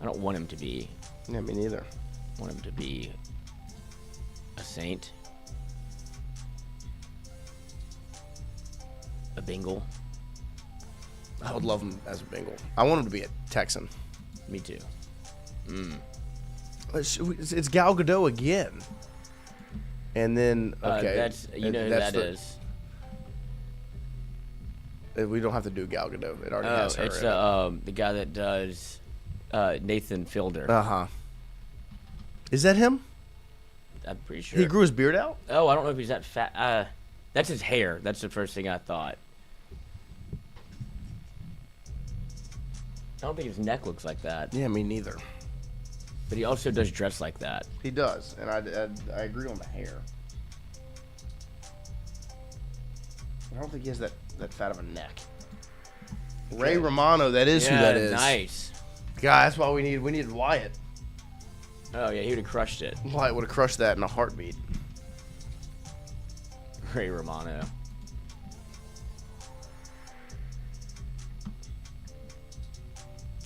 I don't want him to be. Yeah, me neither. I want him to be a Saint. A Bengal. I would love him as a Bengal. I want him to be a Texan. Me too. It's Gal Gadot again. And then, okay. That's who that is. We don't have to do Gal Gadot. It already has her. It's the guy that does Nathan Fielder. Uh-huh. Is that him? I'm pretty sure. He grew his beard out? Oh, I don't know if he's that fat. That's his hair. That's the first thing I thought. I don't think his neck looks like that. Yeah, me neither. But he also does dress like that. He does, and I agree on the hair. I don't think he has that fat of a neck. Okay. Ray Romano, that is who that is. Nice. God, that's why we needed Wyatt. Oh yeah, he would have crushed it. Wyatt would have crushed that in a heartbeat. Ray Romano.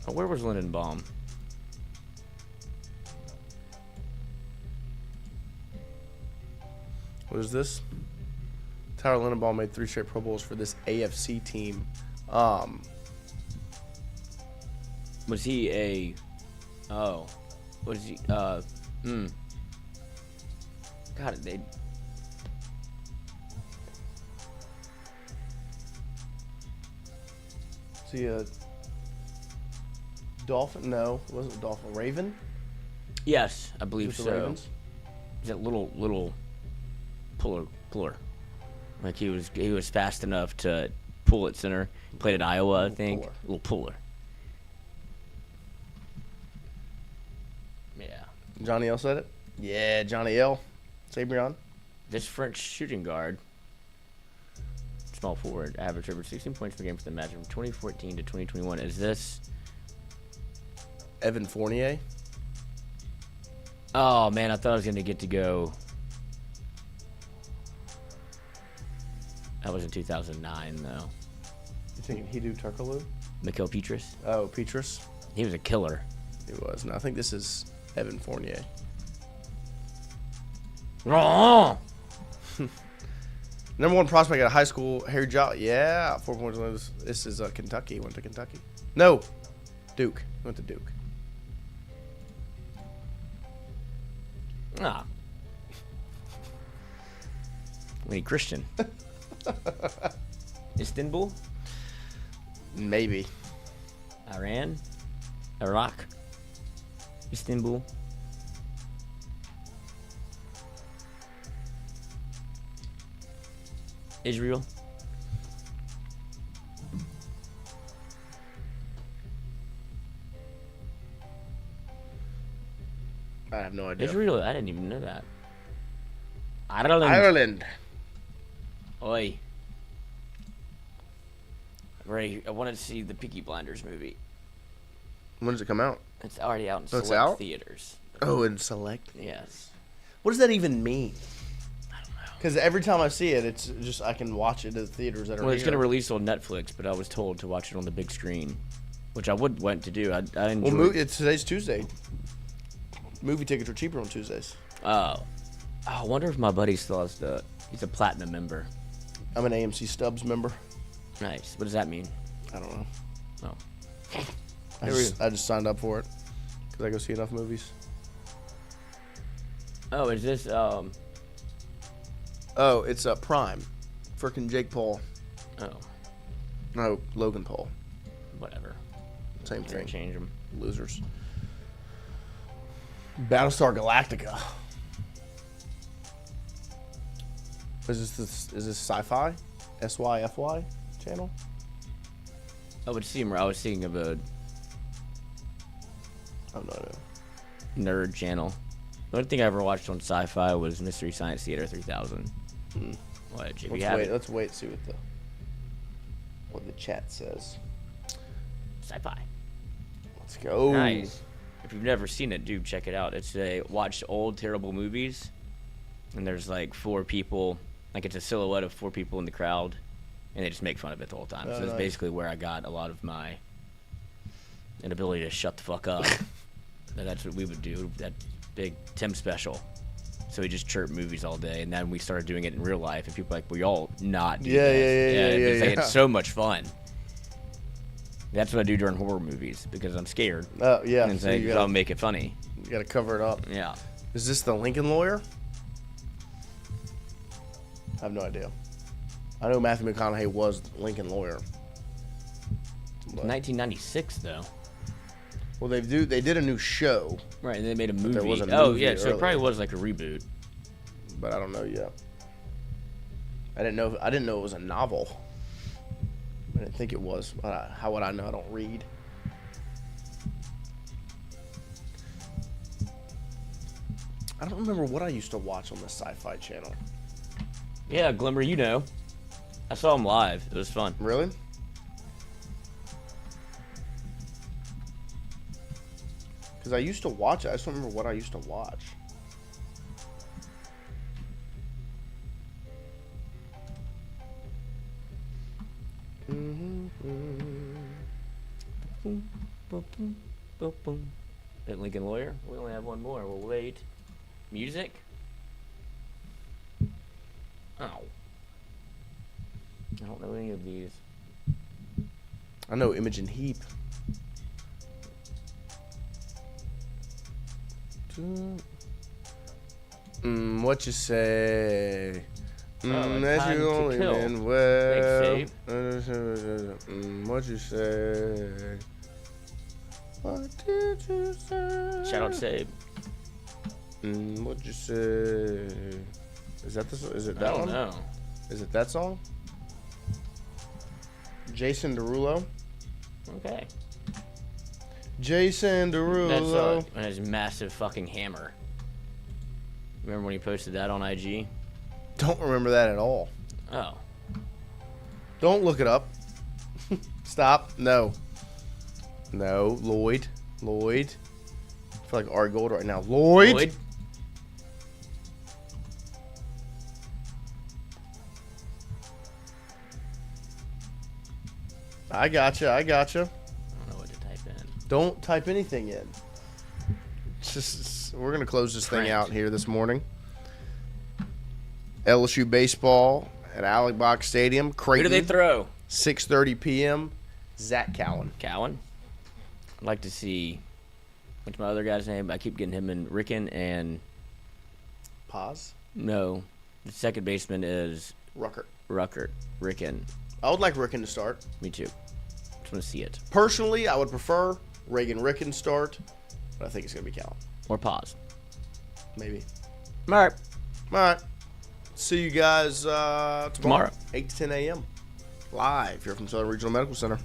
Oh, where was Lindenbaum? What is this? Tyler Lindenbaum made 3 straight Pro Bowls for this AFC team. Was he a? Oh, what is he? God, they. Is he a Dolphin? No, it wasn't a Dolphin. Raven? Yes, I believe The so. Ravens? Is that little puller? Like he was fast enough to pull at center. He played at Iowa, I think. Puller. Little puller. Yeah. Johnny L said it? Yeah, Johnny L. Sabrion. This French shooting guard, small forward, averaged over 16 points per game for the match from 2014 to 2021. Is this Evan Fournier? Oh man, I thought I was gonna get to go. That was in 2009 though. You thinking Hidou Turkoglu? Mikael Petrus. Oh, Petrus. He was a killer. He was. No, I think this is Evan Fournier. Oh! Number 1 prospect at a high school, Harry Jolly. Yeah, 4 points. This is Kentucky. Went to Kentucky. No, Duke. Went to Duke. Ah. We need Christian. Istanbul? Maybe. Iran? Iraq? Istanbul? Israel? I have no idea. Israel? I didn't even know that. Ireland. Ireland. Oi. Ray, I wanted to see the Peaky Blinders movie. When does it come out? It's already out in Oh, it's select out? theaters. Oh, in select. Yes. What does that even mean? I don't know. Because every time I see it, it's just I can watch it at the theaters that are Well, it's here. going to release on Netflix, but I was told to watch it on the big screen, which I would want to do. I enjoy. Well, today's Tuesday. Movie tickets are cheaper on Tuesdays. Oh, I wonder if my buddy still has he's a platinum member. I'm an AMC Stubs member. Nice. What does that mean? I don't know. Oh. I just signed up for it because I go see enough movies. Oh, is this Oh, it's Prime. Frickin' Jake Paul. Oh, No, Logan Paul. whatever. Same thing. Change them. Losers. Battlestar Galactica. Is this sci-fi? SYFY channel? I would see him. I was thinking of a I have no idea. nerd channel. The only thing I ever watched on Sci-Fi was Mystery Science Theater 3000. Which, if you have Let's wait and see what the chat says. Sci-Fi. Let's go. Nice. If you've never seen it, dude, check it out. It's watch old terrible movies, and there's like 4 people. Like it's a silhouette of 4 people in the crowd, and they just make fun of it the whole time. So that's basically where I got a lot of my inability to shut the fuck up. And that's what we would do. That big Tim special. So we just chirp movies all day, and then we started doing it in real life, and people were like, "We all not do this." Yeah. It's so much fun. That's what I do during horror movies because I'm scared. Oh yeah. And So so I'll make it funny. You gotta cover it up. Yeah. Is this the Lincoln Lawyer? I have no idea. I know Matthew McConaughey was Lincoln Lawyer. But, 1996 though. well, they did a new show, Right, and they made a movie. there was a Oh movie yeah, so it probably earlier. was like a reboot. but I don't know yet. I didn't know it was a novel. I didn't think it was. How would I know? I don't read. I don't remember what I used to watch on the Sci-Fi Channel. Yeah, Glimmer, you know. I saw him live. It was fun. Really? Because I used to watch it. I just don't remember what I used to watch. At Lincoln Lawyer. We only have one more. We'll wait. Music? Oh. I don't know any of these. I know Imogen Heap. What you say? That Time you to only Kill. meant well. Thanks, What you say? What did you say? Shout out Sabe. What you say? Is that this? Is it I that don't one? know. Is it that song? Jason Derulo. Okay. Jason That's Derulo. and his massive fucking hammer. Remember when he posted that on IG? Don't remember that at all. Oh. Don't look it up. Stop. No. No. Lloyd. I feel like Ari Gold right now. Lloyd. I gotcha. I don't know what to type in. Don't type anything in. We're gonna close this thing out here this morning. LSU baseball at Alec Box Stadium. Who Creighton. do they throw? 6:30 p.m. Zach Cowan. Cowan? I'd like to see. What's my other guy's name? I keep getting him in Ricken and. Paz. No. The second baseman is Ruckert. Ricken. I would like Ricken to start. Me too. Just want to see it. Personally, I would prefer Reagan Ricken start, but I think it's gonna be Cowan. Or pause. Maybe. All right. All right. See you guys tomorrow. Tomorrow. 8 to 10 a.m. Live here from Southern Regional Medical Center.